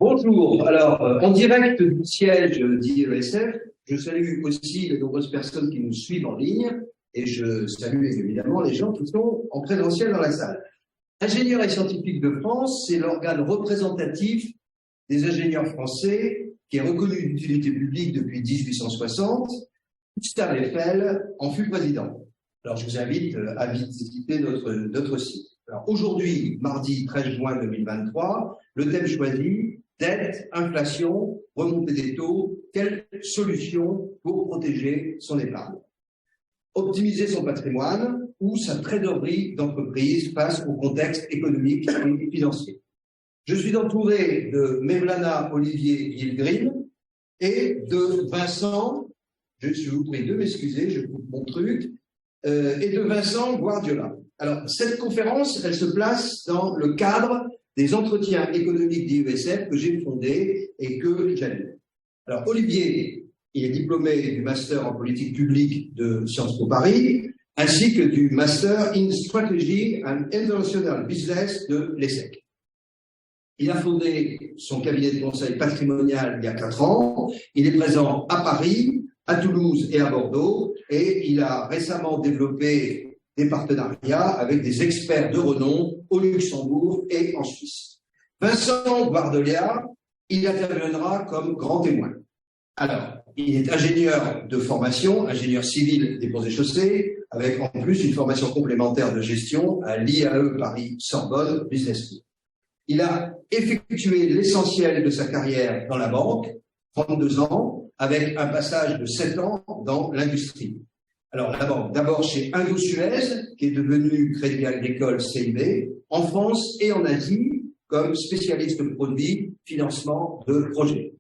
Bonjour. Alors, en direct du siège d'IESF, je salue aussi les nombreuses personnes qui nous suivent en ligne et je salue évidemment les gens qui sont en présentiel dans la salle. Ingénieurs et scientifiques de France, c'est l'organe représentatif des ingénieurs français qui est reconnu d'utilité publique depuis 1860. Gustave Eiffel en fut président. Alors, je vous invite à visiter notre site. Alors, aujourd'hui, mardi 13 juin 2023, le thème choisi, dette, inflation, remontée des taux, quelle solution pour protéger son épargne? Optimiser son patrimoine ou sa trésorerie d'entreprise face au contexte économique et financier. Je suis entouré de Mevlana Olivier Yildirim et de Vincent, je vous prie de m'excuser, je coupe mon truc, et de Vincent Guardiola. Alors, cette conférence, elle se place dans le cadre des entretiens économiques d'IESF que j'ai fondés et que j'anime. Alors, Olivier, il est diplômé du Master en politique publique de Sciences Po Paris, ainsi que du Master in Strategy and International Business de l'ESSEC. Il a fondé son cabinet de conseil patrimonial il y a 4 ans. Il est présent à Paris, à Toulouse et à Bordeaux, et il a récemment développé des partenariats avec des experts de renom au Luxembourg et en Suisse. Vincent Guardiola, il interviendra comme grand témoin. Alors, il est ingénieur de formation, ingénieur civil des ponts et chaussées, avec en plus une formation complémentaire de gestion à l'IAE Paris-Sorbonne Business School. Il a effectué l'essentiel de sa carrière dans la banque, 32 ans, avec un passage de 7 ans dans l'industrie. Alors, la banque, d'abord chez Indosuez, qui est devenu Crédit Agricole CIB, en France et en Asie, comme spécialiste de produits, financement de projets.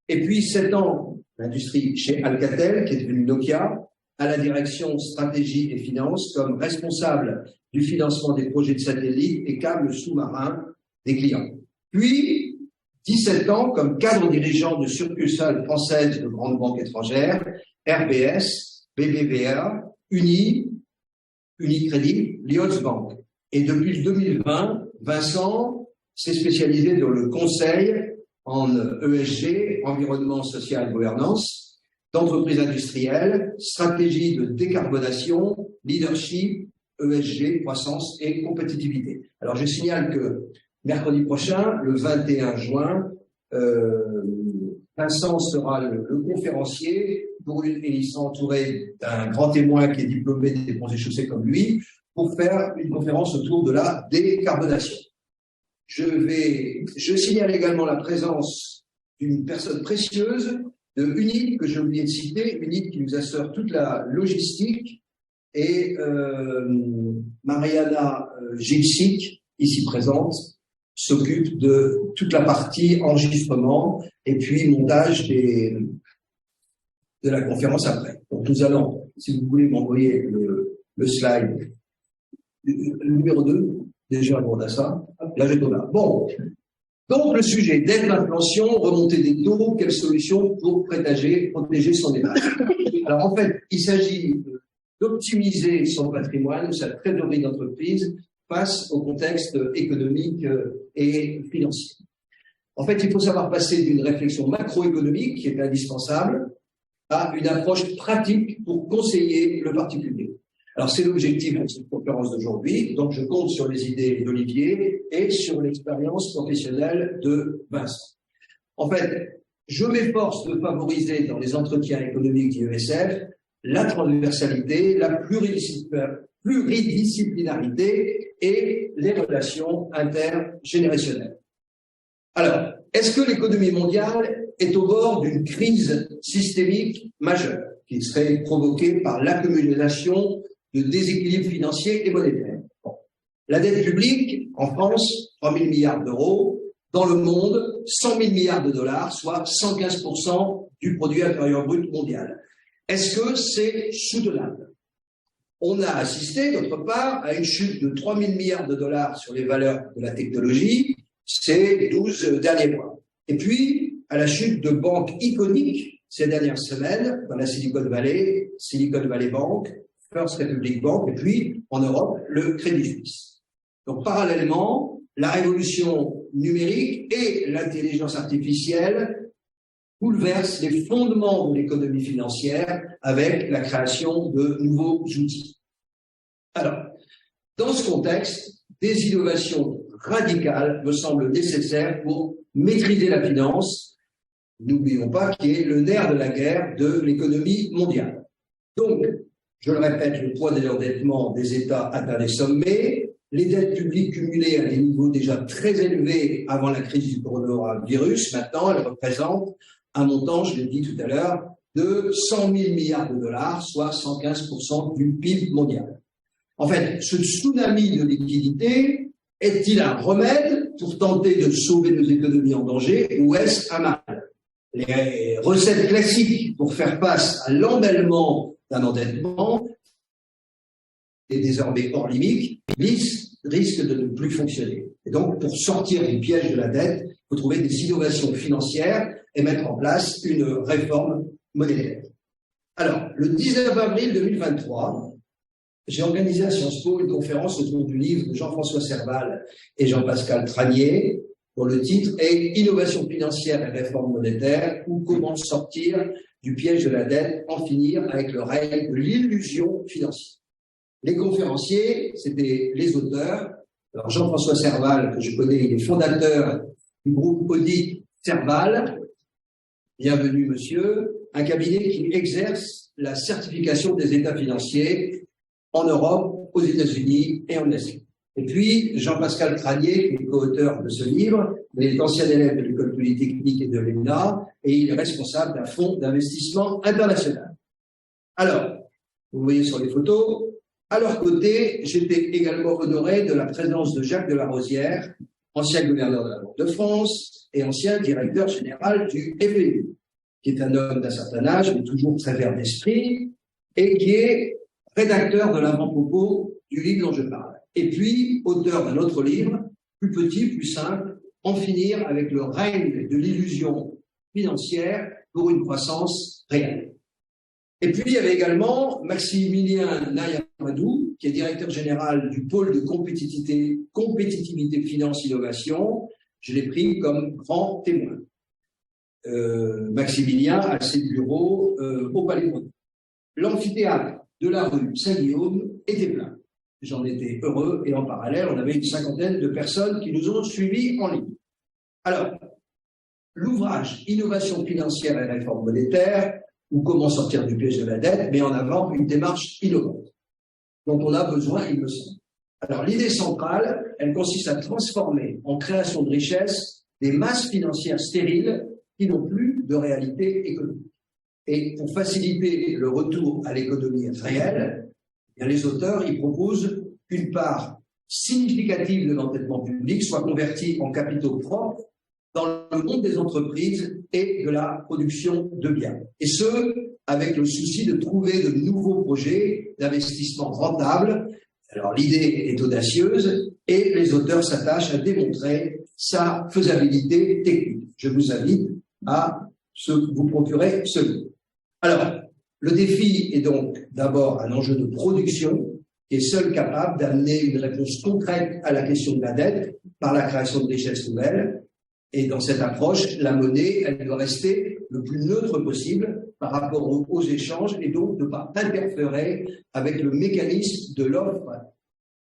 Et puis, 7 ans, l'industrie chez Alcatel, qui est devenu Nokia, à la direction stratégie et finances, comme responsable du financement des projets de satellites et câbles sous-marins des clients. Puis, 17 ans comme cadre dirigeant de succursales françaises de grandes banques étrangères, RBS, BBVA, Unicredit, Liotz Bank. Et depuis 2020, Vincent s'est spécialisé dans le conseil en ESG, environnement, social, gouvernance, d'entreprises industrielles, stratégie de décarbonation, leadership, ESG, croissance et compétitivité. Alors, je signale que mercredi prochain, le 21 juin, Vincent sera le conférencier et il sera entouré d'un grand témoin qui est diplômé des ponts et chaussées comme lui pour faire une conférence autour de la décarbonation. Je signale également la présence d'une personne précieuse de UNIT que j'ai oublié de citer, UNIT qui nous assure toute la logistique et Mariana Gilsic, ici présente, s'occupe de toute la partie enregistrement et puis montage de la conférence après. Donc nous allons, si vous voulez m'envoyer le slide, le numéro 2, déjà on a ça, là je tourne là. Bon, donc le sujet, dette, inflation, remontée des taux, quelle solution pour protéger son épargne. Alors en fait, il s'agit d'optimiser son patrimoine, sa trésorerie d'entreprise, face au contexte économique et financier. En fait, il faut savoir passer d'une réflexion macroéconomique, qui est indispensable, à une approche pratique pour conseiller le particulier. Alors, c'est l'objectif de cette conférence d'aujourd'hui, donc je compte sur les idées d'Olivier et sur l'expérience professionnelle de Vincent. En fait, je m'efforce de favoriser dans les entretiens économiques d'IESF la transversalité, la pluridisciplinarité et les relations intergénérationnelles. Alors, est-ce que l'économie mondiale est au bord d'une crise systémique majeure qui serait provoquée par l'accumulation de déséquilibres financiers et monétaires? Bon. La dette publique, en France, 3 000 milliards d'euros, dans le monde, 100 000 milliards de dollars, soit 115% du produit intérieur brut mondial. Est-ce que c'est soutenable? On a assisté, d'autre part, à une chute de 3 000 milliards de dollars sur les valeurs de la technologie ces 12 derniers mois. Et puis, à la chute de banques iconiques ces dernières semaines, dans la Silicon Valley Bank, First Republic Bank, et puis, en Europe, le Crédit Suisse. Donc, parallèlement, la révolution numérique et l'intelligence artificielle bouleversent les fondements de l'économie financière avec la création de nouveaux outils. Alors, dans ce contexte, des innovations radicales me semblent nécessaires pour maîtriser la finance. N'oublions pas qu'il est le nerf de la guerre de l'économie mondiale. Donc, je le répète, le poids de l'endettement des États atteint des sommets, les dettes publiques cumulées à des niveaux déjà très élevés avant la crise du coronavirus, maintenant, elles représentent un montant, je l'ai dit tout à l'heure, de 100 000 milliards de dollars, soit 115% du PIB mondial. En fait, ce tsunami de liquidité est-il un remède pour tenter de sauver nos économies en danger ou est-ce un mal? Les recettes classiques pour faire face à l'emmêlement d'un endettement est désormais hors limite, risque de ne plus fonctionner. Et donc, pour sortir du piège de la dette, il faut trouver des innovations financières et mettre en place une réforme monétaire. Alors, le 19 avril 2023, j'ai organisé à Sciences Po une conférence autour du livre de Jean-François Serval et Jean-Pascal Tranier, dont le titre est « Innovation financière et réforme monétaire ou comment sortir du piège de la dette, en finir avec le règne de l'illusion financière ». Les conférenciers, c'était les auteurs. Alors Jean-François Serval, que je connais, il est fondateur du groupe Audit Serval. Bienvenue, monsieur. Un cabinet qui exerce la certification des états financiers en Europe, aux États-Unis et en Asie. Et puis, Jean-Pascal Tranier, qui est co-auteur de ce livre, il est ancien élève de l'École polytechnique et de l'ENA, et il est responsable d'un fonds d'investissement international. Alors, vous voyez sur les photos, à leur côté, j'étais également honoré de la présence de Jacques de la Rosière, ancien gouverneur de la Banque de France et ancien directeur général du FMI, qui est un homme d'un certain âge, mais toujours très vert d'esprit, et qui est rédacteur de l'avant-propos du livre dont je parle. Et puis, auteur d'un autre livre, plus petit, plus simple, En finir avec le règne de l'illusion financière pour une croissance réelle. Et puis, il y avait également Maximilien Nayamadou, qui est directeur général du pôle de compétitivité finance innovation. Je l'ai pris comme grand témoin. Maximilien a ses bureaux au Palais Bourbon. L'amphithéâtre de la rue Saint-Guillaume était plein. J'en étais heureux et en parallèle, on avait une cinquantaine de personnes qui nous ont suivis en ligne. Alors, l'ouvrage Innovation financière et réforme monétaire, ou comment sortir du piège de la dette, met en avant une démarche innovante dont on a besoin, il me semble. Alors, l'idée centrale, elle consiste à transformer en création de richesse des masses financières stériles qui n'ont plus de réalité économique. Et pour faciliter le retour à l'économie réelle, les auteurs y proposent qu'une part significative de l'endettement public soit convertie en capitaux propres dans le monde des entreprises et de la production de biens. Et ce, avec le souci de trouver de nouveaux projets d'investissement rentables. Alors l'idée est audacieuse et les auteurs s'attachent à démontrer sa faisabilité technique. Je vous invite à vous procurer ce livre. Alors, le défi est donc d'abord un enjeu de production qui est seul capable d'amener une réponse concrète à la question de la dette par la création de richesses nouvelles. Et dans cette approche, la monnaie, elle doit rester le plus neutre possible par rapport aux échanges et donc ne pas interférer avec le mécanisme de l'offre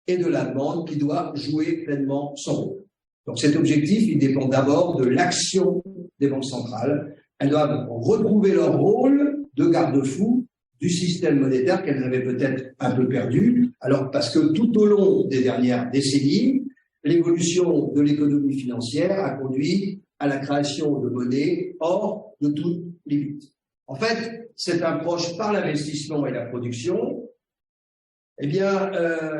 et de la demande qui doit jouer pleinement son rôle. Donc cet objectif, il dépend d'abord de l'action des banques centrales. Elles doivent retrouver leur rôle de garde-fou du système monétaire qu'elles avaient peut-être un peu perdu. Alors, parce que tout au long des dernières décennies, l'évolution de l'économie financière a conduit à la création de monnaies hors de toute limite. En fait, cette approche par l'investissement et la production, eh bien,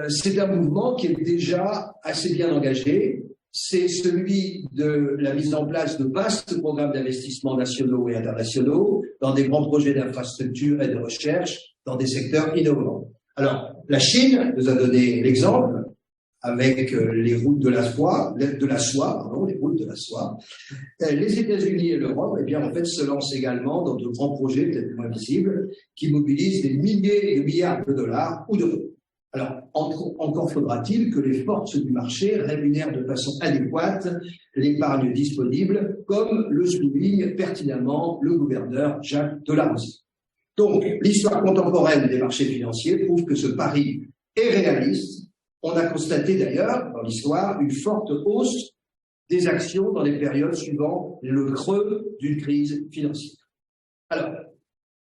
c'est un mouvement qui est déjà assez bien engagé. C'est celui de la mise en place de vastes programmes d'investissement nationaux et internationaux dans des grands projets d'infrastructure et de recherche dans des secteurs innovants. Alors, la Chine nous a donné l'exemple avec les routes de la soie, les routes de la soie. Les États-Unis et l'Europe, eh bien, en fait, se lancent également dans de grands projets, peut-être moins visibles, qui mobilisent des milliers de milliards de dollars ou d'euros. Alors, encore faudra-t-il que les forces du marché rémunèrent de façon adéquate l'épargne disponible, comme le souligne pertinemment le gouverneur Jacques Delarosière. Donc, l'histoire contemporaine des marchés financiers prouve que ce pari est réaliste. On a constaté d'ailleurs dans l'histoire une forte hausse des actions dans les périodes suivant le creux d'une crise financière. Alors,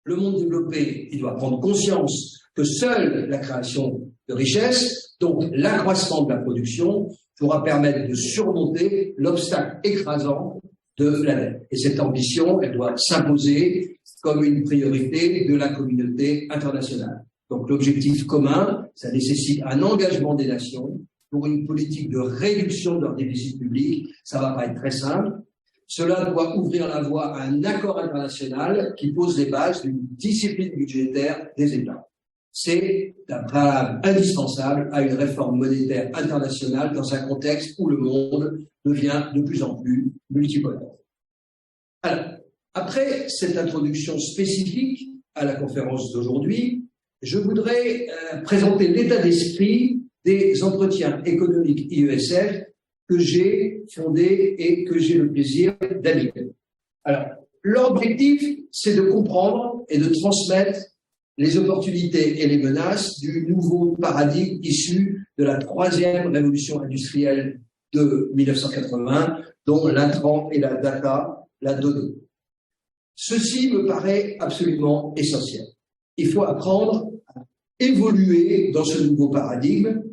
le monde développé, il doit prendre conscience que seule la création de richesses, donc l'accroissement de la production, pourra permettre de surmonter l'obstacle écrasant de la dette. Et cette ambition, elle doit s'imposer comme une priorité de la communauté internationale. Donc l'objectif commun, ça nécessite un engagement des nations pour une politique de réduction de leur déficit public. Ça va pas être très simple. Cela doit ouvrir la voie à un accord international qui pose les bases d'une discipline budgétaire des États. C'est un préalable indispensable à une réforme monétaire internationale dans un contexte où le monde devient de plus en plus multipolaire. Alors, après cette introduction spécifique à la conférence d'aujourd'hui, je voudrais présenter l'état d'esprit des entretiens économiques IESF que j'ai fondés et que j'ai le plaisir d'animer. Alors, l'objectif, c'est de comprendre et de transmettre les opportunités et les menaces du nouveau paradigme issu de la troisième révolution industrielle de 1980, dont l'intrant et la data, la donnée. Ceci me paraît absolument essentiel. Il faut apprendre à évoluer dans ce nouveau paradigme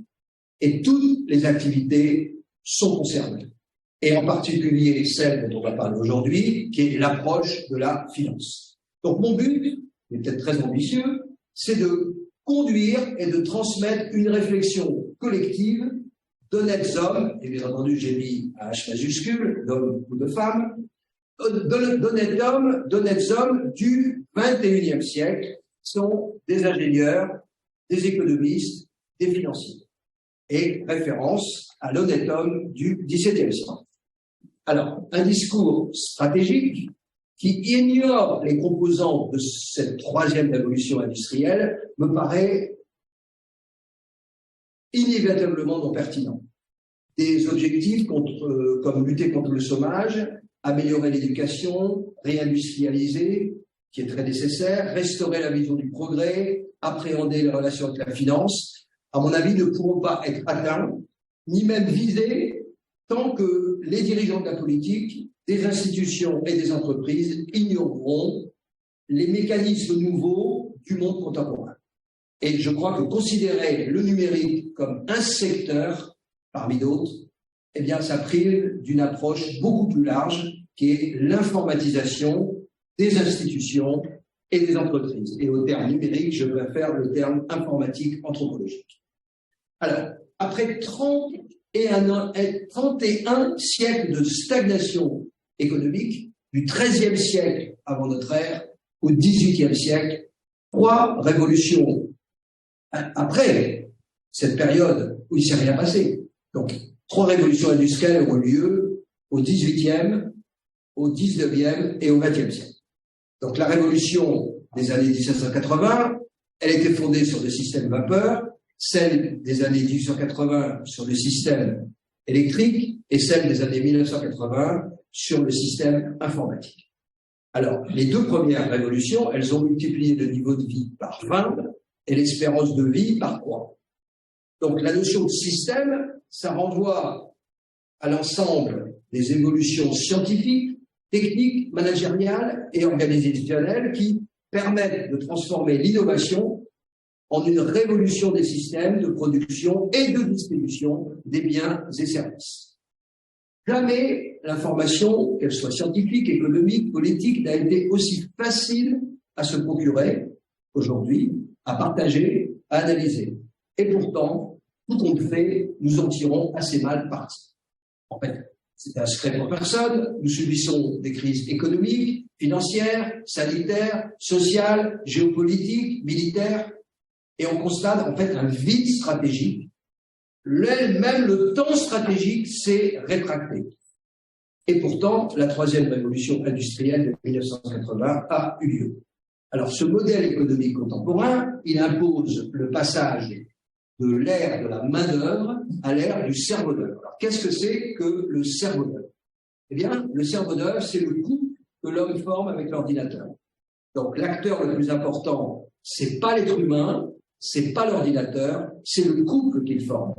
et toutes les activités sont concernées. Et en particulier celle dont on va parler aujourd'hui, qui est l'approche de la finance. Donc mon but, qui est peut-être très ambitieux, c'est de conduire et de transmettre une réflexion collective d'honnêtes hommes, et bien entendu j'ai mis un H majuscule, d'hommes ou de femmes, d'honnêtes hommes du XXIe siècle, sont des ingénieurs, des économistes, des financiers, et référence à l'honnête homme du XVIIe siècle. Alors, un discours stratégique qui ignore les composants de cette troisième révolution industrielle me paraît inévitablement non pertinent. Des objectifs comme lutter contre le chômage, améliorer l'éducation, réindustrialiser, qui est très nécessaire, restaurer la vision du progrès, appréhender les relations avec la finance, à mon avis, ne pourront pas être atteints, ni même visés, tant que les dirigeants de la politique, des institutions et des entreprises ignoreront les mécanismes nouveaux du monde contemporain. Et je crois que considérer le numérique comme un secteur parmi d'autres, eh bien, ça prive d'une approche beaucoup plus large qui est l'informatisation des institutions et des entreprises. Et au terme numérique, je préfère le terme informatique anthropologique. Alors, après 31 siècles de stagnation économique, du XIIIe siècle avant notre ère au XVIIIe siècle, 3 révolutions après cette période où il ne s'est rien passé. Donc, 3 révolutions industrielles ont eu lieu au XVIIIe, au XIXe et au XXe siècle. Donc, la révolution des années 1780, elle était fondée sur le système vapeur, celle des années 1880 sur le système électrique et celle des années 1980 sur le système informatique. Alors, les 2 premières révolutions, elles ont multiplié le niveau de vie par 20 et l'espérance de vie par 3. Donc, la notion de système, ça renvoie à l'ensemble des évolutions scientifiques, techniques, managériales et organisationnelles qui permettent de transformer l'innovation en une révolution des systèmes de production et de distribution des biens et services. Jamais l'information, qu'elle soit scientifique, économique, politique, n'a été aussi facile à se procurer aujourd'hui, à partager, à analyser. Et pourtant, tout compte fait, nous en tirons assez mal parti. En fait, c'est un secret pour personne. Nous subissons des crises économiques, financières, sanitaires, sociales, géopolitiques, militaires, et on constate en fait un vide stratégique. Même le temps stratégique s'est rétracté. Et pourtant, la troisième révolution industrielle de 1980 a eu lieu. Alors, ce modèle économique contemporain, il impose le passage de l'ère de la main-d'œuvre à l'ère du cerveau d'œuvre. Alors, qu'est-ce que c'est que le cerveau d'œuvre? Eh bien, le cerveau d'œuvre, c'est le couple que l'homme forme avec l'ordinateur. Donc, l'acteur le plus important, c'est pas l'être humain, c'est pas l'ordinateur, c'est le couple qu'il forme.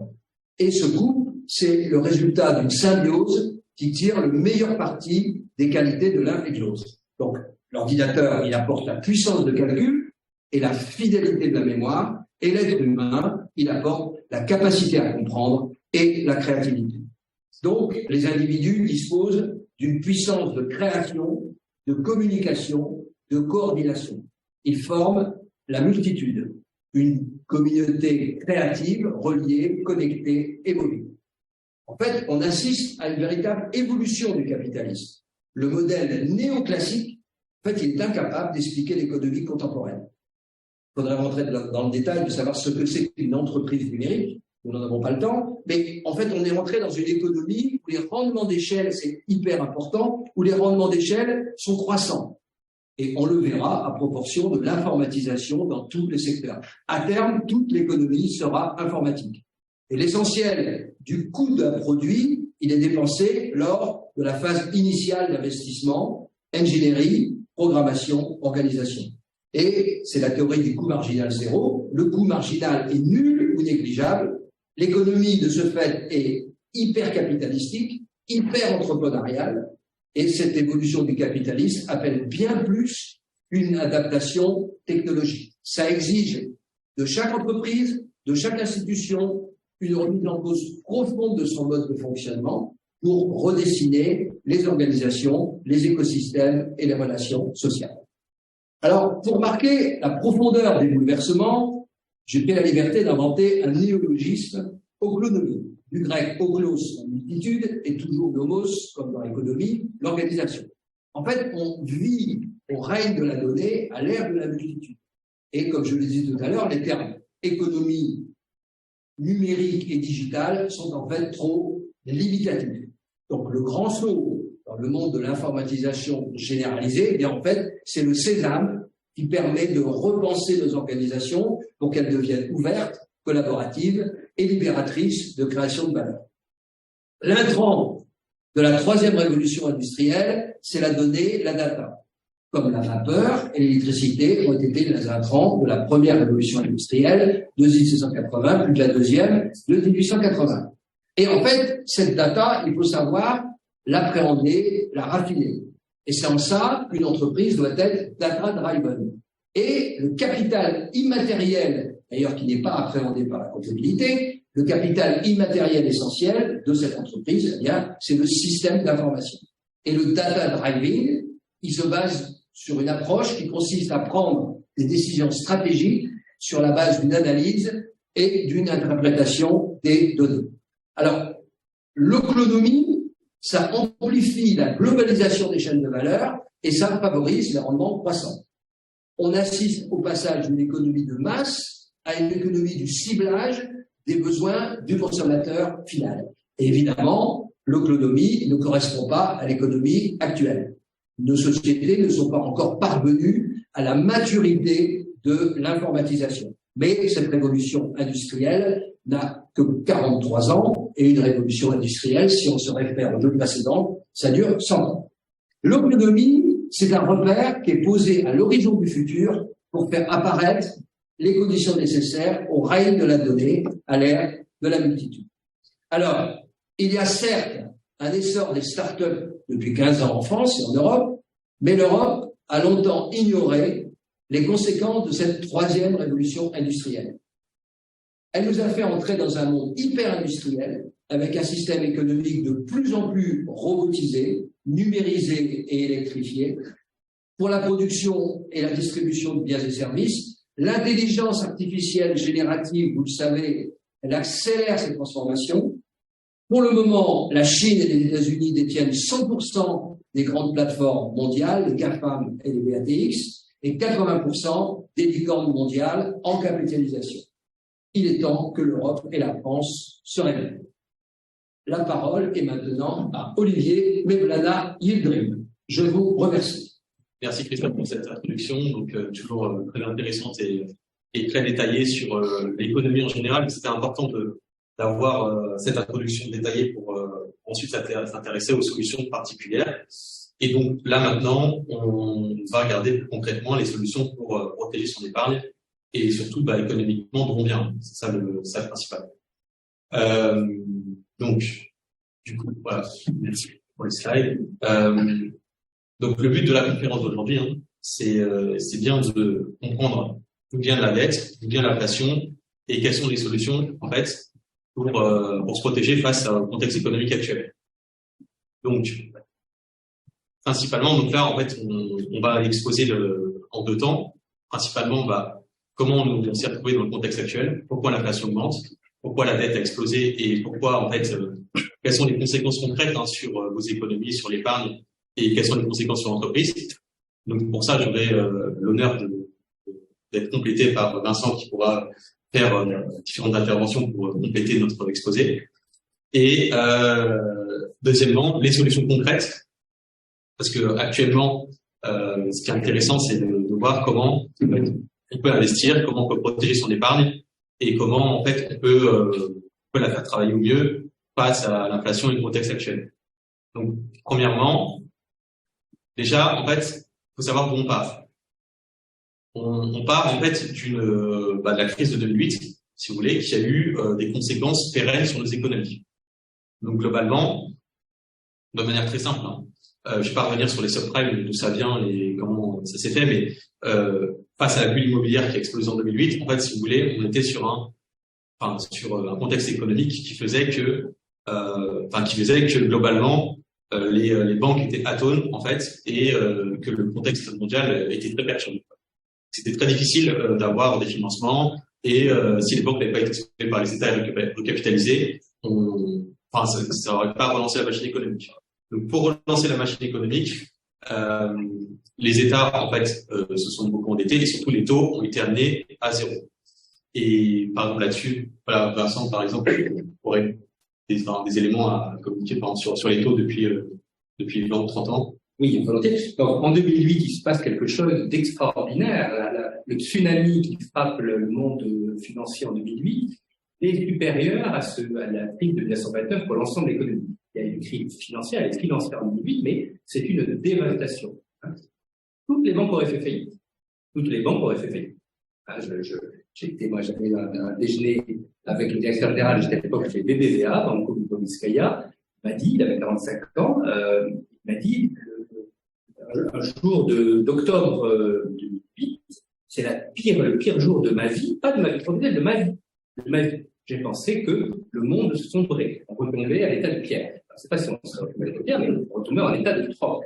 Et ce couple, c'est le résultat d'une symbiose qui tire le meilleur parti des qualités de l'un et de l'autre. Donc, l'ordinateur, il apporte la puissance de calcul et la fidélité de la mémoire, et l'être humain, il apporte la capacité à comprendre et la créativité. Donc, les individus disposent d'une puissance de création, de communication, de coordination. Ils forment la multitude, une communauté créative, reliée, connectée et mobile. En fait, on assiste à une véritable évolution du capitalisme. Le modèle néoclassique, en fait, il est incapable d'expliquer l'économie contemporaine. Il faudrait rentrer dans le détail de savoir ce que c'est qu'une entreprise numérique. Nous n'en avons pas le temps, mais en fait, on est rentré dans une économie où les rendements d'échelle, c'est hyper important, où les rendements d'échelle sont croissants. Et on le verra à proportion de l'informatisation dans tous les secteurs. À terme, toute l'économie sera informatique. Et l'essentiel du coût d'un produit, il est dépensé lors de la phase initiale d'investissement, ingénierie, programmation, organisation. Et c'est la théorie du coût marginal zéro. Le coût marginal est nul ou négligeable. L'économie, de ce fait, est hyper capitalistique, hyper entrepreneuriale. Et cette évolution du capitalisme appelle bien plus une adaptation technologique. Ça exige de chaque entreprise, de chaque institution, une remise en cause profonde de son mode de fonctionnement pour redessiner les organisations, les écosystèmes et les relations sociales. Alors, pour marquer la profondeur des bouleversements, j'ai pris la liberté d'inventer un néologisme, oglonomie. Du grec oglos, multitude, et toujours nomos, comme dans l'économie, l'organisation. En fait, on vit au règne de la donnée à l'ère de la multitude. Et comme je le disais tout à l'heure, les termes économie, numérique et digitale sont en fait trop limitatifs. Donc le grand saut dans le monde de l'informatisation généralisée, eh bien en fait, c'est le sésame qui permet de repenser nos organisations pour qu'elles deviennent ouvertes, collaboratives et libératrices de création de valeur. L'intrant de la troisième révolution industrielle, c'est la donnée, la data. Comme la vapeur et l'électricité ont été les intrants de la première révolution industrielle de 1780, puis de la deuxième de 1880. Et en fait, cette data, il faut savoir l'appréhender, la raffiner. Et c'est en ça qu'une entreprise doit être data-driven. Et le capital immatériel, d'ailleurs qui n'est pas appréhendé par la comptabilité, le capital immatériel essentiel de cette entreprise, eh bien, c'est le système d'information. Et le data-driving, il se base sur une approche qui consiste à prendre des décisions stratégiques sur la base d'une analyse et d'une interprétation des données. Alors, l'onclonomie, ça amplifie la globalisation des chaînes de valeur et ça favorise les rendements croissants. On assiste au passage d'une économie de masse à une économie du ciblage des besoins du consommateur final. Et évidemment, l'onclonomie ne correspond pas à l'économie actuelle. Nos sociétés ne sont pas encore parvenues à la maturité de l'informatisation. Mais cette révolution industrielle n'a que 43 ans et une révolution industrielle, si on se réfère aux deux précédentes, ça dure 100 ans. L'onclonomie, c'est un repère qui est posé à l'horizon du futur pour faire apparaître les conditions nécessaires au règne de la donnée, à l'ère de la multitude. Alors, il y a certes un essor des startups depuis 15 ans en France et en Europe, mais l'Europe a longtemps ignoré les conséquences de cette troisième révolution industrielle. Elle nous a fait entrer dans un monde hyper-industriel, avec un système économique de plus en plus robotisé, numérisé et électrifié. Pour la production et la distribution de biens et services, l'intelligence artificielle générative, vous le savez, elle accélère ces transformations. Pour le moment, la Chine et les États-Unis détiennent 100% des grandes plateformes mondiales, les GAFAM et les BATX, et 80% des licornes mondiales en capitalisation. Il est temps que l'Europe et la France se réveillent. La parole est maintenant à Olivier Meblana-Yildirim. Je vous remercie. Merci Christophe pour cette introduction, donc toujours très intéressante et et très détaillé sur l'économie en général, mais c'était important d'avoir cette introduction détaillée pour ensuite s'intéresser aux solutions particulières. Et donc là maintenant, on va regarder plus concrètement les solutions pour protéger son épargne et surtout économiquement d'où on vient. C'est ça le principal. Donc du coup voilà, merci pour les slides. Donc le but de la conférence d'aujourd'hui, c'est bien de comprendre d'où vient la dette, d'où vient l'inflation et quelles sont les solutions en fait pour se protéger face au contexte économique actuel. Donc principalement, donc là en fait on va exposer en 2 temps. Principalement, comment on s'est retrouvé dans le contexte actuel, pourquoi l'inflation augmente, pourquoi la dette a explosé et pourquoi en fait quelles sont les conséquences concrètes sur vos économies, sur l'épargne et quelles sont les conséquences sur l'entreprise. Donc pour ça, j'aurai l'honneur d'être complété par Vincent qui pourra faire différentes interventions pour compléter notre exposé. Et deuxièmement, les solutions concrètes, parce que actuellement, ce qui est intéressant, c'est de voir comment on peut investir, comment on peut protéger son épargne et comment en fait on peut la faire travailler au mieux face à l'inflation et le contexte actuel. Donc premièrement, déjà en fait, faut savoir d'où on part. On part en fait de la crise de 2008, si vous voulez, qui a eu des conséquences pérennes sur nos économies. Donc globalement, de manière très simple, je ne vais pas revenir sur les subprimes, d'où ça vient et comment ça s'est fait, mais face à la bulle immobilière qui a explosé en 2008, en fait, si vous voulez, on était sur un contexte économique qui faisait que globalement les banques étaient atones en fait et que le contexte mondial était très perturbé. C'était très difficile d'avoir des financements et si les banques n'avaient pas été exploitées par les États et recapitalisées, ça n'aurait pas relancé la machine économique. Donc pour relancer la machine économique, les États en fait se sont beaucoup endettés et surtout les taux ont été amenés à 0. Et par exemple là-dessus, voilà, Vincent par exemple aurait des éléments à communiquer par exemple, sur les taux depuis 20 ou 30 ans. Oui, volontiers. Donc, en 2008, il se passe quelque chose d'extraordinaire. Le tsunami qui frappe le monde financier en 2008 est supérieur à la crise de 1929 pour l'ensemble de l'économie. Il y a une crise financière, elle est financière en 2008, mais c'est une dévastation. Toutes les banques auraient fait faillite. Toutes les banques auraient fait faillite. J'avais un déjeuner avec le directeur général, j'étais à l'époque chez BBVA, Banco Vizcaya, il m'a dit, il avait 45 ans, il m'a dit, un jour d'octobre 2008, c'est le pire jour de ma vie, pas de ma vie professionnelle, de ma vie. J'ai pensé que le monde sombrait, on retombait à l'état de pierre. Je ne sais pas si on serait retombé à l'état de pierre, mais on retombait en état de trompe.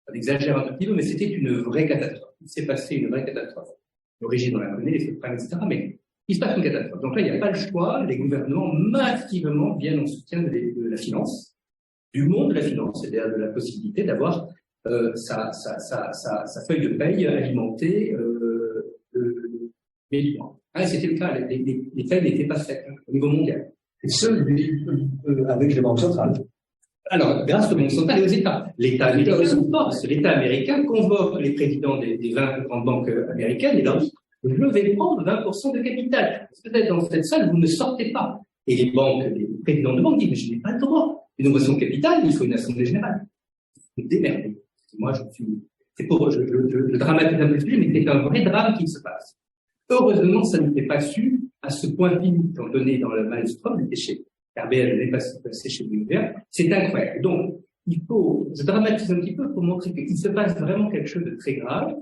On exagère un tout petit peu, mais c'était une vraie catastrophe. Il s'est passé une vraie catastrophe. L'origine, on la connaît, les subprimes, etc., mais il se passe une catastrophe. Donc là, il n'y a pas le choix, les gouvernements massivement viennent en soutien de la finance, du monde de la finance, c'est-à-dire de la possibilité d'avoir sa feuille de paye alimentée médicaments. C'était le cas, les feuilles n'étaient pas faites au niveau mondial. Et seul avec les banques centrales. Alors, grâce aux banques centrales et aux États. L'État américain se force. L'État américain convoque les présidents des 20 plus grandes banques américaines et leur dit « Je vais prendre 20% de capital. Peut-être dans cette salle, vous ne sortez pas. » Et les présidents de banque disent « Mais je n'ai pas le droit. Une augmentation de capital, il faut une assemblée générale. » Vous démerdez. Moi, je dramatise un peu le sujet, mais c'est un vrai drame qui se passe. Heureusement, ça n'était pas su à ce point fini, étant donné dans le Maelstrom, c'était chez RBL, elle n'est pas passée chez l'univers. C'est incroyable. Donc, je dramatise un petit peu pour montrer qu'il se passe vraiment quelque chose de très grave.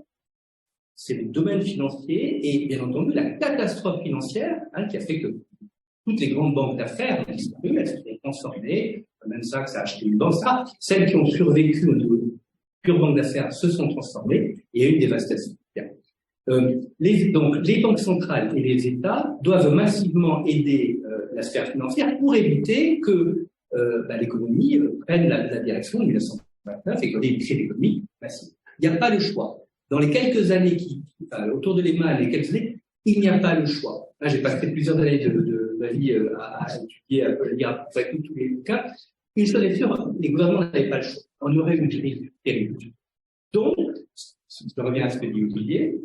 C'est le domaine financier et, bien entendu, la catastrophe financière, qui a fait que toutes les grandes banques d'affaires ont disparu, elles se sont transformées. Même ça, que ça a acheté une banque. Celles qui ont survécu au niveau de pure banque d'affaires se sont transformées et il y a eu une dévastation. Donc, les banques centrales et les États doivent massivement aider la sphère financière pour éviter que l'économie prenne la direction de 1929 et qu'on ait une crise économique massive. Il n'y a pas le choix. Dans les quelques années autour de Lehman, les quelques années, il n'y a pas le choix. Là, j'ai passé plusieurs années de ma vie à étudier, à lire à peu près tous les cas. Une chose est sûre, les gouvernements n'avaient pas le choix. On aurait une crise terrible. Donc, je reviens à ce que dit Olivier,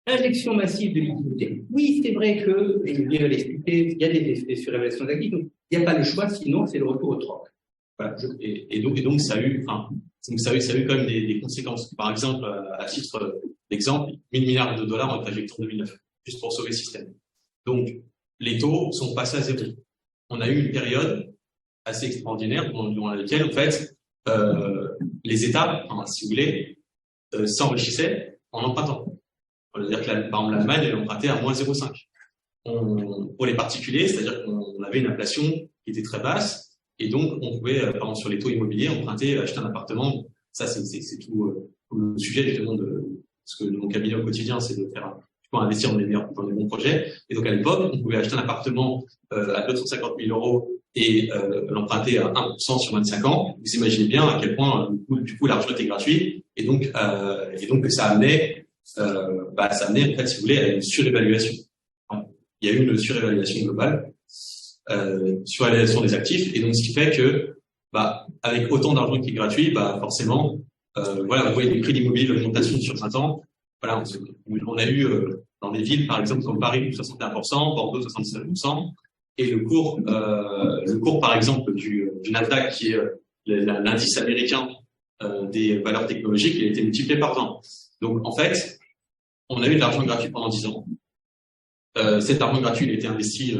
Injection massive de liquidité. Oui, c'est vrai que, je viens l'expliquer, il y a des surévaluations d'actifs, donc il n'y a pas le choix, sinon c'est le retour au troc. Voilà. Et donc ça a eu, ça a eu quand même des conséquences. Par exemple, à titre d'exemple, 1 000 milliards de dollars en injectés en 2009, juste pour sauver le système. Donc, les taux sont passés à zéro. On a eu une période assez extraordinaire durant laquelle, en fait, les États, si vous voulez, s'enrichissaient en empruntant. C'est-à-dire que, par exemple, l'Allemagne, elle empruntait à moins 0,5. Pour les particuliers, c'est-à-dire qu'on avait une inflation qui était très basse, et donc on pouvait, par exemple, sur les taux immobiliers, emprunter, acheter un appartement. Ça, c'est tout le sujet justement de ce que mon cabinet au quotidien, c'est de faire investir dans les bons projets. Et donc à l'époque, on pouvait acheter un appartement à 250 000 euros et l'emprunter à 1% sur 25 ans. Vous imaginez bien à quel point du coup l'argent était gratuit, et donc que ça amenait en fait, si vous voulez, à une surévaluation. Il y a eu une surévaluation globale, surévaluation des actifs, et donc ce qui fait que, avec autant d'argent qui est gratuit, forcément, voilà, vous voyez les prix de l'immobilier, l'augmentation sur 20 ans. Voilà, on a eu dans des villes, par exemple, comme Paris, 61%, Bordeaux, 77%, et le cours, par exemple, du Nasdaq, qui est l'indice américain des valeurs technologiques, il a été multiplié par 20. Donc, en fait, on a eu de l'argent gratuit pendant 10 ans. Cet argent gratuit, il a été investi,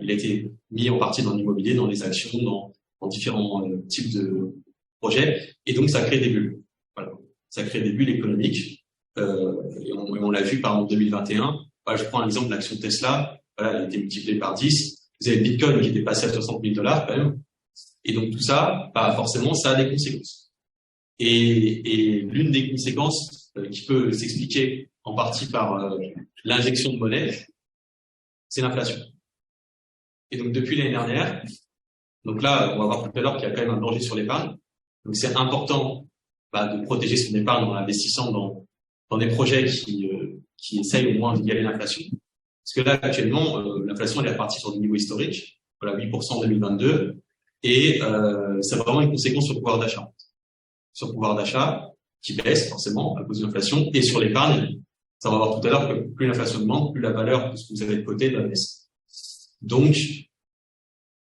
il a été mis en partie dans l'immobilier, dans les actions, dans différents types de projets, et donc ça crée des bulles. Voilà. Ça crée des bulles économiques, et on l'a vu par exemple en 2021. Voilà, je prends l'exemple de l'action Tesla, voilà, elle a été multipliée par 10. Vous avez le Bitcoin qui était passé à 60 000 $ quand même, et donc tout ça, forcément, ça a des conséquences. Et l'une des conséquences qui peut s'expliquer en partie par l'injection de monnaie, c'est l'inflation. Et donc depuis l'année dernière, donc là, on va voir tout à l'heure qu'il y a quand même un danger sur l'épargne. Donc c'est important de protéger son épargne en investissant dans des projets qui essayent au moins d'égaler l'inflation. Parce que là, actuellement, l'inflation elle est repartie sur des niveaux historiques, voilà, 8% en 2022, et ça a vraiment une conséquence sur le pouvoir d'achat. Sur le pouvoir d'achat qui baisse forcément à cause de l'inflation, et sur l'épargne, ça va voir tout à l'heure que plus l'inflation augmente, plus la valeur de ce que vous avez de côté va baisser. Donc,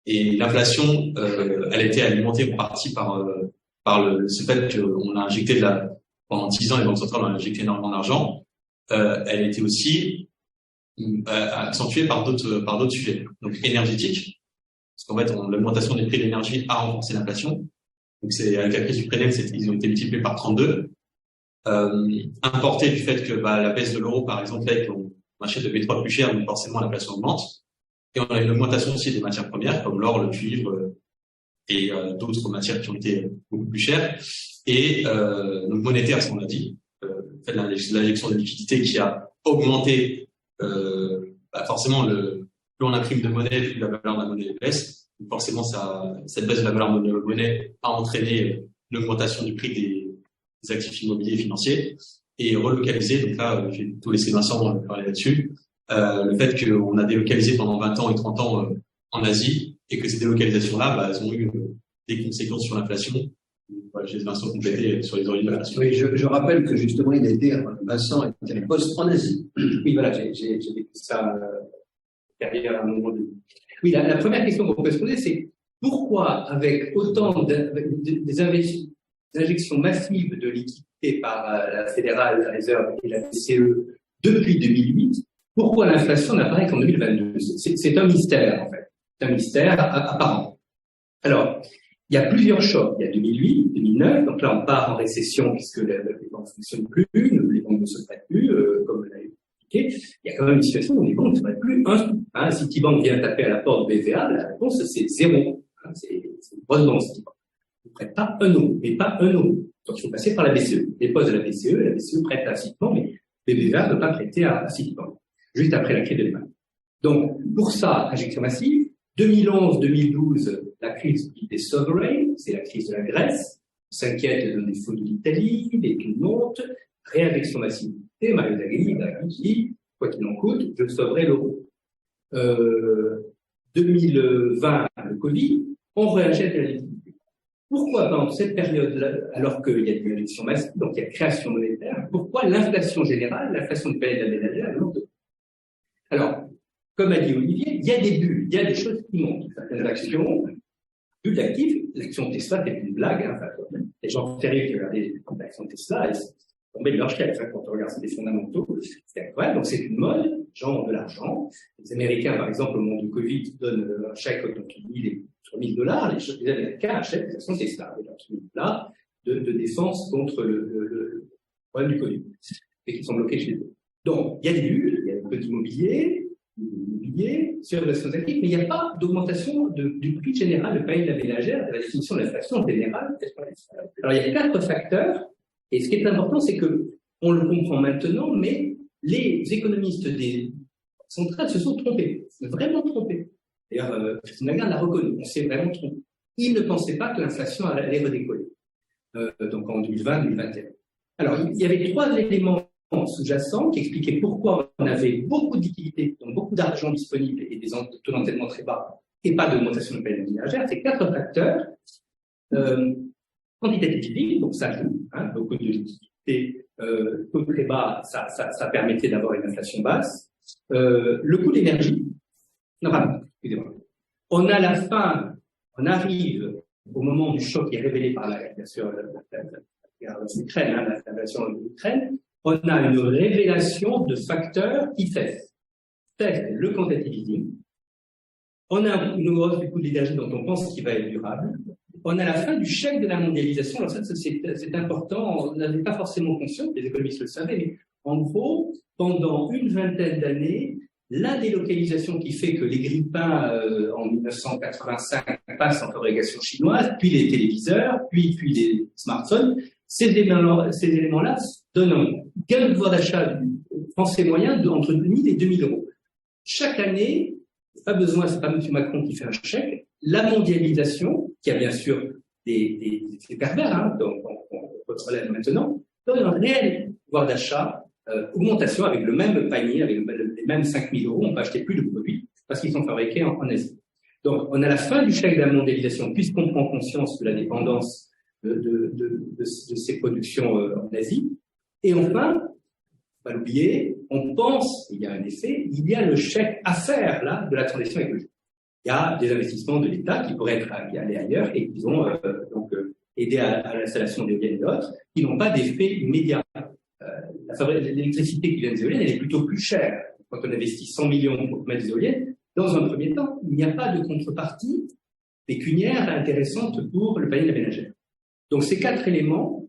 et l'inflation, elle a été alimentée en partie par ce fait qu'on a injecté pendant 10 ans, les banques centrales ont injecté énormément d'argent. Elle a été aussi accentuée par d'autres sujets. Donc, énergétique, parce qu'en fait, l'augmentation des prix de l'énergie a renforcé l'inflation. Donc, avec la crise ukrainienne, ils ont été multipliés par 32. Importé du fait que la baisse de l'euro, par exemple, fait qu'on achète le pétrole plus cher, donc forcément l'inflation augmente. Et on a une augmentation aussi des matières premières, comme l'or, le cuivre et d'autres matières qui ont été beaucoup plus chères. Et donc monétaire, ça on l'a dit, le fait de l'injection de liquidité qui a augmenté forcément plus on imprime de monnaie, plus la valeur de la monnaie baisse. Donc forcément, cette baisse de la valeur de la monnaie a entraîné l'augmentation du prix des actifs immobiliers et financiers, et relocalisé. Donc là, j'ai tout laissé Vincent parler là-dessus. Le fait qu'on a délocalisé pendant 20 ans et 30 ans en Asie, et que ces délocalisations-là, elles ont eu des conséquences sur l'inflation. Voilà, j'ai Vincent complété sur les origines de l'inflation. Oui, je rappelle que justement, Vincent était en poste en Asie. Oui, voilà, j'ai vécu ça derrière un moment de... Oui, la première question qu'on peut se poser, c'est pourquoi, avec autant des injections massives de liquidités par la Federal Reserve et la BCE depuis 2008, pourquoi l'inflation n'apparaît qu'en 2022? C'est un mystère, en fait. C'est un mystère apparent. Alors, il y a plusieurs chocs. Il y a 2008, 2009, donc là on part en récession puisque les banques ne fonctionnent plus, les banques ne se prêtent plus, comme on l'a expliqué. Il y a quand même une situation où les banques ne se prêtent plus un sou. Citibank vient taper à la porte de BVA, la réponse c'est 0. C'est une grosse banque Citibank. Ils ne prêtent pas un euro, mais pas un euro. Donc il faut passer par la BCE. Dépose de la BCE prête à Citibank, mais BVA ne peut pas prêter à Citibank, juste après la crise de Lehman. Donc pour ça, injection massive. 2011-2012, la crise des sovereigns, c'est la crise de la Grèce. On s'inquiète de défaut de l'Italie, les taux montent, réinjection massive. Mario Draghi dit, quoi qu'il en coûte, je sauverai l'euro. 2020, le Covid, on réinjecte la liquidité. Pourquoi dans cette période-là, alors qu'il y a des élections massives, donc il y a création monétaire, pourquoi l'inflation générale, l'inflation du panier aménagère, alors, comme a dit Olivier, il y a des bulles, il y a des choses qui montent. Certaines actions, bulles d'actifs, l'action Tesla, c'est une blague. Hein, les gens sérieux qui regardaient l'action Tesla, ils sont tombés de leur chaise quand on regarde des fondamentaux. C'est incroyable. Donc, c'est une mode. Les gens ont de l'argent. Les Américains, par exemple, au moment du Covid, donnent un chèque sur $1 000. Les Américains achètent des actions Tesla avec leur là de défense contre le problème du Covid et qui sont bloqués chez eux. Donc, il y a des bulles, il y a un peu d'immobilier sur les actions actives, mais il n'y a pas d'augmentation du prix général de panier de la ménagère, de la définition de l'inflation générale. Alors, il y a 4 facteurs, et ce qui est important, c'est que on le comprend maintenant, mais les économistes des centrales se sont trompés, vraiment trompés. D'ailleurs, Christine Lagarde l'a reconnu, on s'est vraiment trompé. Ils ne pensaient pas que l'inflation allait redécoller, donc en 2020-2021. Alors, il y avait 3 éléments sous-jacents qui expliquaient pourquoi on avait beaucoup de liquidités, donc beaucoup d'argent disponible et des taux d'endettement très bas, et pas d'augmentation de panier ménagère. C'est 4 facteurs. Quantitative easing, donc ça joue, hein, beaucoup de liquidités, taux très bas, ça permettait d'avoir une inflation basse. Le coût d'énergie, non, pardon, excusez-moi. On arrive au moment du choc qui est révélé par bien sûr, l'Ukraine, hein, l'invasion de l'Ukraine. On a une révélation de facteurs qui fait le quantitative easing. On a une hausse du coût de l'énergie dont on pense qu'il va être durable. On a la fin du chèque de la mondialisation. Alors ça, c'est important. On n'avait pas forcément conscience, les économistes le savaient, mais en gros, pendant une vingtaine d'années, la délocalisation qui fait que les grippins en 1985 passent en fabrication chinoise, puis les téléviseurs, puis les smartphones, ces éléments-là donnent un gain de pouvoir d'achat français moyen entre 1 000 et 2 000 euros. Chaque année, c'est pas M. Macron qui fait un chèque, la mondialisation, qui a bien sûr des effets pervers, hein, donc on relève maintenant, donne un réel pouvoir d'achat, augmentation avec le même panier, avec les mêmes 5 000 euros, on peut acheter plus de produits parce qu'ils sont fabriqués en Asie. Donc, on a la fin du chèque de la mondialisation puisqu'on prend conscience de la dépendance de ces productions en Asie. Et enfin, pas l'oublier, on pense, il y a un effet, il y a le chèque à faire là de la transition écologique. Il y a des investissements de l'État qui pourraient être allés ailleurs et qui vont aider à l'installation d'éoliennes et d'autres, qui n'ont pas d'effet immédiat. L'électricité qui vient des éoliennes, elle est plutôt plus chère. Quand on investit 100 millions pour mettre des éoliennes, dans un premier temps, il n'y a pas de contrepartie pécuniaire intéressante pour le panier de la ménagère. Donc ces 4 éléments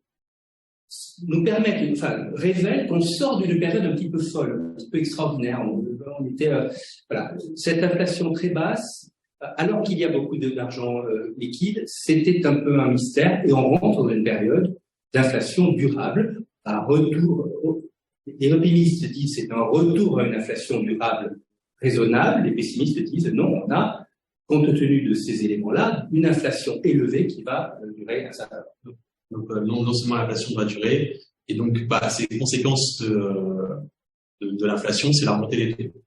nous permettent, révèlent qu'on sort d'une période un petit peu folle, un petit peu extraordinaire. On était, voilà, cette inflation très basse, alors qu'il y a beaucoup d'argent liquide, c'était un peu un mystère, et on rentre dans une période d'inflation durable, un retour. Les optimistes disent c'est un retour à une inflation durable raisonnable, les pessimistes disent non, on a, compte tenu de ces éléments-là, une inflation élevée qui va durer un certain temps. Donc, non seulement l'inflation va durer, et donc, ces conséquences de l'inflation, c'est la remontée des taux.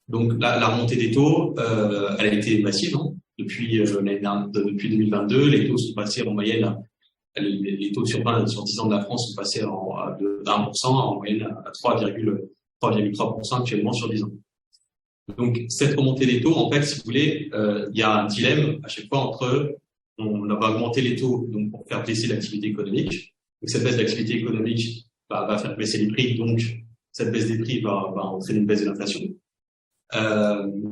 Donc, la remontée des taux, elle a été massive, hein. Depuis 2022, les taux sont passés en moyenne, les taux sur 10 ans de la France sont passés de 1% en moyenne à 3,3% actuellement sur 10 ans. Donc, cette remontée des taux, en fait, si vous voulez, il y a un dilemme à chaque fois entre on va augmenter les taux donc pour faire baisser l'activité économique. Donc, cette baisse d'activité économique va faire baisser les prix. Donc, cette baisse des prix va entraîner une baisse de l'inflation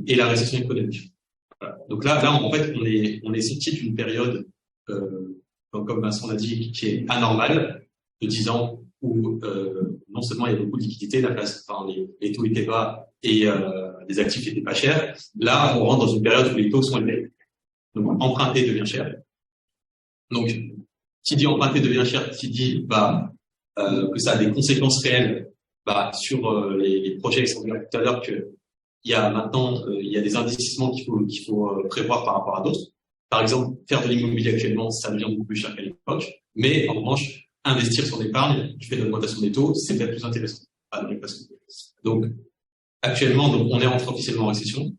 et la récession économique. Voilà. Donc là, en fait, on est sorti d'une période, comme Vincent l'a dit, qui est anormale, de 10 ans où non seulement il y a beaucoup de liquidités, les taux étaient bas et les actifs étaient pas chers. Là, on rentre dans une période où les taux sont élevés. Donc, emprunter devient cher. Donc, qui dit emprunter devient cher, qui dit que ça a des conséquences réelles sur les projets qui sont dit tout à l'heure, que il y a maintenant il y a des investissements qu'il faut prévoir par rapport à d'autres. Par exemple, faire de l'immobilier actuellement, ça devient beaucoup plus cher qu'à l'époque. Mais en revanche, investir son épargne du fait de l'augmentation des taux, c'est peut-être plus intéressant. Donc, actuellement, on est entré officiellement en récession.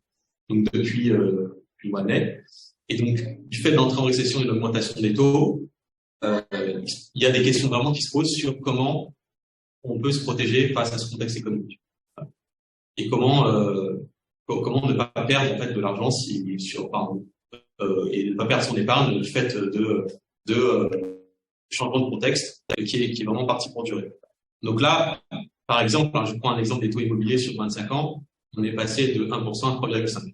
Donc, depuis le mois de mai. Et donc, du fait d'entrer en récession et d'augmentation des taux, il y a des questions vraiment qui se posent sur comment on peut se protéger face à ce contexte économique. Et comment ne pas perdre en fait de l'argent et ne pas perdre son épargne du fait de changement de contexte qui est vraiment parti pour durer. Donc là, par exemple, je prends un exemple des taux immobiliers sur 25 ans, on est passé de 1% à 3,5%.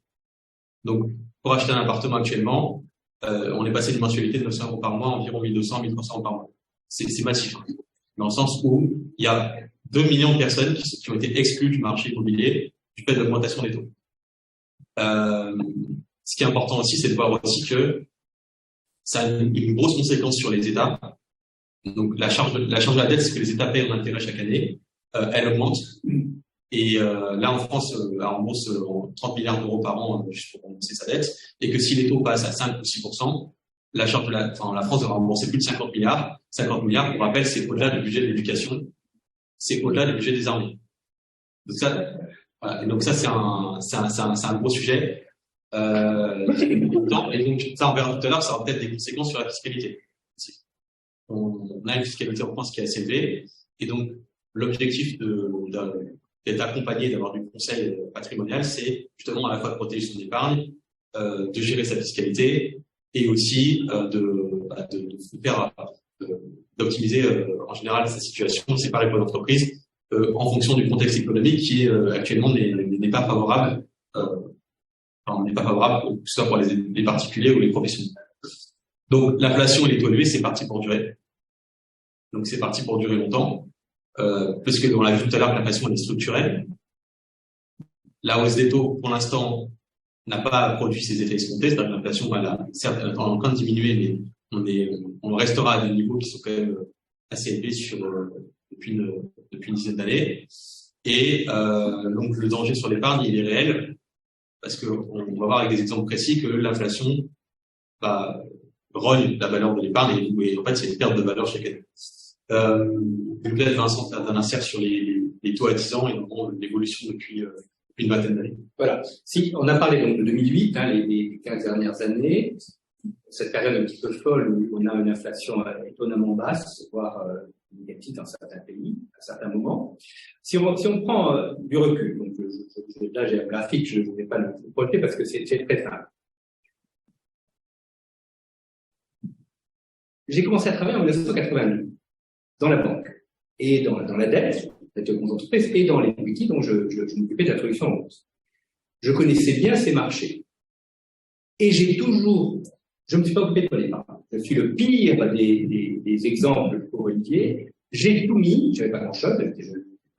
Donc, pour acheter un appartement actuellement, on est passé d'une mensualité de 900 € par mois à environ 1200, 1300 € par mois. C'est massif, hein. Dans le sens où il y a 2 millions de personnes qui ont été exclues du marché immobilier du fait de l'augmentation des taux. Ce qui est important aussi, c'est de voir aussi que ça a une grosse conséquence sur les États. Donc, la charge de la dette, c'est que les États payent en intérêt chaque année. Elle augmente. Et là, en France, on rembourse 30 milliards d'euros par an juste pour rembourser sa dette. Et que si les taux passent à 5 ou 6%, la France devra rembourser plus de 50 milliards. 50 milliards, pour rappel, c'est au-delà du budget de l'éducation. C'est au-delà du budget des armées. Donc ça, voilà. Et donc ça, c'est un gros sujet. Et donc, ça, on verra tout à l'heure, ça aura peut-être des conséquences sur la fiscalité. On a une fiscalité en France qui est assez élevée. Et donc, l'objectif d'être accompagné, d'avoir du conseil patrimonial, c'est justement à la fois de protéger son épargne, de gérer sa fiscalité et aussi d'optimiser en général sa situation. C'est pareil pour l'entreprise en fonction du contexte économique qui actuellement n'est pas favorable. N'est pas favorable, que ce soit pour les particuliers ou les professionnels. Donc l'inflation et les taux élevés, c'est parti pour durer. Donc c'est parti pour durer longtemps. Puisque on l'a vu tout à l'heure, l'inflation elle est structurelle. La hausse des taux, pour l'instant, n'a pas produit ses effets escomptés. C'est-à-dire que l'inflation, certes, elle est en train de diminuer, mais on restera à des niveaux qui sont quand même assez élevés depuis une dizaine d'années. Et donc le danger sur l'épargne, il est réel, parce qu'on va voir avec des exemples précis que l'inflation rogne la valeur de l'épargne et en fait c'est une perte de valeur chaque année. Peut-être Vincent d'un insert sur les taux à 10 ans et donc l'évolution depuis une vingtaine d'années. Voilà. Si on a parlé donc de 2008, les 15 dernières années, cette période un petit peu folle où on a une inflation étonnamment basse, voire négative dans certains pays à certains moments. Si on prend du recul, donc là j'ai un graphique, je ne vais pas le projeter parce que c'est très simple. J'ai commencé à travailler en 1982 dans la banque et dans la dette de grandes entreprises et dans l'equity dont je m'occupais de l'introduction en bourse. Je connaissais bien ces marchés et je me suis pas occupé de l'épargne. Je suis le pire des exemples pour Olivier. J'ai tout mis, j'avais pas grand-chose,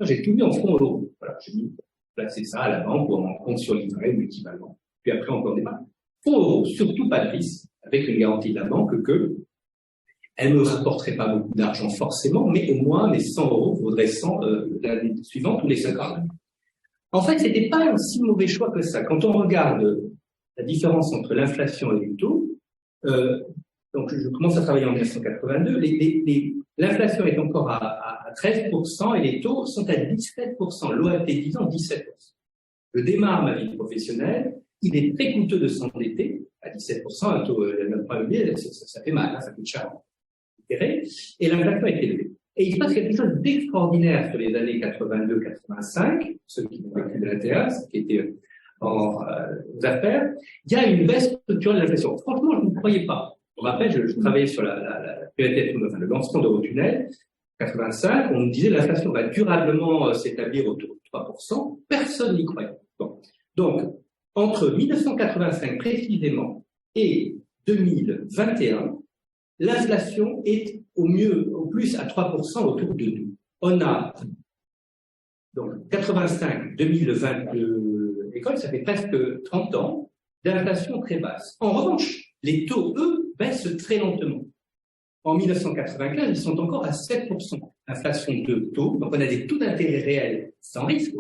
j'ai tout mis en fonds euros. Voilà, j'ai placé ça à la banque ou en compte sur livret ou équivalent. Puis après encore des banques. Fonds euros, surtout pas de risque, avec une garantie de la banque que elle me rapporterait pas beaucoup d'argent forcément, mais au moins mes 100 € vaudraient 100 l'année suivante ou les 50. En fait, c'était pas un si mauvais choix que ça. Quand on regarde la différence entre l'inflation et les taux, donc je commence à travailler en 1982, l'inflation est encore à 13% et les taux sont à 17%. L'OAT 10 ans, 17%. Je démarre ma vie professionnelle, il est très coûteux de s'endetter à 17%, un taux immobilier, ça fait mal, ça coûte cher. Et l'inflation est élevée. Et il se passe quelque chose d'extraordinaire sur les années 82-85, ceux qui ont vécu de l'intérieur, qui étaient aux affaires, il y a une baisse structurelle de l'inflation. Franchement, je ne croyais pas. Je me rappelle, je travaillais sur le lancement d'Eurotunnel, 85, on me disait l'inflation va durablement s'établir autour de 3%. Personne n'y croyait. Bon. Donc, entre 1985 précisément et 2021, l'inflation est au plus à 3% autour de nous. On a, donc, 85, 2020, l'école, ça fait presque 30 ans d'inflation très basse. En revanche, les taux, eux, baissent très lentement. En 1995, ils sont encore à 7%. Inflation de taux. Donc, on a des taux d'intérêt réels sans risque,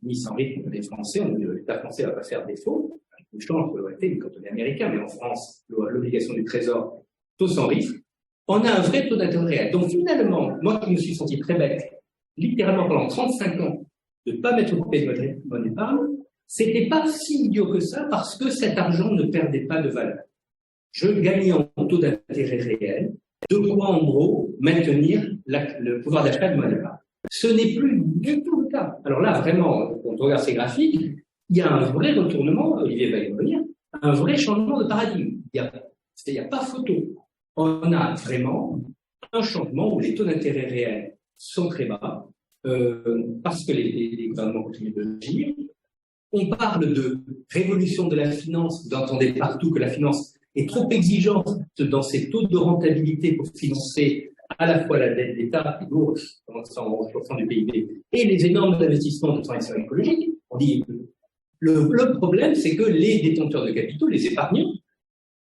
ni sans risque, les Français, l'État français va pas faire défaut. Une chance pour l'OAT, quand on est américain, mais en France, l'obligation du Trésor, taux sans risque, on a un vrai taux d'intérêt réel. Donc finalement, moi qui me suis senti très bête, littéralement pendant 35 ans, de ne pas m'être occupé de mon épargne, c'était pas si idiot que ça parce que cet argent ne perdait pas de valeur. Je gagnais en taux d'intérêt réel, de quoi en gros maintenir le pouvoir d'achat de mon épargne. Ce n'est plus du tout le cas. Alors là, vraiment, quand on regarde ces graphiques, il y a un vrai retournement, Olivier va y revenir, un vrai changement de paradigme. Il n'y a pas photo. On a vraiment un changement où les taux d'intérêt réels sont très bas, parce que les gouvernements continuent de agir. On parle de révolution de la finance. Vous entendez partout que la finance est trop exigeante dans ses taux de rentabilité pour financer à la fois la dette d'État, qui lourde, 11% du PIB, et les énormes investissements de transition écologique. On dit, le problème, c'est que les détenteurs de capitaux, les épargnants,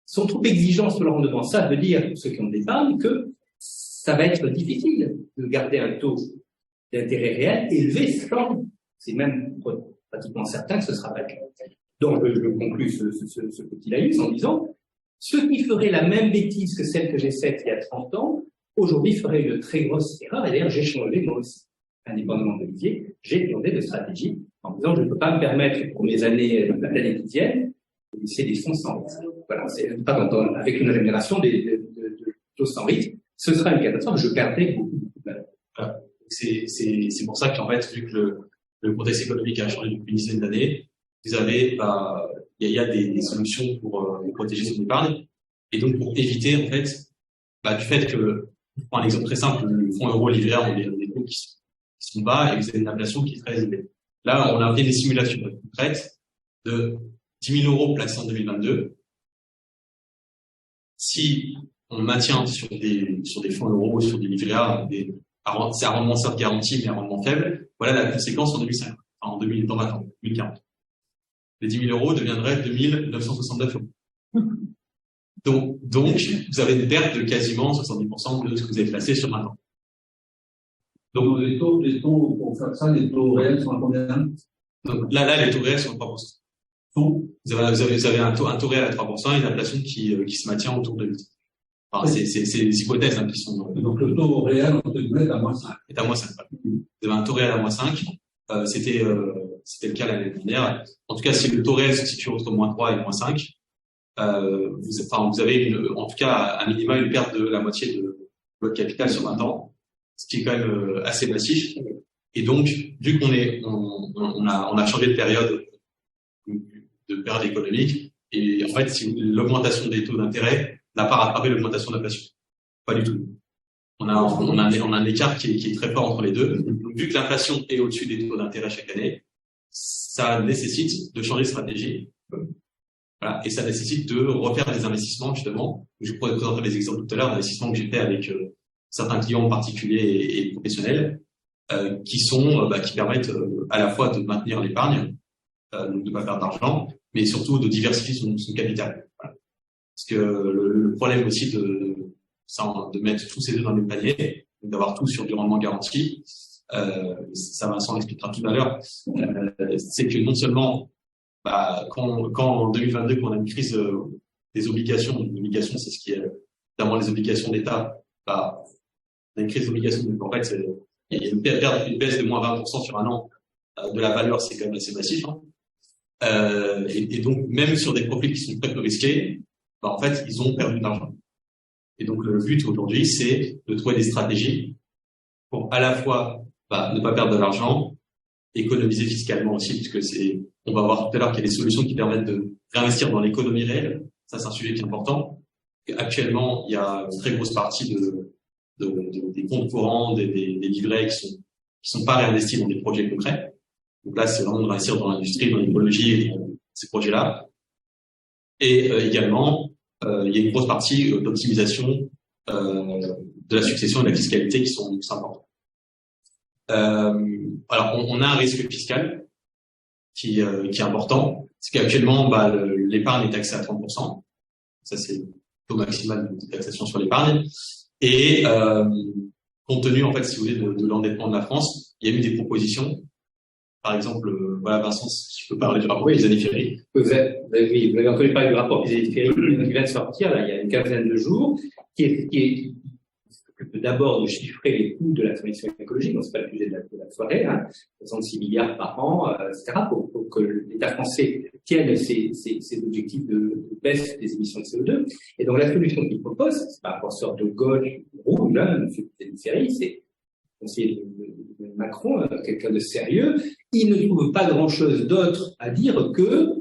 sont trop exigeants sur le rendement. Ça veut dire, pour ceux qui ont de l'épargne, que ça va être difficile de garder un taux d'intérêt réel élevé sans, c'est même pratiquement certain que ce sera pas le cas. Donc, je conclus ce petit laïus en disant, ceux qui feraient la même bêtise que celle que j'ai faite il y a 30 ans, aujourd'hui feraient une très grosse erreur. Et d'ailleurs, j'ai changé moi aussi, indépendamment d'Olivier, j'ai changé de stratégie en disant, je ne peux pas me permettre pour mes années planétidiennes de laisser des fonds sans risque. Voilà, c'est pas longtemps, avec une rémunération de taux sans risque, ce sera une catastrophe, je perdrai beaucoup de valeur. Voilà. C'est pour ça qu'en fait, vu que le contexte économique a changé depuis une dizaine d'années, vous avez, il y a des solutions pour protéger son épargne. Et donc, pour éviter, en fait, du fait que, je prends un exemple très simple, le fonds euro livret A, on a des taux qui sont bas et vous avez une inflation qui est très élevée. Là, on a fait des simulations concrètes de 10 000 euros placés en 2022. Si on maintient sur des fonds euros, sur des livrets A, c'est un rendement certes garanti, mais un rendement faible, voilà la conséquence en 2050, en 2040. Les 10 000 euros deviendraient 2 969 euros. Donc, vous avez une perte de quasiment 70% de ce que vous avez placé sur 20 ans. Donc, les taux, pour faire ça, les taux réels sont à combien? Donc, là, les taux réels sont à 3%. Vous avez un taux réel à 3% et une inflation qui se maintient autour de 8%. Enfin, c'est des hypothèses, qui sont. Donc, le taux réel, entre guillemets, est à -5. Est à -5. Vous avez un taux réel à -5. C'était le cas l'année dernière. En tout cas, si le taux réel se situe entre -3 et -5, vous avez en tout cas, à minima, une perte de la moitié de votre capital sur 20 ans, ce qui est quand même assez massif. Et donc, vu on a changé de période de période économique, et en fait, si l'augmentation des taux d'intérêt n'a pas rattrapé l'augmentation de l'inflation. Pas du tout. On a un écart qui est très fort entre les deux. Donc, vu que l'inflation est au-dessus des taux d'intérêt chaque année, ça nécessite de changer de stratégie. Voilà. Et ça nécessite de refaire des investissements, justement. Je pourrais vous présenter des exemples tout à l'heure d'investissements que j'ai fait avec certains clients particuliers et professionnels, qui permettent à la fois de maintenir l'épargne, donc de ne pas perdre d'argent, mais surtout de diversifier son capital. Voilà. Parce que le problème aussi de mettre tous ces œufs dans le même panier, d'avoir tout sur du rendement garanti, ça Vincent l'expliquera tout à l'heure, c'est que non seulement quand en 2022, quand on a une crise des obligations, l'obligation c'est ce qui est notamment les obligations d'État, on a une crise d'obligations, donc en fait il y a une baisse de moins 20% sur un an de la valeur, c'est quand même assez massif. Et donc même sur des profils qui sont très peu risqués, en fait ils ont perdu de l'argent. Et donc le but aujourd'hui, c'est de trouver des stratégies pour à la fois ne pas perdre de l'argent, économiser fiscalement aussi, puisque on va voir tout à l'heure qu'il y a des solutions qui permettent de réinvestir dans l'économie réelle. Ça, c'est un sujet qui est important. Et actuellement, il y a une très grosse partie des comptes courants, des livrets qui sont pas réinvestis dans des projets concrets. Donc là, c'est vraiment de réinvestir dans l'industrie, dans l'écologie et dans ces projets-là. Et également, il y a une grosse partie d'optimisation de la succession et de la fiscalité qui sont importantes. Alors, on a un risque fiscal qui est important. C'est qu'actuellement, l'épargne est taxée à 30%. Ça, c'est le taux maximal de taxation sur l'épargne. Et compte tenu, en fait, si vous voulez, de l'endettement de la France, il y a eu des propositions. Par exemple, Vincent, si je peux parler du rapport Pisani-Ferry. Vous avez entendu parler du rapport Pisani-Ferry qui vient de sortir, là, il y a une quinzaine de jours, qui est s'occupe d'abord de chiffrer les coûts de la transition écologique, donc c'est pas le sujet de la soirée, 66 milliards par an, etc., pour que l'État français tienne ses objectifs de baisse des émissions de CO2. Et donc la solution qu'il propose, c'est pas un penseur de gauche rouge, une série, c'est conseiller de Macron, quelqu'un de sérieux. Il ne trouve pas grand-chose d'autre à dire que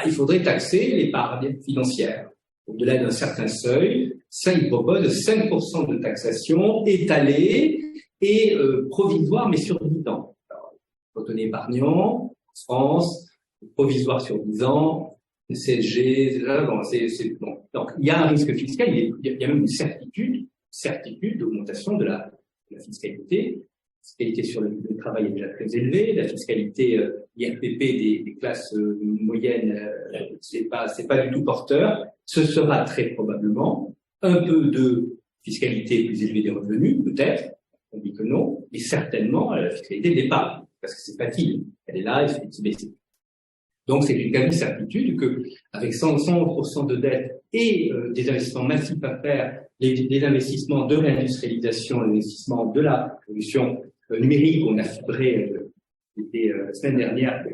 il faudrait taxer l'épargne financière. Au-delà d'un certain seuil, ça, il propose 5% de taxation étalée et provisoire, mais sur 10 ans. Alors, quand on est épargnant, en France, provisoire sur 10 ans, le CSG, bon. Donc, il y a un risque fiscal, il y a même une certitude d'augmentation de la fiscalité. La fiscalité sur le travail est déjà très élevée, la fiscalité IRPP des classes moyennes, c'est pas du tout porteur. Ce sera très probablement un peu de fiscalité plus élevée des revenus, peut-être, on dit que non, mais certainement la fiscalité de l'épargne, parce que c'est facile, elle est là, il faut se baisser. Donc c'est une quasi-certitude que, avec 100% de dette et des investissements massifs à faire, les investissements de réindustrialisation, les investissements de la révolution numérique, on a fibré la semaine dernière,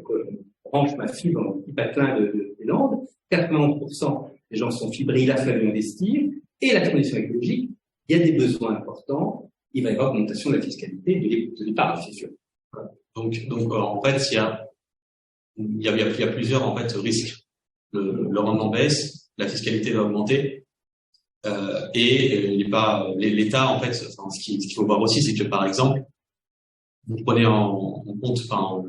on branche ma fibre dans le petit patelin des Landes, 91% des gens sont fibrés, il a fallu investir, et la transition écologique, il y a des besoins importants, il va y avoir augmentation de la fiscalité de l'épargne, c'est sûr. Donc, en fait, il y a plusieurs, en fait, risques. Le rendement baisse, la fiscalité va augmenter, et l'État, en fait, ce qu'il faut voir aussi, c'est que, par exemple, vous prenez en compte,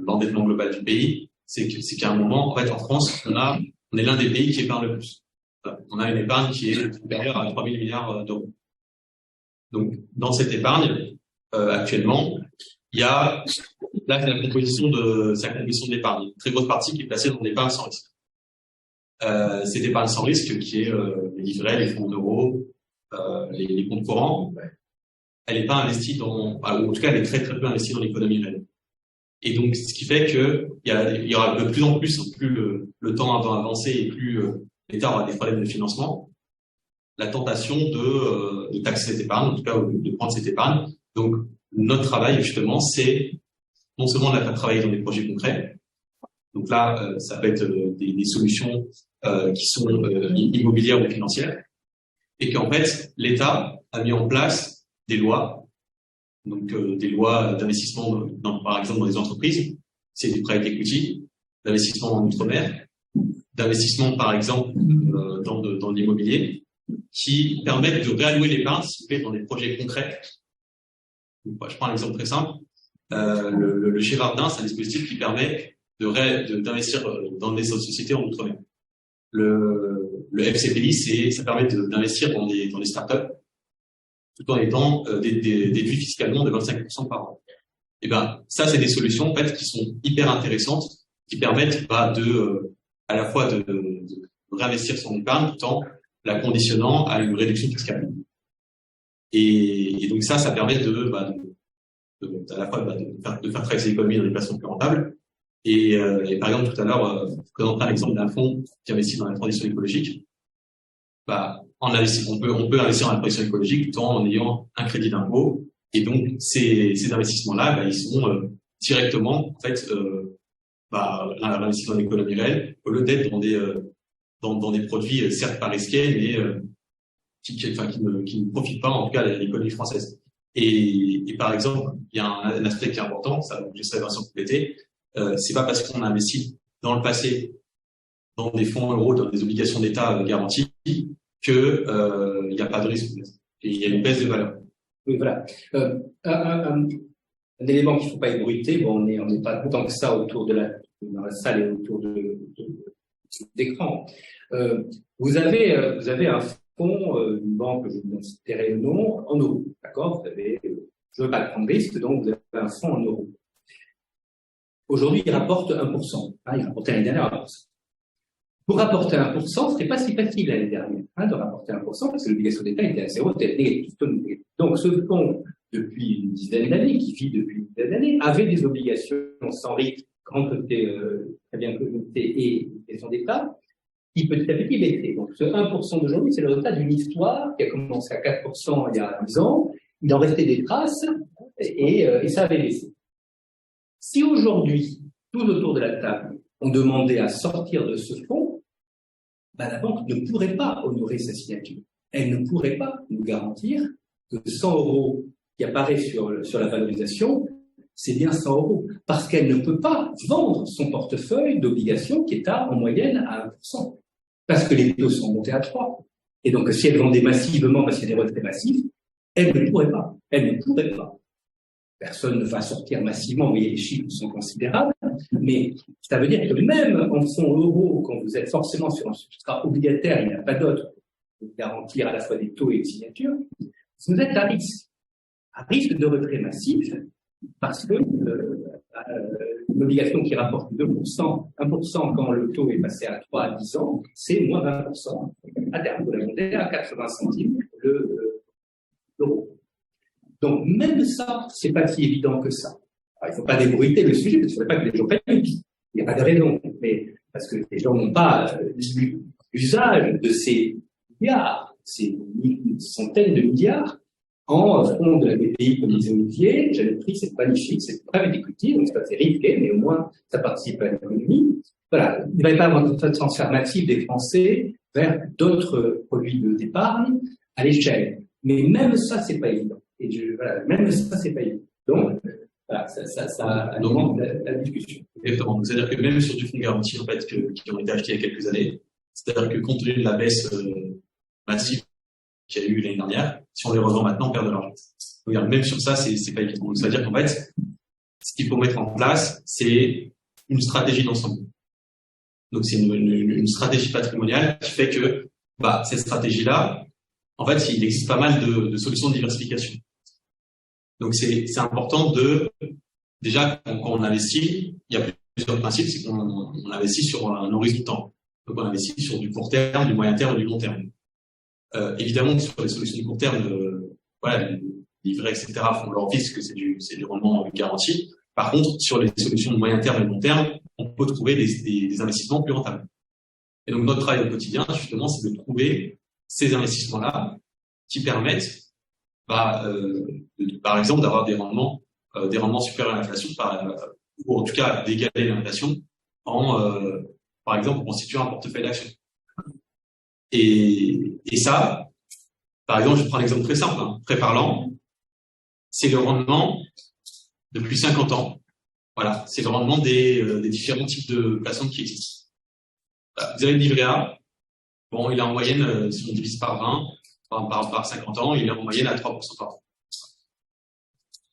l'endettement global du pays, c'est qu'à un moment, en fait, en France, on est l'un des pays qui épargne le plus. On a une épargne qui est supérieure à 3 000 milliards d'euros. Donc, dans cette épargne, actuellement, il y a, là, c'est la composition d'épargne. Une très grosse partie qui est placée dans l'épargne sans risque. Cette épargne sans risque qui est les livrets, les fonds d'euros, les comptes courants, elle n'est pas investie ou en tout cas, elle est très très peu investie dans l'économie réelle. Et donc, ce qui fait que il y aura de plus en plus, plus le temps va avancer et plus l'État aura des problèmes de financement, la tentation de taxer cette épargne, en tout cas de prendre cette épargne. Donc, notre travail, justement, c'est non seulement de la faire travailler dans des projets concrets. Donc là, ça peut être des solutions qui sont immobilières ou financières, et qu'en fait, l'État a mis en place des lois, donc des lois d'investissement, par exemple, dans les entreprises, c'est du private equity, d'investissement en outre-mer, d'investissement, par exemple, dans l'immobilier, qui permettent de réallouer l'épargne, s'il vous plaît, dans des projets concrets. Je prends un exemple très simple. Le Girardin, c'est un dispositif qui permet d'investir dans des sociétés en outre-mer. Le FCPI, ça permet d'investir dans des startups, tout en étant déduit fiscalement de 25% par an. Et ben, ça, c'est des solutions, en fait, qui sont hyper intéressantes, qui permettent, à la fois de réinvestir son épargne, tout en la conditionnant à une réduction fiscale. Et donc ça permet à la fois de faire travailler ses économies dans des places plus rentables. Et par exemple, tout à l'heure, je présenterai l'exemple d'un fonds qui investit dans la transition écologique. On peut investir dans la transition écologique tout en ayant un crédit d'impôt. Et donc, ces investissements-là, ils sont directement, en fait, investis dans l'économie réelle, au lieu d'être dans des produits, certes pas risqués, mais qui ne profitent pas, en tout cas, à l'économie française. Et par exemple, il y a un aspect qui est important, ça, j'essaie de compléter, c'est pas parce qu'on a investi dans le passé dans des fonds euros, dans des obligations d'État garanties, que il n'y a pas de risque. Et il y a une baisse de valeur. Oui, voilà. Un élément qu'il ne faut pas ébruiter, on n'est pas tant que ça autour dans la salle et autour d'écran. Vous avez un fonds, une banque, je vous citerai le nom, en euros, d'accord? Je ne veux pas prendre risque, donc vous avez un fonds en euros. Aujourd'hui, il rapporte 1%. Il rapportait l'année dernière 1%. Pour rapporter 1%, ce n'était pas si facile l'année dernière de rapporter 1%, parce que l'obligation d'État était à zéro, était négative. Donc ce fonds, depuis une dizaine d'années, qui vit depuis une dizaine d'années, avait des obligations sans risque, grande communauté, très bien communauté et obligation d'État, qui petit à petit baissaient. Donc ce 1% d'aujourd'hui, c'est le résultat d'une histoire qui a commencé à 4% il y a 10 ans, il en restait des traces et ça avait laissé. Si aujourd'hui, tous autour de la table, on demandait à sortir de ce fonds, ben la banque ne pourrait pas honorer sa signature. Elle ne pourrait pas nous garantir que 100 € qui apparaissent sur la valorisation, c'est bien 100 €, parce qu'elle ne peut pas vendre son portefeuille d'obligations qui est en moyenne à 1%, parce que les taux sont montés à 3. Et donc, si elle vendait massivement, parce qu'il y a des retraits massifs, elle ne pourrait pas. Elle ne pourrait pas. Personne ne va sortir massivement, vous voyez, les chiffres sont considérables, mais ça veut dire que même en fonds euros, quand vous êtes forcément sur un substrat obligataire, il n'y a pas d'autre pour garantir à la fois des taux et des signatures, vous êtes à risque de retrait massif, parce que l'obligation qui rapporte 2%, 1% quand le taux est passé à 3 à 10 ans, c'est moins 20%. À terme, vous la montez à 80 centimes l'euro. Donc, même ça, c'est pas si évident que ça. Alors, il ne faut pas débruiter le sujet, parce qu'il ne faut pas que les gens paniquent. Il n'y a pas de raison. Mais, parce que les gens n'ont pas l'usage de ces milliards, ces centaines de milliards, en fonds de la BPI, comme disait Olivier. J'avais pris, c'est magnifique, c'est private equity, donc c'est pas assez risqué, mais au moins, ça participe à l'économie. Voilà. Il ne va pas y avoir de transfert massif des Français vers d'autres produits d'épargne à l'échelle. Mais même ça, c'est pas évident. Et voilà, même ça, c'est pas évident. Donc, voilà, ça alimente la discussion. Exactement. C'est-à-dire que même sur du fonds garanti, en fait, qui ont été achetés il y a quelques années, c'est-à-dire que compte tenu de la baisse massive qu'il y a eu l'année dernière, si on les revend maintenant, on perd de l'argent. Donc, même sur ça, c'est pas évident. Donc, c'est-à-dire qu'en fait, ce qu'il faut mettre en place, c'est une stratégie d'ensemble. Donc, c'est une stratégie patrimoniale qui fait que, cette stratégie-là, en fait, il existe pas mal de solutions de diversification. Donc, c'est important déjà, quand on investit, il y a plusieurs principes, c'est qu'on investit sur un horizon de temps. Donc, on investit sur du court terme, du moyen terme et du long terme. Évidemment, sur les solutions de court terme, les livrets, etc., font leur vie, parce que c'est du rendement garanti. Par contre, sur les solutions de moyen terme et de long terme, on peut trouver des investissements plus rentables. Et donc, notre travail au quotidien, justement, c'est de trouver ces investissements-là qui permettent, par exemple, d'avoir des rendements supérieurs à l'inflation, ou en tout cas d'égaler l'inflation par exemple, constituant un portefeuille d'actions. Et ça, par exemple, je prends l'exemple très simple, très parlant, c'est le rendement depuis 50 ans. Voilà, c'est le rendement des différents types de placements qui existent. Vous avez le livret A. Bon, il est en moyenne, si on divise par 20, par 50 ans, il est en moyenne à 3% par an.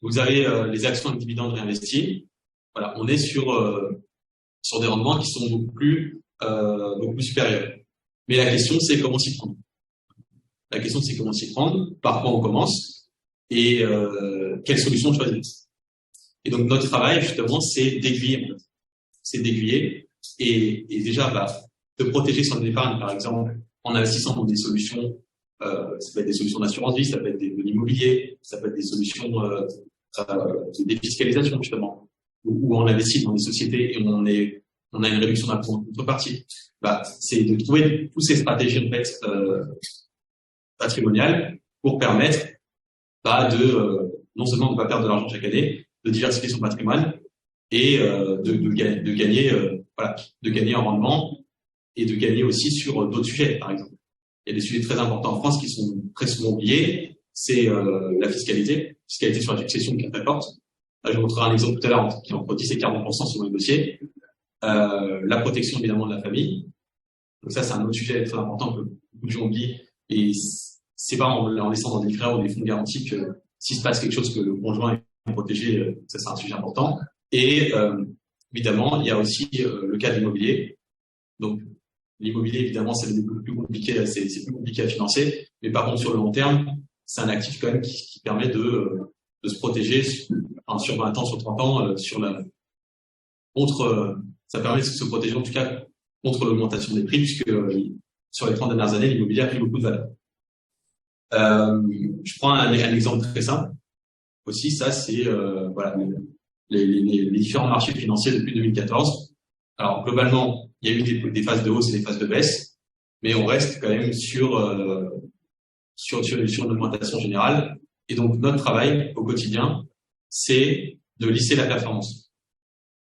Vous avez les actions avec dividendes réinvestis. Voilà, on est sur des rendements qui sont beaucoup plus supérieurs. Mais la question, c'est comment s'y prendre. La question, c'est comment s'y prendre, par quoi on commence et quelle solution choisir. Et donc, notre travail, justement, c'est d'aiguiller. C'est d'aiguiller et déjà, de protéger son épargne, par exemple, en investissant dans des solutions, ça peut être des solutions d'assurance vie, ça peut être de l'immobilier, ça peut être des solutions de défiscalisation, justement, où on investit dans des sociétés et on a une réduction d'impôt en contrepartie. C'est de trouver toutes ces stratégies, en fait, patrimoniales pour permettre, non seulement de ne pas perdre de l'argent chaque année, de diversifier son patrimoine et de gagner en rendement et de gagner aussi sur d'autres sujets, par exemple. Il y a des sujets très importants en France qui sont très souvent oubliés, c'est la fiscalité sur la succession qui est très forte. Là, je vous montrerai un exemple tout à l'heure qui est entre 10 et 40% sur le dossier. La protection évidemment de la famille. Donc ça, c'est un autre sujet très important que beaucoup de gens oublient. Et c'est pas en laissant dans des livrets ou des fonds garantis que s'il se passe quelque chose que le conjoint est protégé, ça c'est un sujet important. Et évidemment, il y a aussi le cas de l'immobilier. Donc l'immobilier, évidemment, c'est plus compliqué, c'est plus compliqué à financer. Mais par contre, sur le long terme, c'est un actif quand même qui permet de se protéger sur 20 ans, sur 30 ans, ça permet de se protéger en tout cas contre l'augmentation des prix, puisque sur les 30 dernières années, l'immobilier a pris beaucoup de valeur. Je prends un exemple très simple. Aussi, ça, c'est les différents marchés financiers depuis 2014. Alors, globalement, il y a eu des phases de hausse et des phases de baisse, mais on reste quand même sur une augmentation générale Et donc, notre travail au quotidien, c'est de lisser la performance.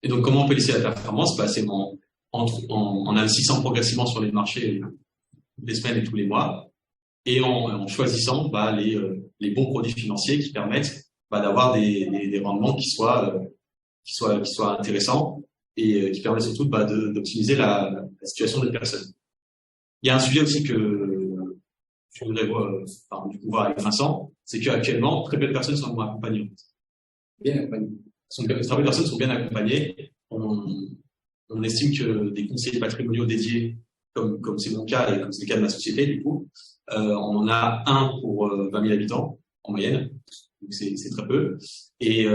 Et donc, comment on peut lisser la performance? C'est en investissant progressivement sur les marchés les semaines et tous les mois, et en choisissant les bons produits financiers qui permettent d'avoir des rendements qui soient intéressants et qui permettent surtout d'optimiser la situation des personnes. Il y a un sujet aussi que je voudrais voir avec Vincent, c'est qu'actuellement, très peu de personnes sont accompagnées. Bien accompagnées. Très peu de personnes sont bien accompagnées. On estime que des conseillers patrimoniaux dédiés, comme c'est mon cas et comme c'est le cas de ma société, du coup, on en a un pour 20 000 habitants en moyenne, donc c'est très peu. Et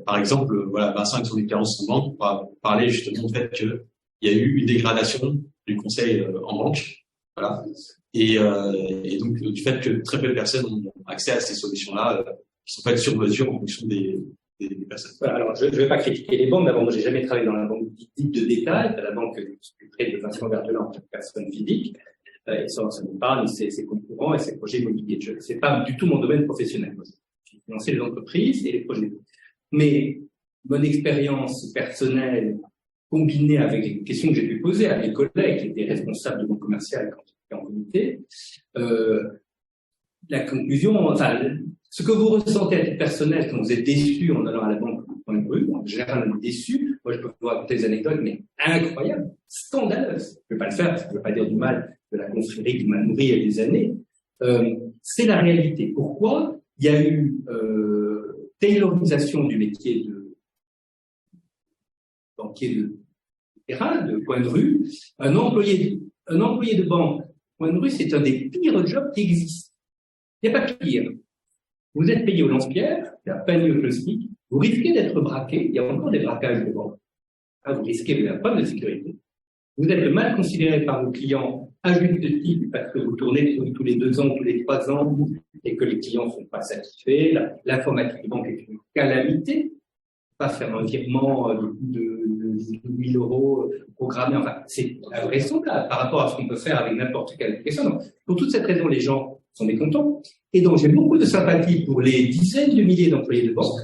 par exemple, Vincent avec son expérience en banque pourra parler justement du fait qu'il y a eu une dégradation du conseil en banque, voilà. Et donc du fait que très peu de personnes ont accès à ces solutions-là, qui sont faites sur mesure en fonction des personnes. Voilà, alors je ne vais pas critiquer les banques. D'abord, moi, j'ai jamais travaillé dans la banque dite de détail, la banque plus près de Vincent Verdelin en tant que personne physique. Et ça nous parle, c'est concurrents et ses projets immobiliers. C'est pas du tout mon domaine professionnel. J'ai financé les entreprises et les projets. Mais mon expérience personnelle, combinée avec les questions que j'ai pu poser à mes collègues qui étaient responsables de banque commerciale quand j'étais en comité, la conclusion, ce que vous ressentez à titre personnel quand vous êtes déçu en allant à la banque dans une rue, en général, on est déçu. Moi, je peux vous raconter des anecdotes, mais incroyables, scandaleuses. Je ne vais pas le faire parce que je ne veux pas dire du mal de la confrérie qui m'a nourri il y a des années. C'est la réalité. Pourquoi? Il y a eu taylorisation du métier de banquier de terrain, de coin de rue. Un employé de banque, coin de rue, c'est un des pires jobs qui existent. Il n'y a pas pire. Vous êtes payé au lance-pierre, il y a panier au SMIC, vous risquez d'être braqué, il y a encore des braquages de banque. Vous risquez de la preuve de sécurité. Vous êtes mal considéré par vos clients à juste titre parce que vous tournez tous les 2 ans, tous les 3 ans et que les clients ne sont pas satisfaits. L'informatique de banque est une calamité. Pas faire un virement de 1000 € programmé, c'est invraisemblable par rapport à ce qu'on peut faire avec n'importe quelle application. Donc, pour toute cette raison, les gens sont mécontents. Et donc, j'ai beaucoup de sympathie pour les dizaines de milliers d'employés de banque,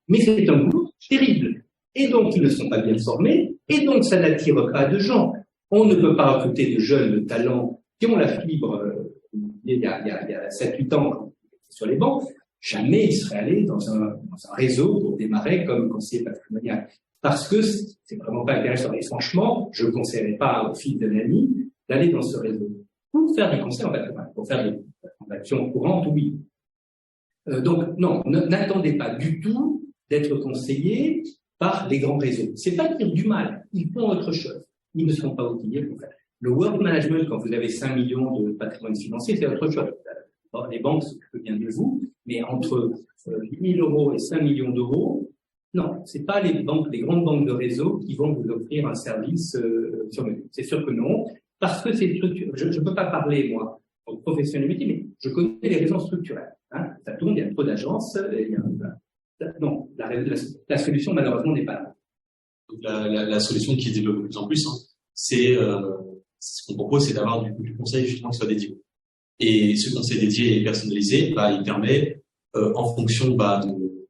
mais c'est un boulot terrible. Et donc, ils ne sont pas bien formés, et donc, ça n'attire pas de gens. On ne peut pas recruter de jeunes talents qui ont la fibre il y a 7-8 ans sur les banques. Jamais ils seraient allés dans un réseau pour démarrer comme conseiller patrimonial. Parce que c'est vraiment pas intéressant. Et franchement, je ne conseillerais pas aux filles d'un ami d'aller dans ce réseau. Pour faire des conseils en patrimoine, pour faire des transactions courantes, oui. Donc, non, n'attendez pas du tout d'être conseillé par les grands réseaux. C'est pas dire du mal. Ils font autre chose. Ils ne sont pas outillés pour faire. Le wealth management, quand vous avez 5 millions de patrimoine financier, c'est autre chose. Bon, les banques s'occupent bien de vous, mais entre 8 000 € et 5 millions d'euros, non, c'est pas les grandes banques de réseau qui vont vous offrir un service sur mesure. C'est sûr que non, parce que c'est structurel. Je ne peux pas parler, moi, en professionnel métier, mais je connais les raisons structurelles. Ça tourne, il y a trop d'agences, non, la solution, malheureusement, n'est pas là. Donc, la solution qui se développe de plus en plus, c'est ce qu'on propose, c'est d'avoir du conseil justement qui soit dédié. Et ce conseil dédié et personnalisé, il permet, en fonction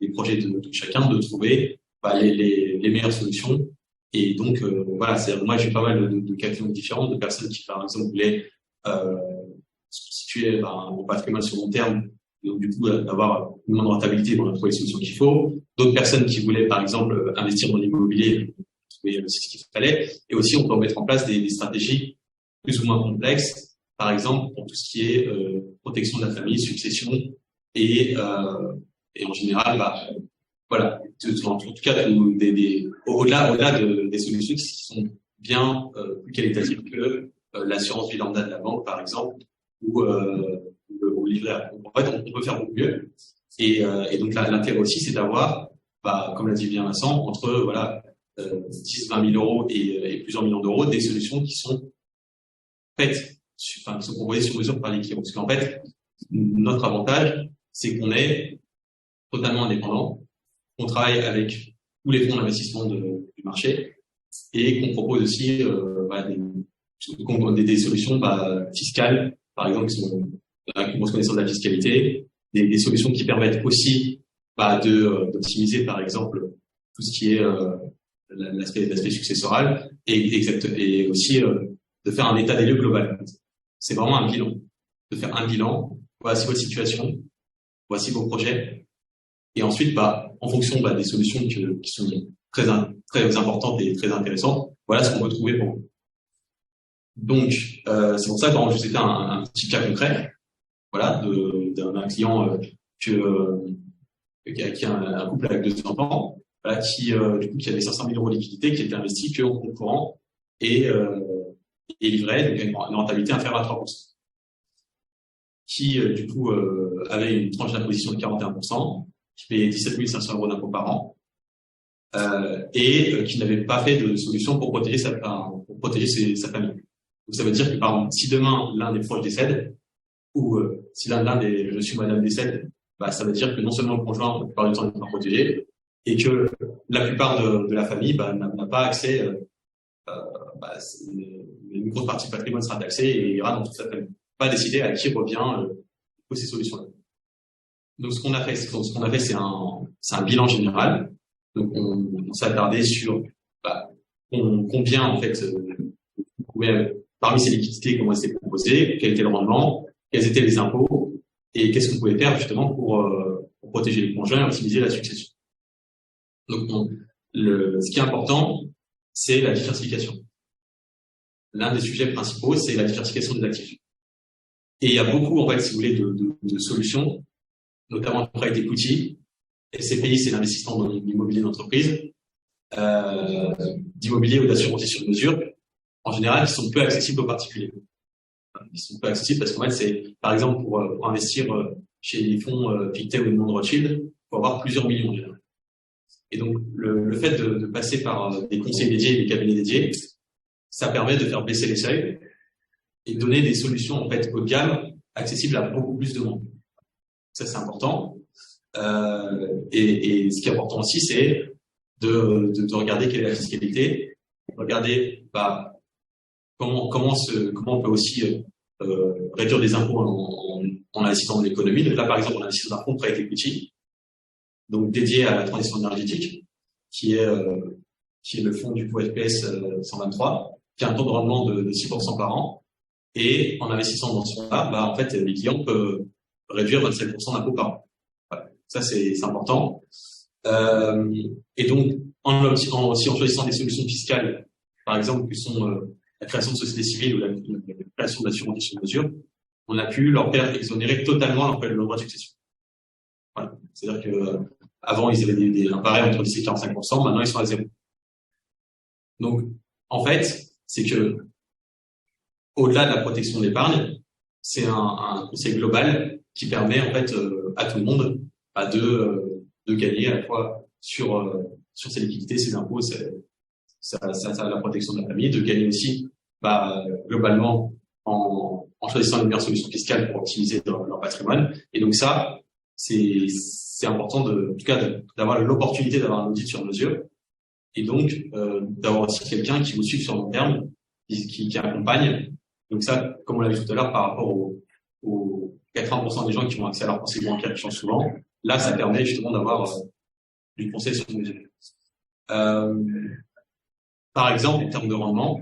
des projets de chacun, de trouver les meilleures solutions. Et donc, moi j'ai pas mal de cas différents, de personnes qui, par exemple, voulaient se constituer un patrimoine sur long terme, et donc du coup d'avoir une bonne rentabilité pour trouver les solutions qu'il faut. D'autres personnes qui voulaient, par exemple, investir dans l'immobilier, trouver ce qu'il fallait. Et aussi, on peut mettre en place des stratégies plus ou moins complexes. Par exemple, pour tout ce qui est protection de la famille, succession, et en général, en tout cas, au-delà des solutions qui sont bien plus qualitatives que l'assurance vie lambda de la banque, par exemple, ou au livret A. En fait, on peut faire beaucoup mieux. Et donc l'intérêt aussi, c'est d'avoir, comme l'a dit bien Vincent, entre 10-20 000 € et plusieurs millions d'euros, des solutions qui sont faites, qui sont proposées sur mesure par l'équipe. Parce qu'en fait, notre avantage, c'est qu'on est totalement indépendant, qu'on travaille avec tous les fonds d'investissement du marché et qu'on propose aussi des solutions fiscales, par exemple, qui sont une grosse connaissance de la fiscalité, des solutions qui permettent aussi d'optimiser par exemple tout ce qui est l'aspect successoral et aussi de faire un état des lieux global. C'est vraiment un bilan, de faire un bilan. Voici votre situation, voici vos projets, et ensuite en fonction des solutions qui sont très importantes et très intéressantes, voilà ce qu'on peut trouver pour vous. Donc c'est pour ça que je vous ai fait un petit cas concret, voilà, d'un client qui a un couple avec 2 enfants, voilà, qui avait 500 000 € de liquidité, qui était investi qu'en compte courant et livrait, donc une rentabilité inférieure à 3%. Qui avait une tranche d'imposition de 41%, qui payait 17 500 € d'impôt par an, et qui n'avait pas fait de solution pour protéger sa famille. Donc ça veut dire que par exemple, si demain l'un des proches décède, ou si l'un des monsieur ou madame décède, ça veut dire que non seulement le conjoint, la plupart du temps, n'est pas protégé, et que la plupart de la famille n'a pas accès, une grosse partie du patrimoine sera taxée et ira dans toute sa famille. Pas décider à qui revient ces solutions-là. Donc ce qu'on a fait, c'est un bilan général. Donc on s'est attardé sur combien en fait parmi ces liquidités, comment elles s'étaient proposées, quel était le rendement, quels étaient les impôts et qu'est-ce qu'on pouvait faire justement pour protéger les conjoints et optimiser la succession. Donc ce qui est important, c'est la diversification. L'un des sujets principaux, c'est la diversification des actifs. Et il y a beaucoup, en fait, si vous voulez, de solutions, notamment le private equity. SCPI, c'est l'investissement dans l'immobilier d'entreprise, d'immobilier ou d'assurance sur mesure, en général, qui sont peu accessibles aux particuliers. Ils sont peu accessibles parce qu'en fait, c'est, par exemple, pour investir chez les fonds Pictet ou Edmond de Rothschild, il faut avoir plusieurs millions en général. Et donc, le fait de passer par des conseils dédiés et des cabinets dédiés, ça permet de faire baisser les seuils et donner des solutions en fait haut de gamme accessibles à beaucoup plus de monde. Ça c'est important. Et ce qui est important aussi, c'est de regarder quelle est la fiscalité, regarder comment on peut aussi réduire des impôts en investissant dans l'économie. Donc là, par exemple, on investit dans un fonds de private equity, donc dédié à la transition énergétique, qui est le fonds du FPS 123, qui a un taux de rendement de 6% par an. Et en investissant dans ce fonds-là, en fait, les clients peuvent réduire 27% d'impôts par an. Voilà. Ça, c'est important. Et donc, en choisissant des solutions fiscales, par exemple, qui sont la création de sociétés civiles ou la création d'assurance sur mesure, on a pu leur faire exonérer totalement le droit de succession. Voilà. C'est-à-dire que avant, ils avaient un pareil entre 10 et 45%, maintenant, ils sont à 0. Donc, en fait, c'est que au-delà de la protection d'épargne, c'est un conseil global qui permet en fait à tout le monde de gagner à la fois sur ses liquidités, ses impôts, la protection de la famille, de gagner aussi globalement en choisissant les meilleures solutions fiscales pour optimiser leur patrimoine. Et donc ça, c'est important en tout cas d'avoir l'opportunité d'avoir un audit sur mesure et donc d'avoir aussi quelqu'un qui vous suit sur long terme, qui accompagne. Donc ça, comme on l'a vu tout à l'heure, par rapport aux 80% des gens qui ont accès à leur conseil bancaire qui changent souvent, là, ça permet justement d'avoir du conseil sur mesure. Par exemple, en termes de rendement,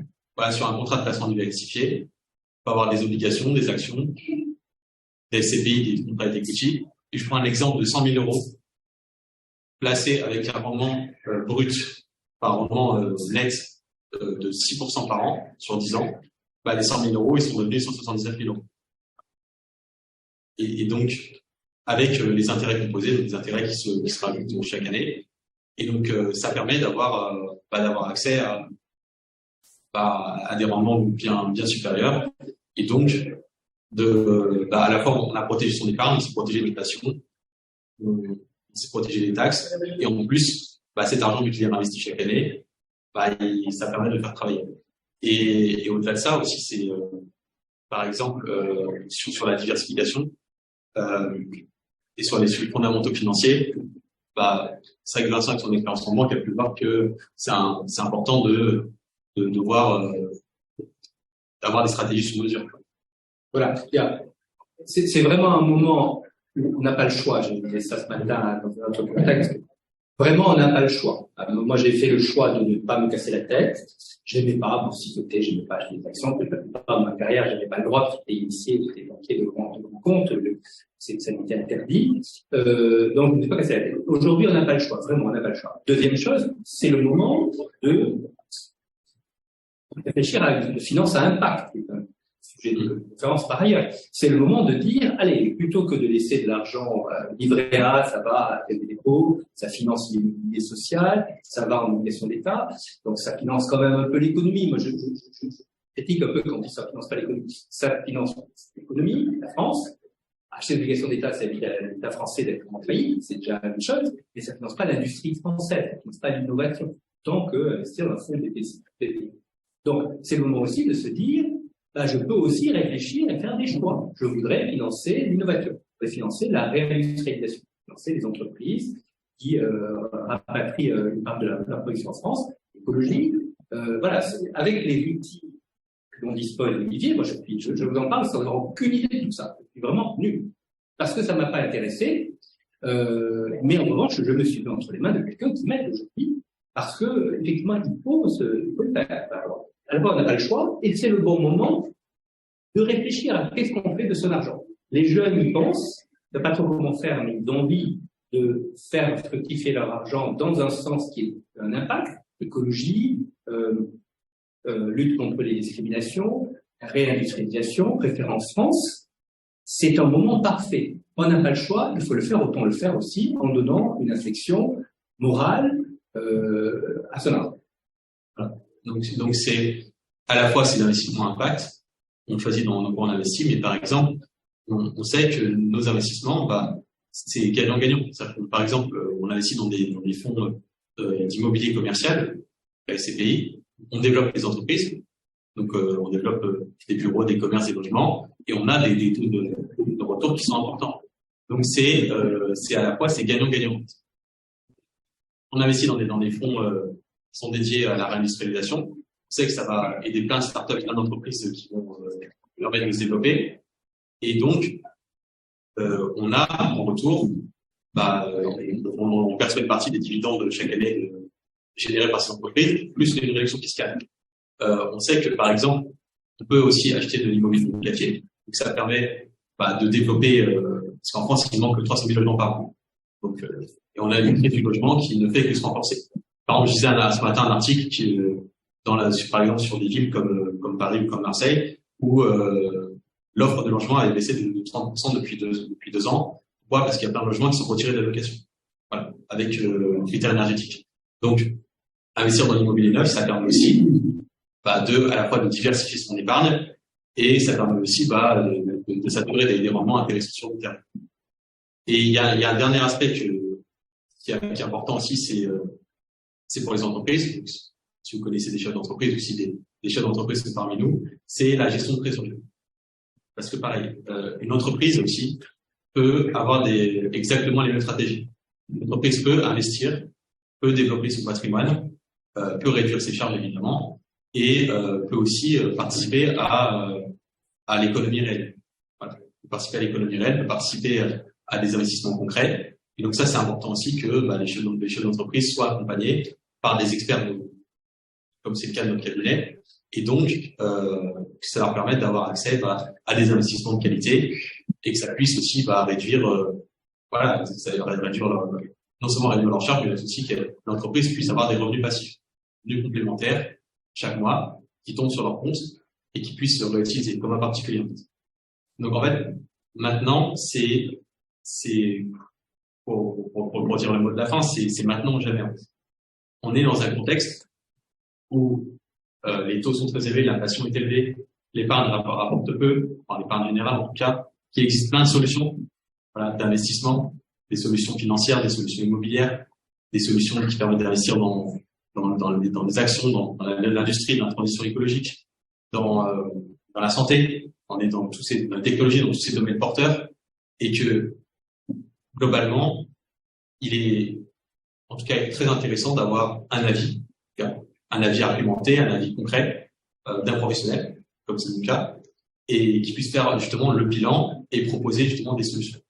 sur un contrat de placement diversifié, on peut avoir des obligations, des actions, des SCPI, des contrats d'equity. Et je prends un exemple de 100 000 € placés avec un rendement brut, par rendement net de 6% par an sur 10 ans. Les 100 000 €, ils sont devenus 179 000 €. Et donc, avec les intérêts composés, donc les intérêts qui se rajoutent chaque année. Et donc, ça permet d'avoir accès à des rendements bien supérieurs. Et donc, à la fois, on a protégé son épargne, on s'est protégé de l'inflation, on s'est protégé des taxes. Et en plus, cet argent, vu qu'il est investi chaque année, ça permet de le faire travailler. Et au-delà de ça aussi, c'est par exemple sur la diversification et sur les sujets fondamentaux financiers, c'est vrai que Vincent, avec son expérience en banque, a pu voir que c'est important de devoir d'avoir des stratégies sur mesure. Voilà, c'est vraiment un moment on n'a pas le choix. J'ai dit ça ce matin dans un autre contexte. Vraiment, on n'a pas le choix. Moi, j'ai fait le choix de ne pas me casser la tête. Je n'aimais pas boursicoter, je n'aimais pas acheter des actions. La plupart de ma carrière, je n'avais pas le droit. J'étais initié, j'étais banquier de grand compte. Ça m'était interdit. Donc, je ne me suis pas cassé la tête. Aujourd'hui, on n'a pas le choix. Vraiment, on n'a pas le choix. Deuxième chose, c'est le moment de réfléchir à une finance à impact. C'est un sujet de conférence par ailleurs. C'est le moment de dire, allez, plutôt que de laisser de l'argent livré à, ça va à des dépôts, ça finance l'immobilier social, ça va en obligation d'État, donc ça finance quand même un peu l'économie. Moi, je critique un peu quand on dit ça finance pas l'économie. Ça finance l'économie, la France. Acheter une obligation d'État, ça évite à l'État français d'être en faillite, c'est déjà une chose, mais ça finance pas l'industrie française, ça finance pas l'innovation, tant que investir dans le fond des pays. Donc, c'est le moment aussi de se dire, je peux aussi réfléchir et faire des choix. Je voudrais financer l'innovation, je voudrais financer la réindustrialisation, financer les entreprises qui rapatrient une part de la production en France, l'écologie. Voilà, avec les outils dont dispose Olivier, moi je vous en parle sans avoir aucune idée de tout ça. Je suis vraiment nul. Parce que ça ne m'a pas intéressé. Mais en revanche, je me suis mis entre les mains de quelqu'un qui m'aide aujourd'hui. Parce que, effectivement, il faut le faire. À la fois, on n'a pas le choix, et c'est le bon moment de réfléchir à qu'est-ce qu'on fait de son argent. Les jeunes y pensent, ne savent pas trop comment faire, mais ils ont envie de faire fructifier leur argent dans un sens qui est un impact, écologie, lutte contre les discriminations, réindustrialisation, préférence France. C'est un moment parfait. On n'a pas le choix, il faut le faire, autant le faire aussi en donnant une inflexion morale à son argent. Voilà. Donc c'est à la fois c'est l'investissement impact, on choisit dans quoi on investit, mais par exemple, on sait que nos investissements, c'est gagnant-gagnant. Par exemple, on investit dans des fonds d'immobilier commercial, la SCPI, on développe les entreprises, donc on développe des bureaux, des commerces, des logements, et on a des taux de retour qui sont importants. Donc c'est à la fois c'est gagnant-gagnant. On investit dans des fonds qui sont dédiés à la réindustrialisation. On sait que ça va aider plein de startups, plein d'entreprises qui vont permettre de se développer. Et donc, on a en retour, on perçoit une partie des dividendes chaque année générés par ces entreprises, plus une réduction fiscale. On sait que, par exemple, on peut aussi acheter de l'immobilier locatif. Donc, ça permet de développer, parce qu'en France, il manque 300 000 logements par an. Donc, et on a une crise du logement qui ne fait que se renforcer. Par exemple, je disais ce matin un article qui, par exemple, sur des villes comme Paris ou comme Marseille, où l'offre de logement a baissé de 30% depuis 2 ans. Pourquoi? Parce qu'il y a plein de logements qui sont retirés de la location. Voilà, avec le critère énergétique. Donc, investir dans l'immobilier neuf, ça permet aussi à la fois de diversifier son épargne, et ça permet aussi de s'assurer des rendements intéressants sur le terrain. Et il y a un dernier aspect qui est important aussi, c'est pour les entreprises. Donc, si vous connaissez des chefs d'entreprise ou si des chefs d'entreprise sont parmi nous, c'est la gestion de trésorerie. Parce que pareil, une entreprise aussi peut avoir exactement les mêmes stratégies. Une entreprise peut investir, peut développer son patrimoine, peut réduire ses charges évidemment, et peut aussi participer à l'économie réelle. Voilà. Peut participer à l'économie réelle, peut participer à des investissements concrets. Et donc ça, c'est important aussi que les chefs d'entreprise soient accompagnés par des experts, comme c'est le cas de notre cabinet, et donc que ça leur permette d'avoir accès à des investissements de qualité, et que ça puisse aussi réduire, non seulement réduire leurs charges, mais aussi que l'entreprise puisse avoir des revenus passifs, revenus complémentaires chaque mois, qui tombent sur leur compte et qui puissent se réutiliser comme un particulier. Donc en fait, maintenant, pour dire le mot de la fin, c'est maintenant ou jamais. On est dans un contexte où les taux sont très élevés, l'inflation est élevée, l'épargne rapporte peu, l'épargne générale en tout cas, qu'il existe plein de solutions d'investissement, des solutions financières, des solutions immobilières, des solutions qui permettent d'investir dans des actions, dans l'industrie, dans la transition écologique, dans la santé, on est dans la technologie, dans tous ces domaines porteurs, et que globalement, il est en tout cas très intéressant d'avoir un avis argumenté, un avis concret d'un professionnel, comme c'est mon cas, et qui puisse faire justement le bilan et proposer justement des solutions.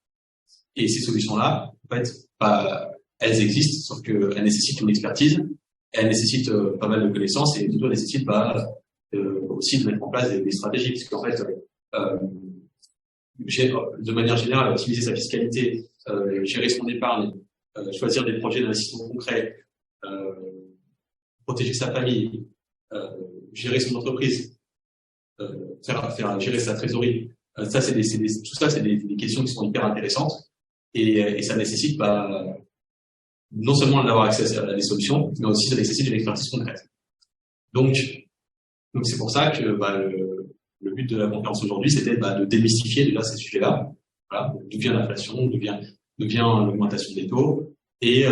Et ces solutions-là, en fait, bah, elles existent, sauf qu'elles nécessitent une expertise, elles nécessitent pas mal de connaissances et surtout elles nécessitent aussi de mettre en place des stratégies, parce qu'en fait, de manière générale, optimiser sa fiscalité, gérer son épargne, choisir des projets d'investissement concrets, protéger sa famille, gérer son entreprise, gérer sa trésorerie. Tout ça, c'est des questions qui sont hyper intéressantes et ça nécessite non seulement d'avoir accès à des solutions, mais aussi ça nécessite une expertise concrète. Donc c'est pour ça que le but de la conférence aujourd'hui, c'était de démystifier déjà ces sujets-là. Voilà, d'où vient l'inflation, d'où vient l'augmentation des taux, et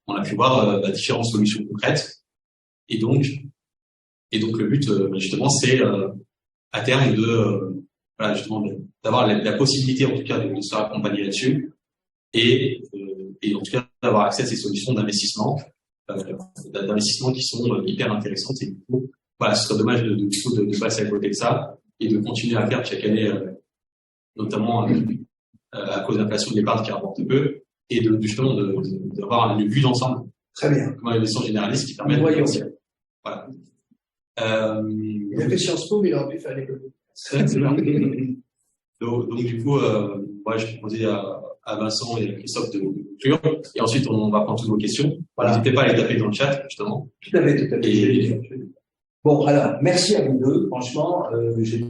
on a pu voir différentes solutions concrètes. Et donc le but justement, c'est à terme d'avoir la possibilité en tout cas de se faire accompagner là-dessus, et en tout cas d'avoir accès à ces solutions d'investissement qui sont hyper intéressantes. Et du coup, voilà, ce serait dommage de passer à côté de ça et de continuer à faire chaque année, notamment à cause de l'inflation de l'épargne qui rapporte peu, et justement d'avoir une vue d'ensemble. Très bien. Comme une vision généraliste qui permet de voilà. Il a fait Sciences Po, mais il aurait pu faire l'économie. C'est bien. Donc du coup, moi je proposais à Vincent et à Christophe de conclure, et ensuite on va prendre toutes vos questions. Voilà. N'hésitez pas à les taper dans le chat, justement. Tout à fait. Bon, alors, merci à vous deux. Franchement, j'étais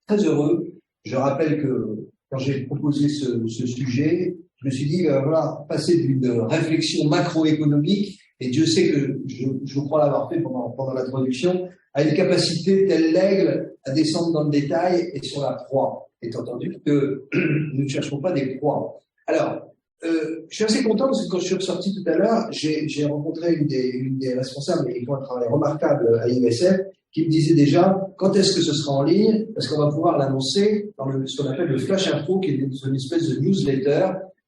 très heureux. Je rappelle que quand j'ai proposé ce sujet, je me suis dit, voilà, passer d'une réflexion macroéconomique, et Dieu sait que je crois l'avoir fait pendant l'introduction, à une capacité telle l'aigle à descendre dans le détail et sur la proie, étant entendu que nous ne cherchons pas des proies. Alors, je suis assez content parce que quand je suis ressorti tout à l'heure, j'ai rencontré une des responsables et qui font un travail remarquable à IESF, qui me disait déjà quand est-ce que ce sera en ligne, parce qu'on va pouvoir l'annoncer dans ce qu'on appelle le Flash Info, qui est une espèce de newsletter,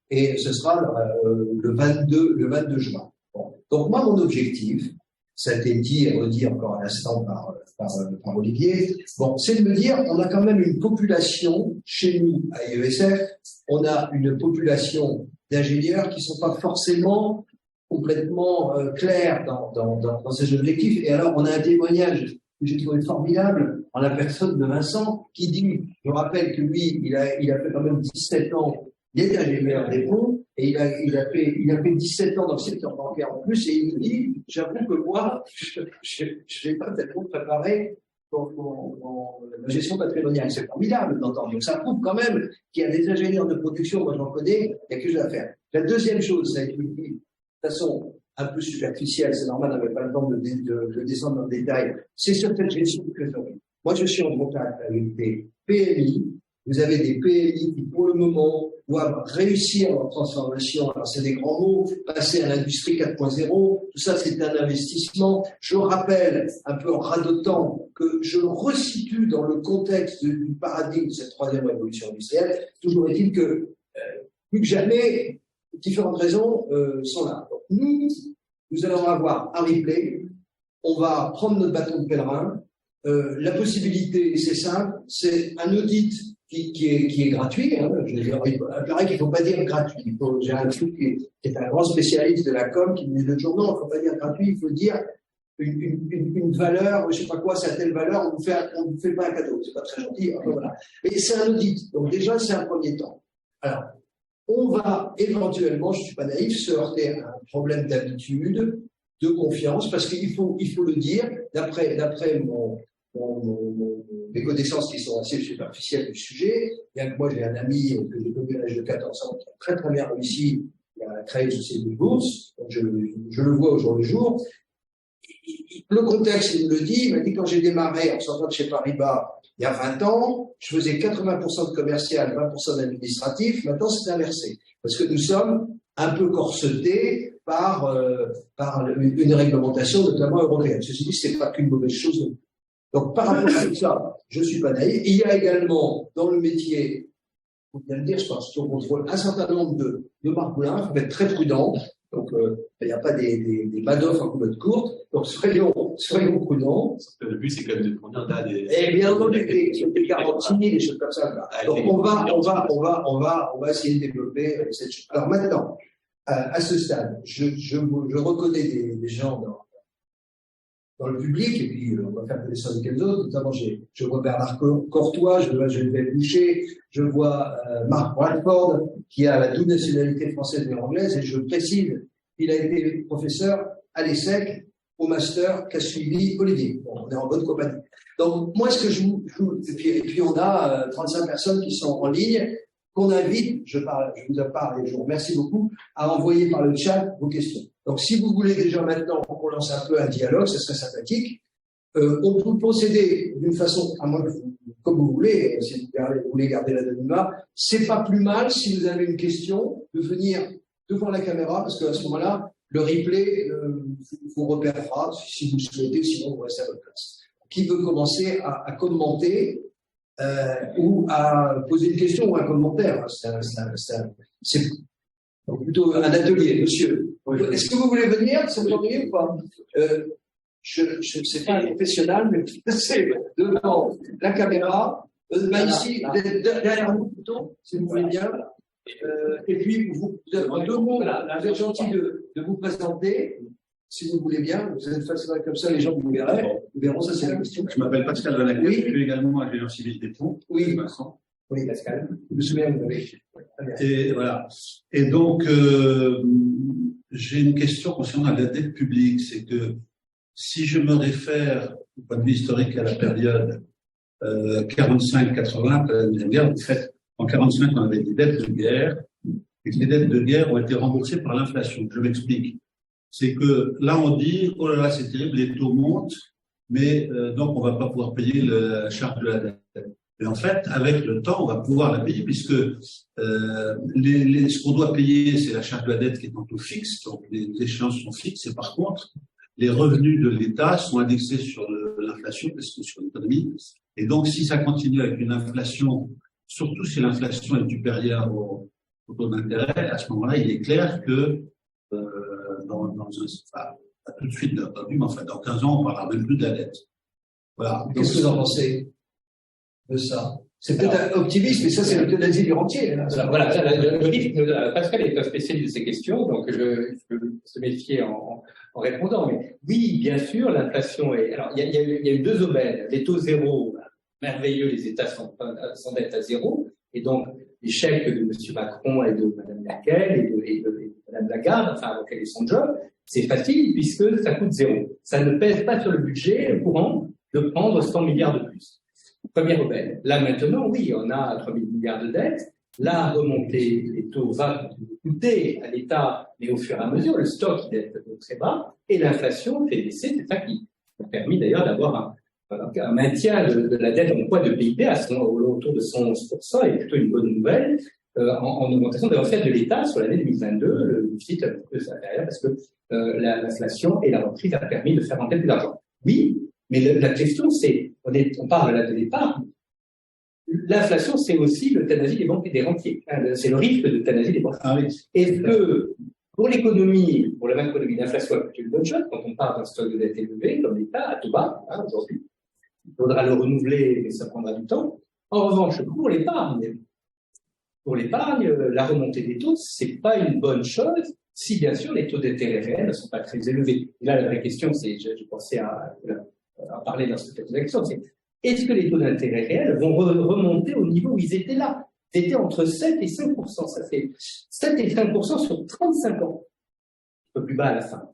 et ce sera le 22 juin. Bon. Donc moi, mon objectif, ça a été dit et redit encore un instant par Olivier, bon, c'est de me dire, on a quand même une population, chez nous, à IESF, on a une population d'ingénieurs qui sont pas forcément complètement clairs dans ces objectifs. Et alors, on a un témoignage que j'ai trouvé formidable en la personne de Vincent, qui dit, je rappelle que lui, il a fait quand même 17 ans, il est ingénieur des ponts, et il a fait 17 ans dans le secteur bancaire en plus, et il me dit, j'avoue que moi, je n'ai pas tellement préparé pour la gestion patrimoniale. C'est formidable d'entendre. Donc ça prouve quand même qu'il y a des ingénieurs de production, moi j'en connais, il y a quelque chose à faire. La deuxième chose, ça a été dit de façon un peu superficielle, c'est normal, on n'avait pas le temps de descendre dans le détail, c'est sur cette gestion de trésorerie. Moi je suis en contact avec des PMI, vous avez des PMI qui pour le moment doivent réussir leur transformation. Alors c'est des grands mots, passer à l'industrie 4.0, tout ça c'est un investissement. Je rappelle, un peu en radotant, que je resitue dans le contexte du paradigme de cette troisième révolution industrielle. Toujours est-il que, plus que jamais, différentes raisons sont là. Donc, nous allons avoir un replay, on va prendre notre bâton de pèlerin. La possibilité, c'est simple, c'est un audit qui est gratuit. Hein. Je veux dire, il paraît qu'il ne faut pas dire gratuit. J'ai un truc qui est un grand spécialiste de la com qui me dit le jour, non, il ne faut pas dire gratuit, il faut dire une valeur, je ne sais pas quoi, c'est à telle valeur, on ne vous fait pas un cadeau. C'est pas très gentil. Enfin, voilà. Mais c'est un audit. Donc déjà, c'est un premier temps. Alors, on va éventuellement, je ne suis pas naïf, se heurter à un problème d'habitude, de confiance, parce qu'il faut le dire, d'après mes connaissances qui sont assez superficielles du sujet, bien que moi j'ai un ami que j'ai connu à l'âge de 14 ans qui a très très bien réussi à créer une société de bourse, donc je le vois au jour le jour. Le contexte, il me le dit, il m'a dit quand j'ai démarré en sortant de chez Paribas il y a 20 ans, je faisais 80% de commercial, 20% d'administratif, maintenant c'est inversé. Parce que nous sommes un peu corsetés par une réglementation, notamment européenne. Ceci dit, c'est pas qu'une mauvaise chose. Donc, par rapport à tout ça, je suis pas naïf. Il y a également, dans le métier, faut bien le dire, je pense, on contrôle un certain nombre de margoulins, il faut être très prudent. Donc, il n'y a pas des Madoff en culotte courte. Donc, soyons prudents. Le but, c'est quand même de prendre un des... Et bien entendu, des garanties, des choses comme ça. Voilà. Donc, on va essayer de développer cette chose. Alors maintenant, à ce stade, je reconnais des gens dans le public, et puis on va faire connaissance avec les autres. Notamment, je vois Bernard Courtois, je vois Geneviève Boucher, je vois Marc Bradford, qui a la double nationalité française et anglaise, et je précise, il a été professeur à l'ESSEC, au master qu'a suivi Olivier. Bon, on est en bonne compagnie. Donc, moi, ce que je vous et puis on a 35 personnes qui sont en ligne, qu'on invite, je vous en parle et je vous remercie beaucoup, à envoyer par le chat vos questions. Donc, si vous voulez déjà maintenant qu'on lance un peu un dialogue, ce serait sympathique. On peut procéder d'une façon, à moins que comme vous voulez, si vous voulez garder l'anonymat, c'est pas plus mal si vous avez une question de venir devant la caméra, parce qu'à ce moment-là, le replay vous repérera si vous le souhaitez, sinon vous restez à votre place. Qui veut commencer à commenter ou à poser une question ou un commentaire? C'est donc plutôt un atelier, monsieur. Oui. Est-ce que vous voulez venir cette journée ou pas? Je ne sais pas un professionnel, mais c'est devant la caméra, ici, derrière nous plutôt, si vous voulez bien. Et puis, vous avez 2 mots, vous êtes gentil de vous présenter, si vous voulez bien. Vous êtes facilement comme ça, les gens vous verront, ça c'est la question. Je m'appelle Pascal Valaquet, je suis également ingénieur civil des ponts. Oui, Vincent. Oui, Pascal. Je me souviens, vous avez. Et voilà. Et donc, j'ai une question concernant la dette publique. C'est que si je me réfère au point de vue historique à la période 45-80, la Deuxième Guerre, en fait, en 45, on avait des dettes de guerre, et que les dettes de guerre ont été remboursées par l'inflation. Je m'explique. C'est que là, on dit, oh là là, c'est terrible, les taux montent, mais donc on va pas pouvoir payer la charge de la dette. Et en fait, avec le temps, on va pouvoir la payer, puisque ce qu'on doit payer, c'est la charge de la dette qui est en taux fixe, donc les échéances sont fixes, et par contre, les revenus de l'État sont indexés sur l'inflation, parce que sur l'économie. Et donc, si ça continue avec une inflation, surtout si l'inflation est supérieure au taux d'intérêt, à ce moment-là, il est clair que pas tout de suite, mais enfin, dans 15 ans, on ne parlera même plus de la dette. Voilà. Qu'est-ce que vous en pensez de ça? C'est peut-être optimiste, mais ça, c'est l'euthanasie du rentier. Alors, voilà, Pascal est un spécialiste de ces questions, donc je peux se méfier en répondant. Mais oui, bien sûr, l'inflation est. Alors, il y a eu 2 aubaines. Les taux zéro, merveilleux, les États sont dette à zéro. Et donc, les chèques de M. Macron et de Mme Merkel et de Mme Lagarde, enfin, avant qu'elle ait son job, c'est facile puisque ça coûte zéro. Ça ne pèse pas sur le budget courant de prendre 100 milliards de plus. Première aubaine. Là, maintenant, oui, on a 3 000 milliards de dettes. La remontée des taux va coûter à l'État, mais au fur et à mesure, le stock est très bas et l'inflation fait baisser. C'est ça qui a permis d'ailleurs d'avoir un maintien de la dette en poids de PIB autour de 111%, est plutôt une bonne nouvelle. En augmentation des recettes de l'État sur l'année 2022, le déficit est un peu inférieur parce que l'inflation et la reprise a permis de faire rentrer plus d'argent. Oui, mais la question c'est, on parle là de l'épargne. L'inflation, c'est aussi l'euthanasie des banques et des rentiers. C'est le risque d'euthanasie des banques. Ah oui. Est-ce que pour l'économie, pour la même économie, l'inflation est une bonne chose quand on parle d'un stock de dette élevé, comme l'État à tout bas aujourd'hui. Il faudra le renouveler, mais ça prendra du temps. En revanche, pour l'épargne, la remontée des taux, c'est pas une bonne chose si, bien sûr, les taux d'intérêt réels ne sont pas très élevés. Et là, la vraie question, c'est, je pensais à parler dans cette question, c'est est-ce que les taux d'intérêt réels vont remonter au niveau où ils étaient là? Ils étaient entre 7 et 5%. Ça fait 7 et 5% sur 35 ans. Un peu plus bas à la fin.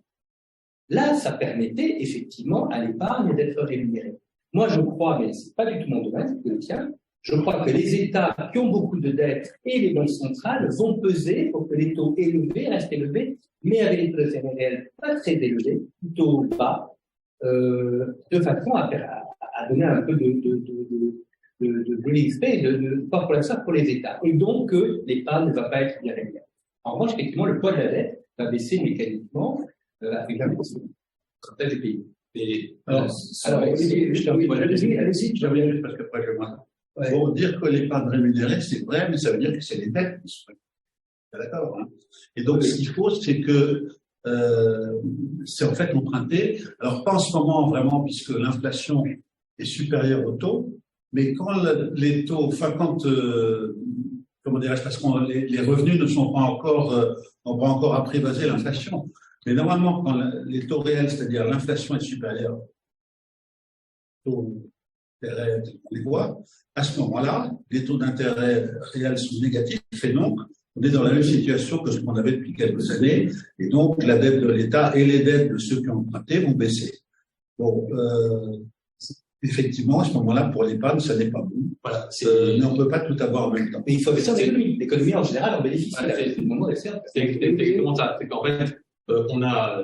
Là, ça permettait effectivement à l'épargne d'être rémunérée. Moi, je crois, mais c'est pas du tout mon domaine, c'est le tien, je crois que les États qui ont beaucoup de dettes et les banques centrales vont peser pour que les taux élevés restent élevés, mais avec des taux d'intérêt réels pas très élevés, plutôt bas, de façon à donner un peu de respect, pas pour ça, pour les États. Et donc, l'épargne ne va pas être bien rémunérée. En revanche, effectivement, le poids de la dette va baisser mécaniquement avec la des pays. Et, allez-y, je reviens juste parce qu'après je m'en. Pour dire que l'épargne rémunérée, c'est vrai, mais ça veut dire que c'est les dettes. D'accord, hein. Et donc, ce qu'il faut, c'est que c'est en fait emprunté. Alors, pas en ce moment vraiment, puisque l'inflation est supérieure au taux, mais quand les taux, enfin, quand, comment dirais-je, parce que les revenus ne sont pas encore, n'ont pas encore apprivoisé l'inflation. Mais normalement, quand les taux réels, c'est-à-dire l'inflation est supérieure aux taux d'intérêt, on les voit, à ce moment-là, les taux d'intérêt réels sont négatifs et donc, on est dans la même situation que ce qu'on avait depuis quelques années, et donc la dette de l'État et les dettes de ceux qui ont emprunté vont baisser. Bon, effectivement, à ce moment-là, pour l'épargne, ça n'est pas bon. Voilà, mais on ne peut pas tout avoir en même temps. Mais il faut investir dans l'économie. L'économie, en général, en bénéficie. C'est exactement ça. C'est qu'en fait, on a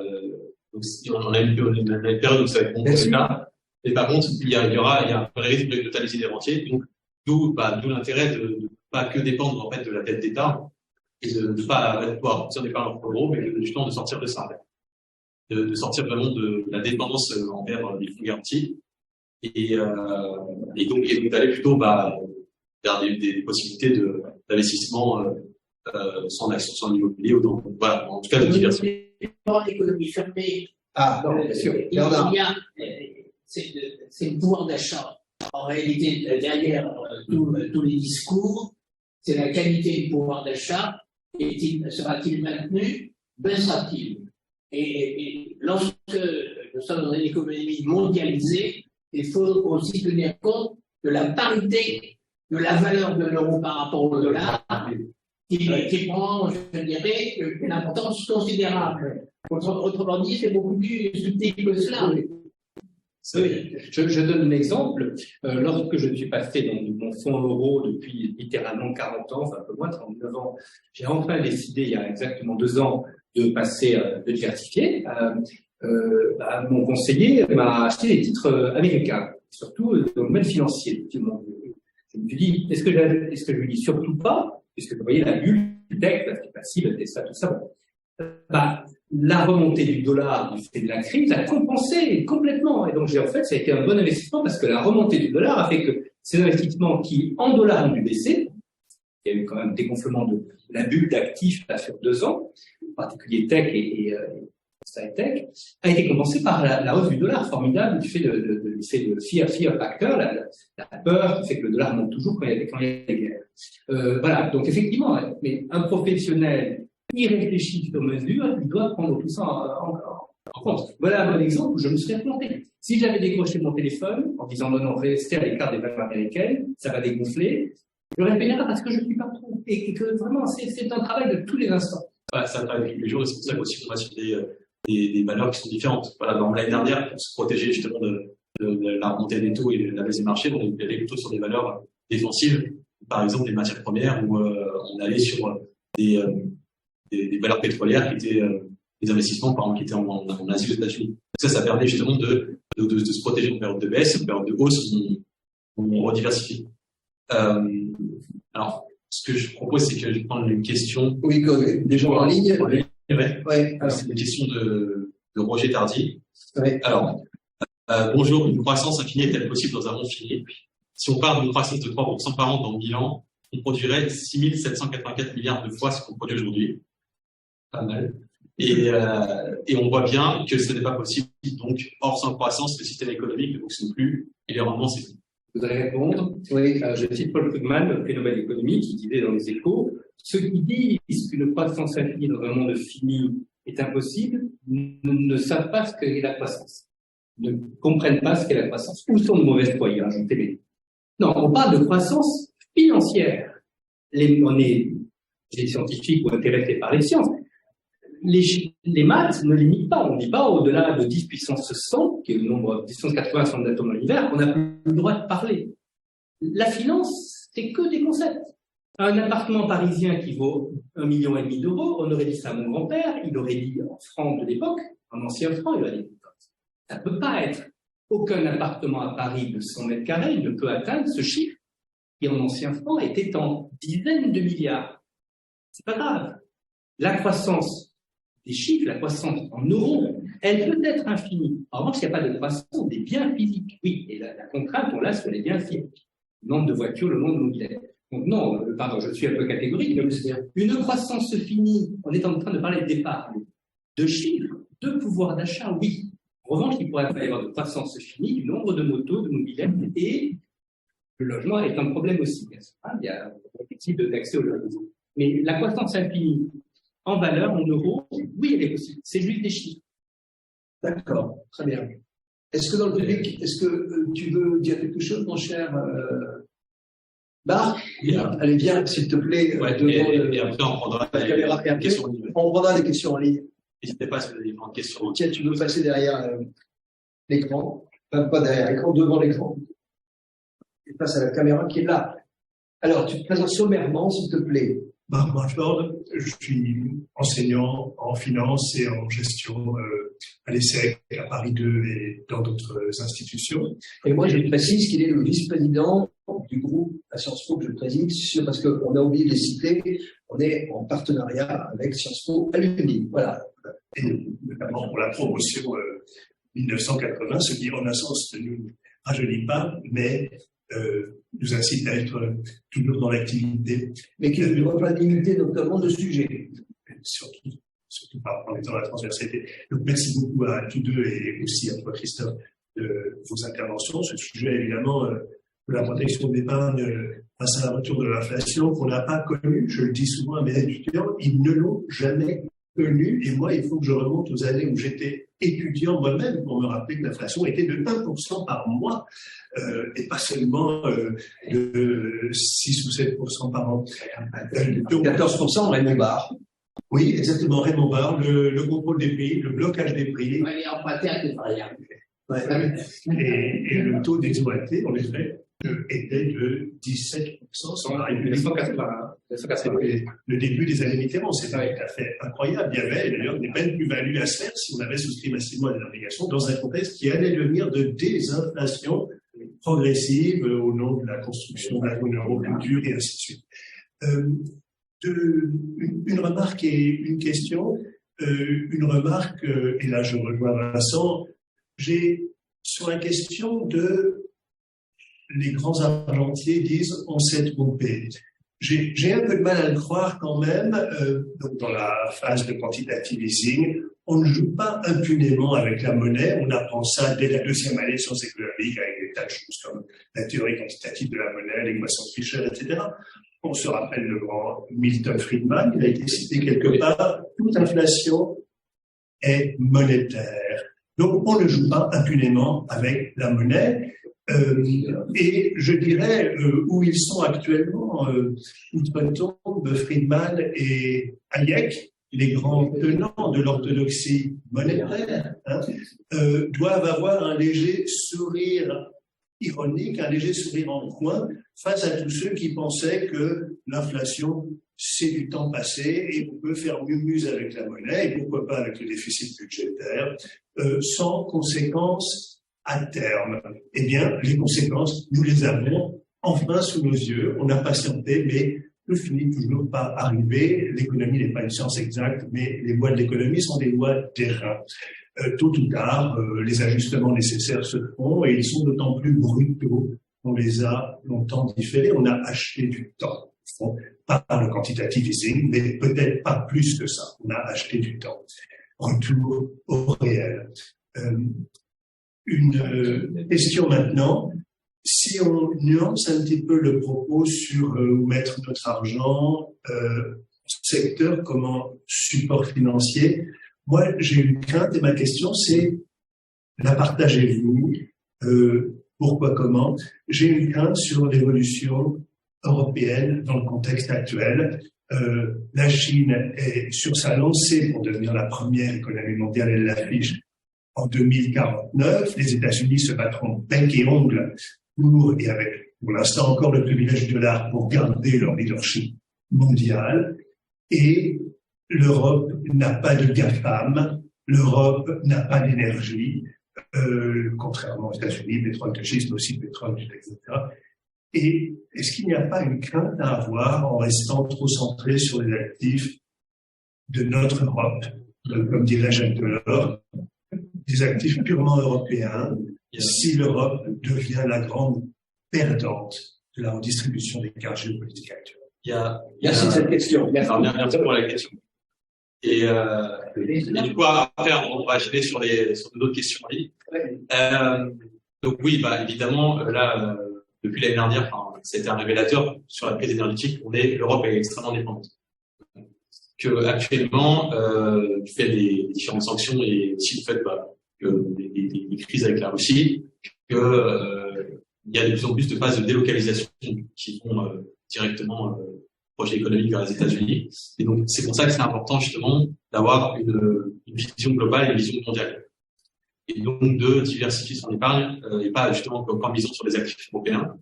une période où ça va être contre l'État, et par contre, il y a un vrai risque de totaliser des rentiers. Donc, d'où l'intérêt de ne pas que dépendre, en fait, de la dette d'État, et de ne pas pouvoir sortir des parts en gros, mais justement de sortir de ça, de sortir vraiment de la dépendance envers les fonds garantis, et donc d'aller plutôt vers des possibilités d'investissement sans action, sans immobilier, ou donc, voilà, en tout cas de diversifier. L'économie fermée, Non, bien sûr. c'est le pouvoir d'achat. En réalité, derrière tous les discours, c'est la qualité du pouvoir d'achat. Sera-t-il maintenu? Baissera-t-il? Et lorsque nous sommes dans une économie mondialisée, il faut aussi tenir compte de la parité de la valeur de l'euro par rapport au dollar, qui prend, je dirais, une importance considérable. Autrement dit, c'est beaucoup plus subtil que cela. Oui, je donne un exemple. Lorsque je suis passé dans mon fonds euro depuis littéralement 40 ans, enfin un peu moins, 39 ans, j'ai enfin décidé, il y a exactement 2 ans, de passer, de diversifier. Mon conseiller m'a acheté des titres américains, surtout dans le domaine financier. Je me suis dit, est-ce que je lui dis surtout pas, puisque vous voyez la bulle du tech, c'est facile, tout ça. La remontée du dollar du fait de la crise a compensé complètement. Et donc, en fait, ça a été un bon investissement parce que la remontée du dollar a fait que ces investissements qui, en dollars, ont dû baisser, il y a eu quand même dégonflement de la bulle d'actifs là, sur 2 ans, en particulier tech et tech, a été compensé par la hausse du dollar formidable du fait de fear factor, la peur qui fait que le dollar monte toujours quand il y a des guerres. Voilà. Donc, effectivement, mais un professionnel il réfléchit sur mesure, il doit prendre tout ça en compte. Voilà un bon exemple où je me serais planté. Si j'avais décroché mon téléphone en disant non, restez à l'écart des valeurs américaines, ça va dégonfler, j'aurais fait l'erreur parce que je ne suis pas trop. Et que vraiment, c'est un travail de tous les instants. Ça travaille tous les jours, et c'est pour ça qu'aussi on va sur des valeurs qui sont différentes. Voilà, l'année dernière, pour se protéger justement de la remontée des taux et de la baisse des marchés, on est allé plutôt sur des valeurs défensives, par exemple des matières premières, où on allait sur des valeurs pétrolières qui étaient des investissements, par exemple, qui étaient en Asie, aux États-Unis. Ça permet justement de se protéger en période de baisse, en période de hausse, on rediversifie. Alors, ce que je propose, c'est que je vais prendre une question. Oui, des gens en ligne. Ouais. C'est une question de Roger Tardy. Ouais. Alors, bonjour, une croissance infinie est-elle possible dans un monde fini? Si on parle d'une croissance de 3% par an dans 1000 ans, on produirait 6 784 milliards de fois ce qu'on produit aujourd'hui. Pas mal. Et on voit bien que ce n'est pas possible. Donc, hors sans croissance, le système économique ne fonctionne plus et les rendements, c'est tout. Je voudrais répondre. Oui. Je cite Paul Krugman, le phénomène économique, qui disait dans les Échos, ceux qui disent qu'une croissance infinie dans un monde fini est impossible ne savent pas ce qu'est la croissance. Ne comprennent pas ce qu'est la croissance. Ou sont de mauvaises foi, il a rajouté les deux. Non, on parle de croissance financière. On est des scientifiques ou intéressés par les sciences. Les maths ne limitent pas. On ne dit pas au-delà de 10 puissance 100, qui est le nombre 1080 centres d'atomes dans l'univers, on n'a plus le droit de parler. La finance, c'est que des concepts. Un appartement parisien qui vaut 1,5 million d'euros, on aurait dit ça à mon grand-père, il aurait dit en francs de l'époque, en ancien franc, il aurait dit ça ne peut pas être. Aucun appartement à Paris de 100 mètres carrés ne peut atteindre ce chiffre qui en ancien franc était en dizaines de milliards. C'est pas grave. La croissance des chiffres, la croissance en euros, elle peut être infinie. En revanche, il n'y a pas de croissance des biens physiques. Oui, et la contrainte, on l'a sur les biens physiques. Le nombre de voitures, le nombre de mobilier. Donc, non, pardon, je suis un peu catégorique, mais une croissance finie, on est en train de parler d'épargne, de chiffres, de pouvoir d'achat, oui. En revanche, il pourrait pas y avoir de croissance finie du nombre de motos, de mobilettes, et le logement est un problème aussi, bien sûr. Il y a un type d'accès au logement. Mais la croissance infinie en valeur, en euros, oui, elle est possible. C'est juste des chiffres. D'accord, très bien. Est-ce que dans le public, est-ce que tu veux dire quelque chose, mon cher Marc? Allez, viens, s'il te plaît. Ouais, et après, on prendra les questions en ligne. On prendra les questions en ligne. N'hésitez pas si vous avez des différentes questions. Tiens, tu veux passer derrière l'écran, enfin, pas derrière l'écran, devant l'écran. Et face à la caméra qui est là. Alors, tu te présentes sommairement, s'il te plaît. Marc Marchford, je suis enseignant en finance et en gestion à l'ESSEC, à Paris 2 et dans d'autres institutions. Et moi, je précise qu'il est le vice-président du groupe à Sciences Po que je préside, parce qu'on a oublié de les citer. On est en partenariat avec Sciences Po Alumni. Voilà. Et notamment pour la promotion 1980, ce qui, en un sens, ne nous rajeunit pas, mais nous incite à être toujours dans l'activité. Mais qui ne doit pas limiter notamment de sujets. Surtout en étant dans la transversalité. Donc, merci beaucoup à tous deux et aussi à toi, Christophe, de vos interventions. Ce sujet, évidemment, de la protection de l'épargne face à la retour de l'inflation qu'on n'a pas connu. Je le dis souvent à mes étudiants, ils ne l'ont jamais connu. Et moi, il faut que je remonte aux années où j'étais étudiant moi-même pour me rappeler que l'inflation était de 1% par mois et pas seulement de 6 ou 7% par an. Donc, 14% Raymond Barre. Oui, exactement, Raymond Barre, le contrôle des prix, le blocage des prix. Ouais, les empruntés à des variables. Ouais. Et le taux d'exploité, en effet, était de 17% sans la République. 1980. Le début des années Mitterrand, c'est tout à fait incroyable. Il y avait d'ailleurs des peines plus-values à se faire si on avait souscrit massivement à des obligations dans un contexte qui allait devenir de désinflation progressive au nom de la construction de la zone euro culture et ainsi de suite. Une remarque et une question. Une remarque, et là je rejoins Vincent, j'ai sur la question de les grands argentiers disent on s'est trompé. J'ai un peu de mal à le croire quand même. Donc dans la phase de quantitative easing, on ne joue pas impunément avec la monnaie. On apprend ça dès la deuxième année de sciences économiques avec des tas de choses comme la théorie quantitative de la monnaie, l'équation de Fischer, etc. On se rappelle le grand Milton Friedman, il a été cité quelque part, toute inflation est monétaire. Donc on ne joue pas impunément avec la monnaie. Et je dirais où ils sont actuellement, outre-tombe, Friedman et Hayek, les grands tenants de l'orthodoxie monétaire, doivent avoir un léger sourire ironique, un léger sourire en coin face à tous ceux qui pensaient que l'inflation, c'est du temps passé et on peut faire mieux avec la monnaie et pourquoi pas avec le déficit budgétaire, sans conséquences à terme. Eh bien, les conséquences, nous les avons enfin sous nos yeux. On a patienté, mais ne finit toujours par arriver. L'économie n'est pas une science exacte, mais les lois de l'économie sont des lois de terrain. Tôt ou tard, les ajustements nécessaires se font et ils sont d'autant plus brutaux qu'on les a longtemps différés. On a acheté du temps. Pas par le quantitative easing, mais peut-être pas plus que ça. On a acheté du temps. Retour au réel. Une question maintenant. Si on nuance un petit peu le propos sur où mettre notre argent, secteur comme en support financier, moi j'ai une crainte et ma question c'est, la partagez-vous, pourquoi, comment? J'ai une crainte sur l'évolution européenne dans le contexte actuel. La Chine est sur sa lancée pour devenir la première économie mondiale, elle l'affiche en 2049. Les États-Unis se battront bec et ongle et avec, pour l'instant, encore le privilège de l'art pour garder leur leadership mondial. Et l'Europe n'a pas de GAFAM, l'Europe n'a pas d'énergie, contrairement aux États-Unis, pétrole de schiste, aussi pétrole, etc. Et est-ce qu'il n'y a pas une crainte à avoir en restant trop centré sur les actifs de notre Europe, comme dirait Jacques Delors, des actifs purement européens, si l'Europe devient la grande perdante la redistribution des cartes géopolitiques actuelles? Merci de cette question. Alors, merci pour la question. Et du coup, après, on va enchaîner sur d'autres questions en ligne. Donc oui, évidemment, là, depuis l'année dernière, c'était un révélateur sur la crise énergétique. L'Europe est extrêmement dépendante. Que actuellement, du fait des différentes sanctions et aussi du fait des crises avec la Russie, il y a de plus en plus de phases de délocalisation qui vont directement projet économique vers les États-Unis. Et donc, c'est pour ça que c'est important, justement, d'avoir une vision globale et une vision mondiale. Et donc, de diversifier son épargne, et pas, justement, comme misant sur les actifs européens.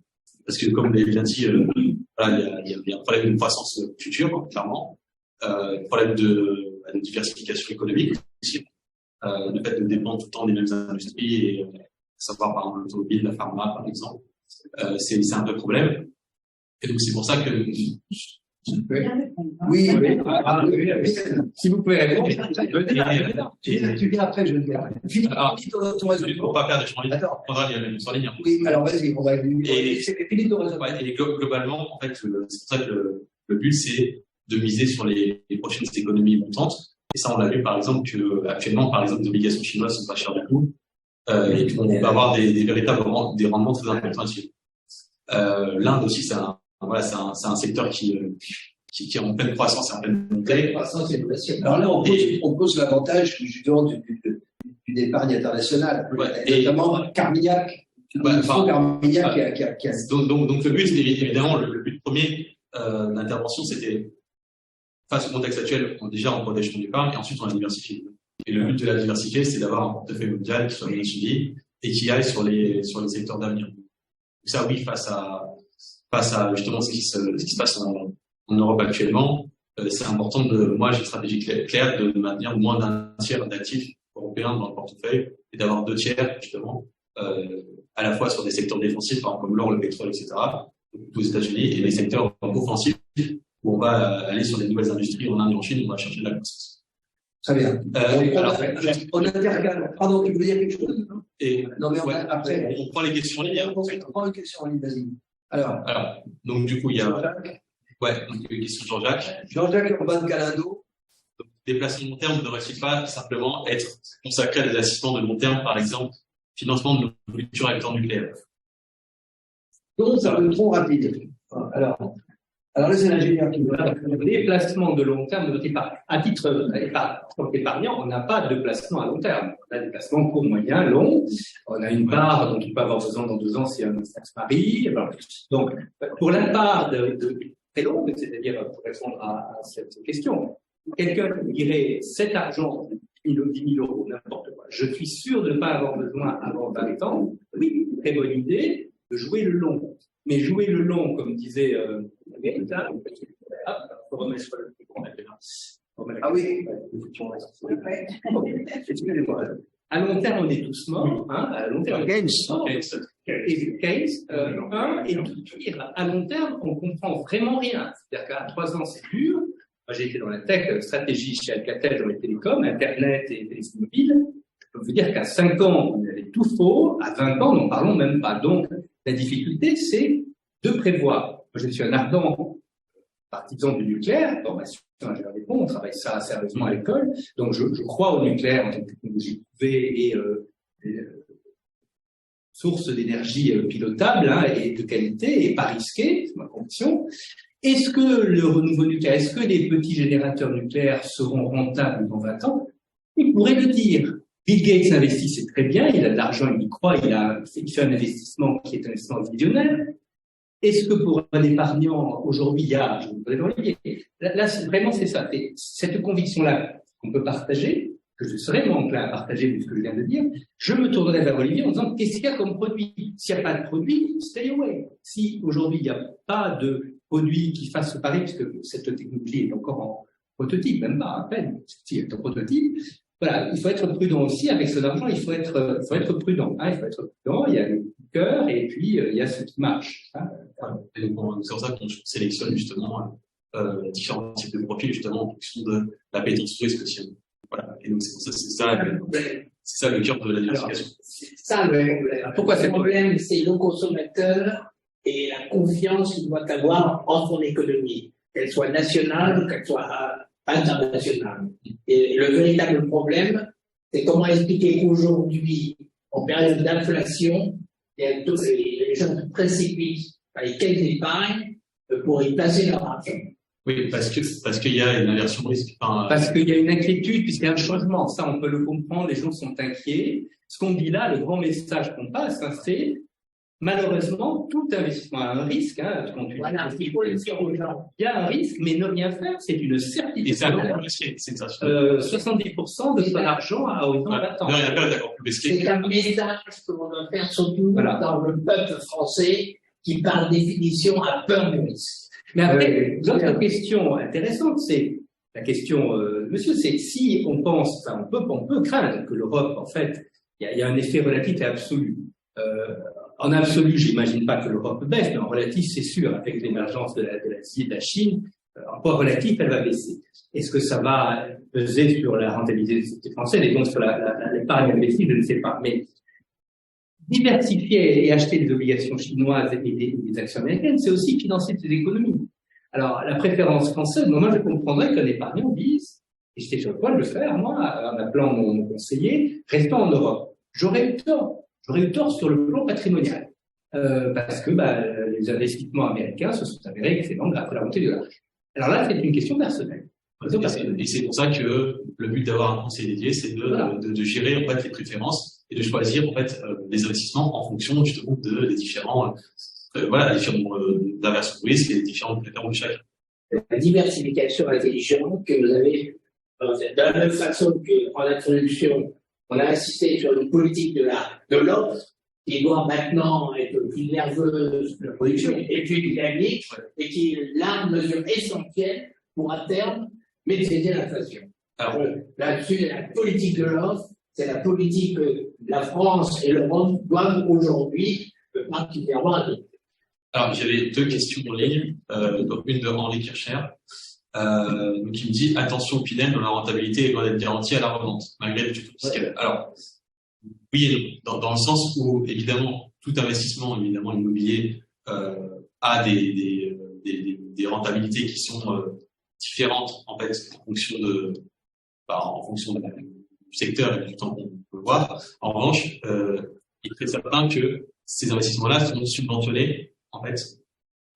Parce que, comme vous l'avez bien dit, voilà, il y a un problème de croissance future, clairement. Problème de diversification économique aussi. Le fait de dépendre tout le temps des mêmes industries, et savoir, par exemple, l'automobile, la pharma, par exemple. C'est un vrai problème. Et donc, c'est pour ça que Oui. Si vous pouvez répondre. Tu viens après, je le dirai. Pour pas perdre, on prendra les mêmes sur ligne. Oui, alors vas-y, on va Philippe ton raisonnement. Et globalement, en fait, c'est pour ça que le but, c'est de miser sur les prochaines économies montantes. Et ça, on l'a vu, par exemple, que actuellement, par exemple, les obligations chinoises sont pas chères du tout. Et qu'on va avoir des véritables rendements très importants là-dessus. L'Inde aussi, c'est un secteur qui est en pleine croissance et en pleine montée. Alors là, on pose l'avantage justement d'une épargne internationale, et notamment Carmignac. Carmignac qui a... Donc le but, évidemment, le but premier d'intervention, c'était, face au contexte actuel, déjà on protège son épargne et ensuite on la diversifie. Et le but de la diversifier, c'est d'avoir un portefeuille mondial qui soit bien suivi et qui aille sur les secteurs d'avenir. Donc ça, oui, face à justement ce qui se passe en Europe actuellement, c'est important moi j'ai une stratégie claire de maintenir moins d'un tiers d'actifs européens dans le portefeuille et d'avoir 2 tiers justement à la fois sur des secteurs défensifs, par exemple comme l'or, le pétrole, etc. aux États-Unis, et les secteurs offensifs où on va aller sur des nouvelles industries en Inde et en Chine, on va chercher de la croissance. Très bien. On intercale. Pardon, tu voulais dire quelque chose? Non, mais après. On prend les questions en ligne. On prend les questions en ligne, vas-y. Alors, donc du coup, il y a une question de Jean-Jacques. Jean-Jacques Urban Galindo. Déplacement long terme ne devrait-il pas simplement être consacré à des assistants de long terme, par exemple, financement de nos futurs acteurs nucléaires? Donc, ça va être trop rapide. Alors là, c'est l'ingénieur qui veut. Les placements de long terme de notre épargne. À titre épargnant, on n'a pas de placement à long terme. On a des placements court, moyen, long. On a une part dont on peut avoir besoin dans 2 ans si un se marie. Donc, pour la part de très longue, c'est-à-dire pour répondre à cette question, quelqu'un qui dirait cet argent, 10 000 euros, n'importe quoi, je suis sûr de ne pas avoir besoin avant 20 ans. Oui, très bonne idée de jouer le long. Mais jouer le long, comme disait ah oui. À long terme, on est tous morts. À long terme, Keynes. Et tout pire, à long terme, on comprend vraiment rien. C'est-à-dire qu'à 3 ans, c'est dur. Moi, j'ai été dans la tech, stratégie chez Alcatel dans les télécoms, Internet et téléphonie mobile. Je peux vous dire qu'à 5 ans, on avait tout faux. À 20 ans, n'en parlons même pas. Donc, la difficulté, c'est de prévoir. Moi, je suis un ardent partisan du nucléaire, formation ingénieur des ponts, on travaille ça sérieusement à l'école, donc je crois au nucléaire en tant que technologie prouvée et source d'énergie pilotable et de qualité et pas risquée, c'est ma conviction. Est-ce que le renouveau nucléaire, est-ce que les petits générateurs nucléaires seront rentables dans 20 ans? Il pourrait le dire. Bill Gates investit, c'est très bien, il a de l'argent, il y croit, il fait un investissement qui est un investissement visionnaire. Est-ce que pour un épargnant, aujourd'hui, je voudrais l'enlever. Là, vraiment, c'est ça. Et cette conviction-là qu'on peut partager, que je serais moins enclin à partager de ce que je viens de dire, je me tournerai vers Olivier en disant, qu'est-ce qu'il y a comme produit? S'il n'y a pas de produit, stay away. Si aujourd'hui, il n'y a pas de produit qui fasse ce pari, puisque cette technologie est encore en prototype, même pas à peine, si elle est en prototype, voilà, il faut être prudent aussi avec son argent, il faut être prudent. Il faut être prudent, il y a le cœur et puis il y a ce qui marche. Et donc, c'est pour ça qu'on sélectionne justement différents types de profils justement en fonction de l'appétence risque aussi. Voilà. Et donc c'est ça le cœur de la diversification. C'est ça pourquoi le problème, c'est le consommateur et la confiance qu'il doit avoir en son économie, qu'elle soit nationale ou qu'elle soit internationale. Et le véritable problème, c'est comment expliquer qu'aujourd'hui, en période d'inflation, les gens se précipitent dans les caisses d'épargne pour y placer leur argent. Oui, parce qu'il y a une aversion au risque. Enfin, parce qu'il y a une inquiétude, puisqu'il y a un changement. Ça, on peut le comprendre, les gens sont inquiets. Ce qu'on dit là, le grand message qu'on passe, c'est malheureusement, tout investissement a un risque. Voilà, il faut le dire aux gens. Il y a un risque, mais ne rien faire, c'est une certitude. Et c'est un peu plus risqué, c'est ça. 70% de son argent à horizon 20 ans. Ne rien faire est encore plus risqué. C'est un message que l'on doit faire surtout dans le peuple français qui, par définition, a peur du risque. Mais après, l'autre question intéressante, c'est la question, monsieur, c'est si on pense, enfin, on peut craindre que l'Europe, en fait, il y a un effet relatif et absolu. En absolu, j'imagine pas que l'Europe baisse, mais en relatif, c'est sûr, avec l'émergence de l'Asie et de la Chine, en poids relatif, elle va baisser. Est-ce que ça va peser sur la rentabilité des sociétés françaises et donc sur l'épargne investie? Je ne sais pas. Mais diversifier et acheter des obligations chinoises et des actions américaines, c'est aussi financer ces économies. Alors, la préférence française, moi, je comprendrais qu'un épargnant dise, et j'étais sur le point de le faire, moi, en appelant mon conseiller, restons en Europe. J'aurais eu tort. J'aurais eu tort sur le plan patrimonial. Parce que les investissements américains se sont avérés excellents grâce à la montée du dollar. Alors là, c'est une question personnelle. Et c'est pour ça que le but d'avoir un conseil dédié, c'est de gérer en fait les préférences et de choisir en fait les investissements en fonction justement des différents d'aversion au risque et des différentes préférences de chacun. La diversification intelligente que vous avez, de la même façon qu'en introduction, on a insisté sur une politique de l'offre qui doit maintenant être plus nerveuse de production et plus dynamique et qui est la mesure essentielle pour à terme maîtriser l'inflation. Alors là-dessus, la politique de l'offre, c'est la politique que la France et le monde doivent aujourd'hui particulièrement adopter. Alors j'avais deux questions en ligne, donc une de Henri Kircher. Qui me dit attention Pinel, dont la rentabilité doit être garantie à la revente, malgré le tuto fiscal. Alors, oui et non, dans le sens où, évidemment, tout investissement, évidemment, immobilier, a des rentabilités qui sont différentes, en fait, en fonction du secteur et du temps qu'on peut voir. En revanche, il est très certain que ces investissements-là sont subventionnés, en fait,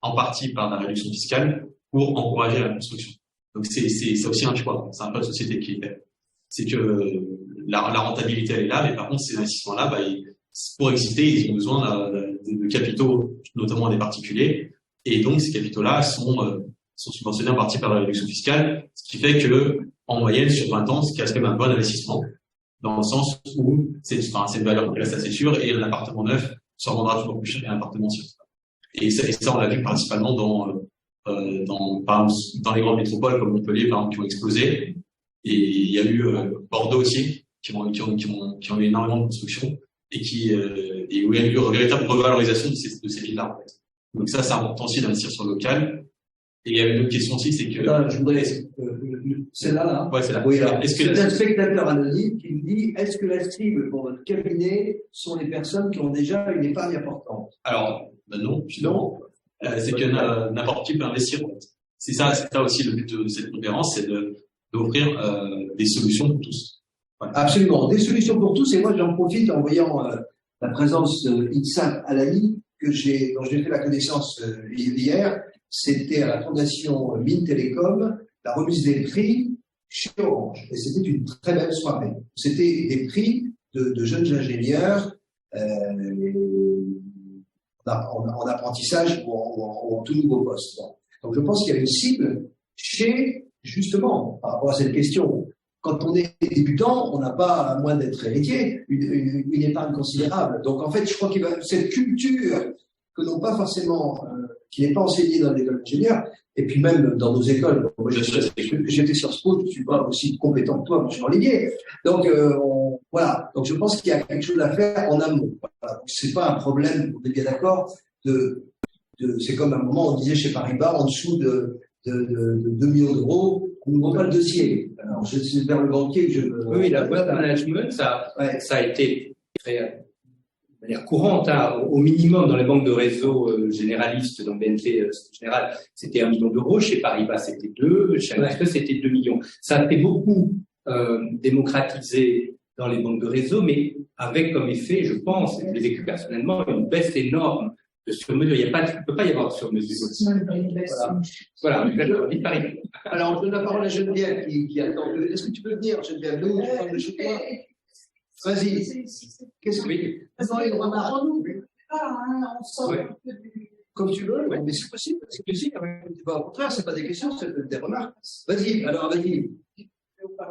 en partie par la réduction fiscale, pour encourager la construction. Donc c'est aussi un choix, c'est un peu de société qui est fait. C'est que la rentabilité elle est là, mais par contre ces investissements-là, pour exister, ils ont besoin de capitaux, notamment des particuliers, et donc ces capitaux-là sont subventionnés en partie par la réduction fiscale, ce qui fait que en moyenne sur 20 ans, c'est quand même un bon investissement, dans le sens où c'est une valeur qui reste assez sûre, et un appartement neuf se rendra toujours plus cher qu'un appartement ancien. Et ça on l'a vu principalement dans les grandes métropoles comme Montpellier, par exemple, qui ont explosé. Et il y a eu Bordeaux aussi, qui ont eu énormément de construction et où il y a eu une véritable revalorisation de ces villes-là, en fait. Donc ça, c'est important aussi d'investir sur le local. Et il y a une autre question aussi, c'est que... Je voudrais... celle-là, là. Ouais, c'est là. Oui, c'est un spectateur anonyme qui me dit, est-ce que la cible pour votre cabinet sont les personnes qui ont déjà une épargne importante? Alors, non, justement. C'est que n'importe qui peut investir. En fait. C'est ça aussi le but de cette conférence, c'est d'offrir des solutions pour tous. Ouais. Absolument, des solutions pour tous. Et moi, j'en profite en voyant la présence d'Itsam Alali, dont j'ai fait la connaissance hier. C'était à la fondation Mines Télécom, la remise des prix chez Orange. Et c'était une très belle soirée. C'était des prix de jeunes ingénieurs. En apprentissage ou en tout nouveau poste. Donc je pense qu'il y a une cible chez, justement, par rapport à cette question, quand on est débutant, on n'a pas, à moins d'être héritier, une épargne considérable. Donc en fait, je crois qu'il y a cette culture que n'ont pas forcément, qui n'est pas enseignée dans l'école d'ingénieur, et puis même dans nos écoles. Moi, j'étais sur Spo, je ne suis pas aussi compétent que toi, je suis Olivier. Donc voilà. Donc je pense qu'il y a quelque chose à faire en amont. Voilà. Donc c'est pas un problème, on est bien d'accord. C'est comme à un moment on disait chez Paribas, en dessous de 2 millions d'euros, on n'ouvre pas le dossier. Alors je suis vers le banquier que je. Oui, la boîte management, ça a été très manière courante, hein, au minimum dans les banques de réseau généralistes, dans BNP Général, c'était 1 million d'euros, chez Paribas c'était 2, chez Alstom c'était 2 millions. Ça a été beaucoup démocratisé dans les banques de réseau, mais avec comme effet, je pense, et je l'ai vécu personnellement, une baisse énorme de sur-mesure. Il ne peut pas y avoir de sur-mesure. Voilà, vite Paris. Alors, je donne la parole à Geneviève qui attend. Est-ce que tu peux venir, Geneviève? Nous, tu parles de chez toi. Vas-y. Qu'est-ce que Oui. on sort un peu comme tu veux, mais c'est possible, c'est possible. Au contraire, c'est pas des questions, c'est des remarques. Vas-y, alors vas-y.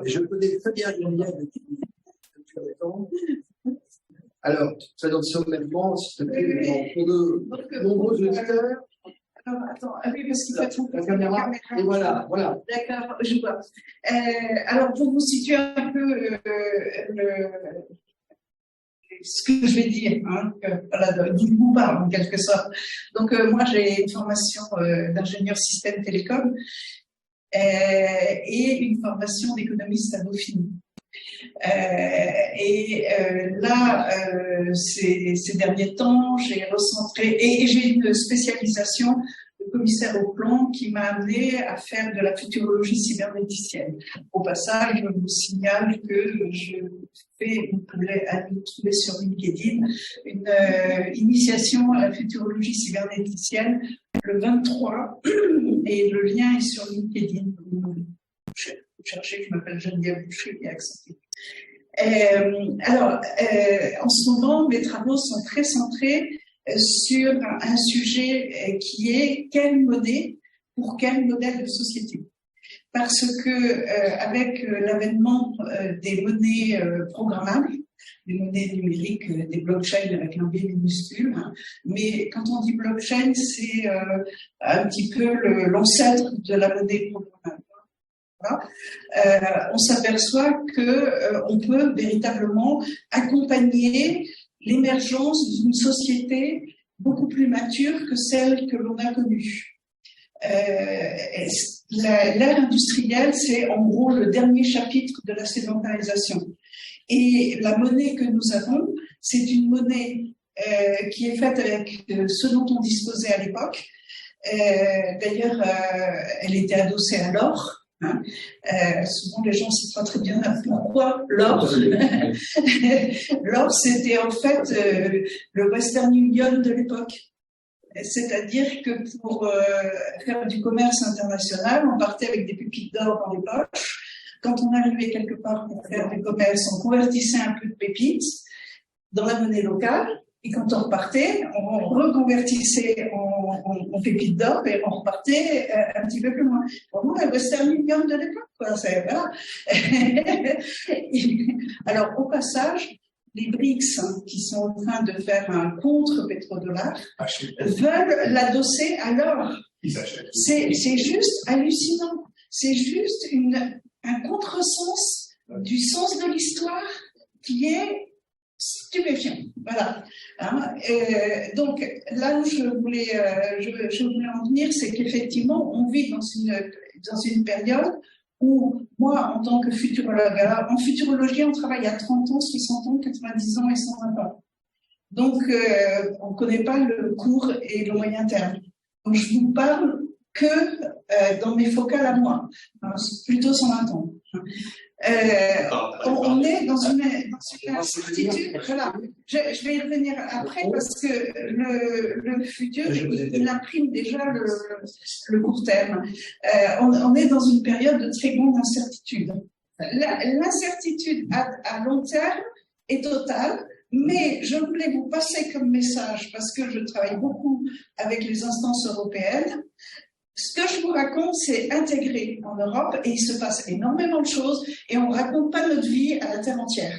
Je connais très bien Geneviève depuis longtemps. Alors, ça donne sommairement, s'il te plaît, pour de nombreux auditeurs. Alors, attends, oui, parce qu'il faut être la caméra. Et voilà. D'accord, je vois. Alors, pour vous situer un peu ce que je vais dire, hein, voilà, du coup, en quelque sorte. Donc, moi, j'ai une formation d'ingénieur système télécom et une formation d'économiste à Dauphine. Ces derniers temps, j'ai recentré et j'ai une spécialisation de commissaire au plan qui m'a amené à faire de la futurologie cybernéticienne. Au passage, je vous signale que je fais, vous pouvez aller trouver sur LinkedIn, une initiation à la futurologie cybernéticienne le 23 et le lien est sur LinkedIn. Vous cherchez, je m'appelle Geneviève Boucher et accepté. En ce moment, mes travaux sont très centrés sur un sujet qui est quelle monnaie pour quel modèle de société. Parce que avec l'avènement des monnaies programmables, des monnaies numériques, des blockchains avec un B minuscule, hein, mais quand on dit blockchain, c'est un petit peu l'ancêtre de la monnaie programmable. Voilà. On s'aperçoit que on peut véritablement accompagner l'émergence d'une société beaucoup plus mature que celle que l'on a connue. L'ère industrielle, c'est en gros le dernier chapitre de la sédentarisation. Et la monnaie que nous avons, c'est une monnaie qui est faite avec ce dont on disposait à l'époque. D'ailleurs, elle était adossée à l'or. Hein. Souvent les gens ne savent pas très bien pourquoi l'or. L'or, c'était en fait le Western Union de l'époque. C'est-à-dire que pour faire du commerce international, on partait avec des pépites d'or dans les poches. Quand on arrivait quelque part pour faire du commerce, on convertissait un peu de pépites dans la monnaie locale. Et quand on repartait, on reconvertissait en pépites d'or et on repartait un petit peu plus loin. Vraiment, la Western Union de l'époque, quoi. Voilà. Alors, au passage, les BRICS, hein, qui sont en train de faire un contre-pétrodollar, veulent l'adosser à l'or. C'est juste hallucinant. C'est juste un contresens du sens de l'histoire qui est stupéfiant. Voilà. Hein, donc, là où je voulais en venir, c'est qu'effectivement, on vit dans une période où, moi, en tant que futurologue, alors, en futurologie, on travaille à 30 ans, 60 ans, 90 ans et 120 ans. Donc, on ne connaît pas le court et le moyen terme. Donc, je vous parle que dans mes focales à moi, hein, plutôt 120 ans. On est dans une incertitude. Voilà. Je vais y revenir après parce que le futur, il imprime déjà le court terme. On est dans une période de très grande incertitude. L'incertitude à long terme est totale. Mais je voulais vous passer comme message, parce que je travaille beaucoup avec les instances européennes. Ce que je vous raconte, c'est intégré en Europe et il se passe énormément de choses et on ne raconte pas notre vie à la terre entière.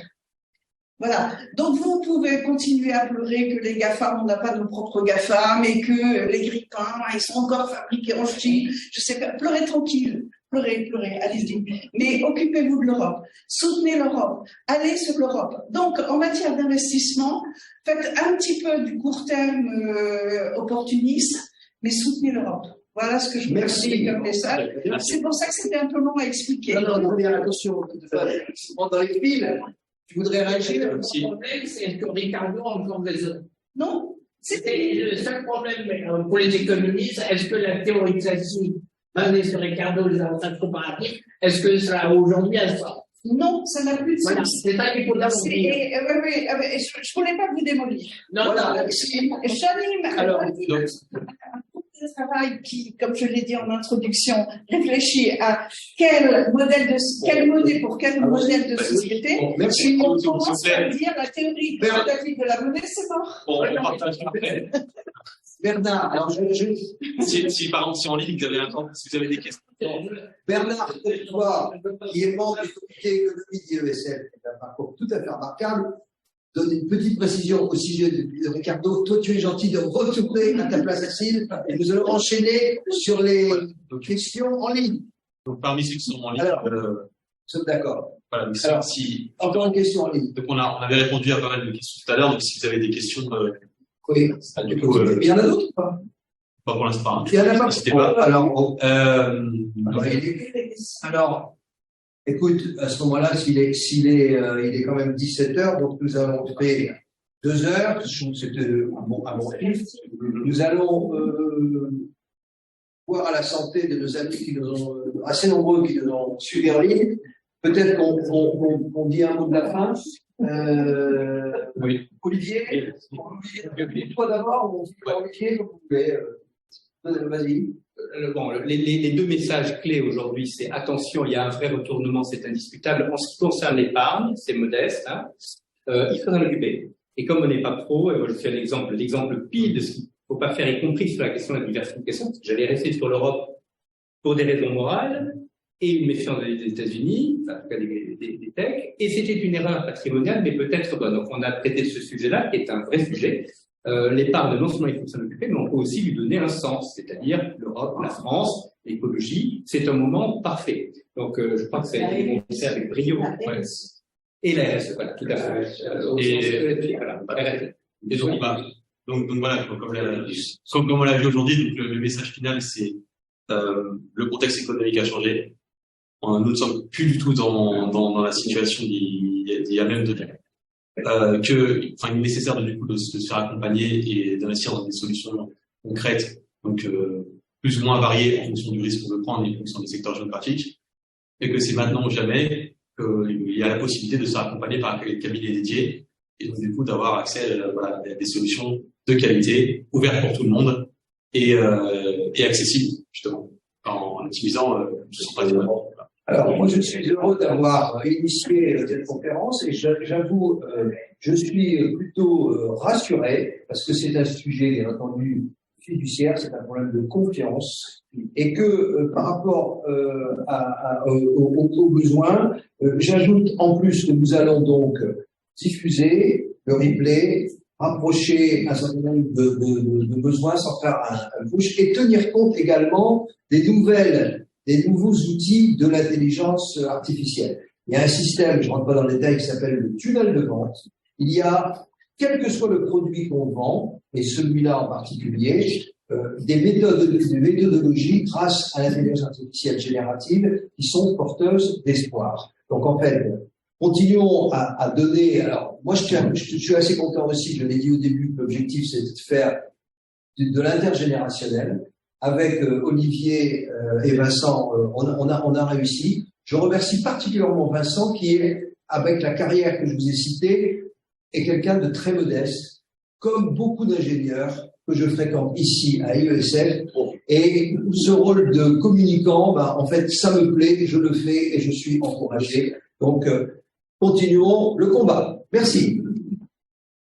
Voilà. Donc vous pouvez continuer à pleurer que les GAFAM, on n'a pas nos propres GAFAM et que les grippins, ils sont encore fabriqués en Chine. Je sais pas, pleurez tranquille. Pleurez, allez-y. Mais occupez-vous de l'Europe. Soutenez l'Europe. Allez sur l'Europe. Donc, en matière d'investissement, faites un petit peu du court terme opportuniste, mais soutenez l'Europe. Voilà ce que je voulais dire comme message. C'est pour ça que c'était un peu long à expliquer. Non, mais attention, dans les fils, Tu voudrais réagir? Le problème, c'est que Ricardo a encore raison. Non, C'était le seul problème pour les économistes. Est-ce que la théorie classique basée sur Ricardo, les avantages comparatifs, est-ce que ça a aujourd'hui un sens? non, ça n'a plus de Voilà, sens. c'est ça qu'il faut d'abord dire. Oui, je voulais pas vous démolir. Non, Voilà. J'anime Alors, un groupe de travail qui, comme je l'ai dit en introduction, réfléchit à quel modèle pour quel modèle de société. Bon, merci. On S'il vous commence plaît. à dire la théorie quantitative de la monnaie, c'est mort. Bon, on partage après. Bernard, alors Si, par exemple, si en ligne, vous avez un temps, si vous avez des questions. Bernard, toi, qui est membre du comité économique d'IESF, qui a un parcours tout à fait remarquable, donne une petite précision au sujet de Ricardo. Toi, tu es gentil de retourner à ta place assise et nous allons enchaîner sur les questions en ligne. Donc, parmi ceux qui sont en ligne, Alors, nous sommes d'accord. voilà, donc, Alors, si, Encore une question en ligne. donc on avait répondu à pas mal de questions tout à l'heure, donc si vous avez des questions, Oui. du coup, Il y en a d'autres ou pas? pas pour l'instant, hein. Il y en a pas. N'hésitez pas. Alors, Euh, alors, écoute, à ce moment-là, il est quand même 17 heures, donc nous allons faire 2 heures. Je trouve que c'était un bon rythme. Nous allons voir à la santé de nos amis qui nous ont, assez nombreux qui nous ont suivis en ligne. Peut-être qu'on dit un mot de la fin. Oui. Olivier, toi d'abord, on dit Olivier, comme vous voulez. Vas-y. Bon, les deux messages clés aujourd'hui, c'est attention, il y a un vrai retournement, c'est indiscutable. En ce qui concerne l'épargne, c'est modeste, hein, il faut s'en occuper. Et comme on n'est pas pro, et moi je fais l'exemple pile de ce qu'il ne faut pas faire, y compris sur la question de la diversification, parce que j'avais resté sur l'Europe pour des raisons morales et une méfiance des États-Unis, enfin, en tout cas des techs, et c'était une erreur patrimoniale, mais peut-être bonne. Donc on a traité de ce sujet-là, qui est un vrai sujet. L'épargne, non seulement il faut s'en occuper, mais on peut aussi lui donner un sens, c'est-à-dire l'Europe, la France, l'écologie, c'est un moment parfait. Donc je crois que ça a été démontré avec brio. Ouais. Et la RSE, voilà, tout à fait. Et donc, donc voilà, comme on l'a vu aujourd'hui, donc le message final, c'est le contexte économique a changé. Nous ne sommes plus du tout dans la situation d'il y a même 2 ans. Il est nécessaire de se faire accompagner et d'investir dans des solutions concrètes, donc plus ou moins variées en fonction du risque qu'on veut prendre et en fonction des secteurs géographiques, et que c'est maintenant ou jamais qu'il y a la possibilité de se faire accompagner par un cabinet dédié et donc du coup d'avoir accès à des solutions de qualité, ouvertes pour tout le monde et accessibles justement en utilisant ce sont. Alors, moi, je suis heureux d'avoir initié cette conférence et j'avoue, je suis plutôt rassuré parce que c'est un sujet, bien entendu, fiduciaire, c'est un problème de confiance et que par rapport aux besoins, j'ajoute en plus que nous allons donc diffuser le replay, rapprocher un certain nombre de besoins sans faire un push et tenir compte également des nouveaux outils de l'intelligence artificielle. Il y a un système, je ne rentre pas dans le détail, qui s'appelle le tunnel de vente. Il y a, quel que soit le produit qu'on vend, et celui-là en particulier, des méthodologies grâce à l'intelligence artificielle générative qui sont porteuses d'espoir. Donc en fait, continuons à donner. Alors moi, je suis assez content aussi, je l'ai dit au début, l'objectif c'est de faire de l'intergénérationnel. Avec Olivier et Vincent, on a réussi. Je remercie particulièrement Vincent qui est, avec la carrière que je vous ai citée, est quelqu'un de très modeste, comme beaucoup d'ingénieurs que je fréquente ici à IESF. Et ce rôle de communicant, en fait, ça me plaît, je le fais et je suis encouragé. Donc, continuons le combat. Merci.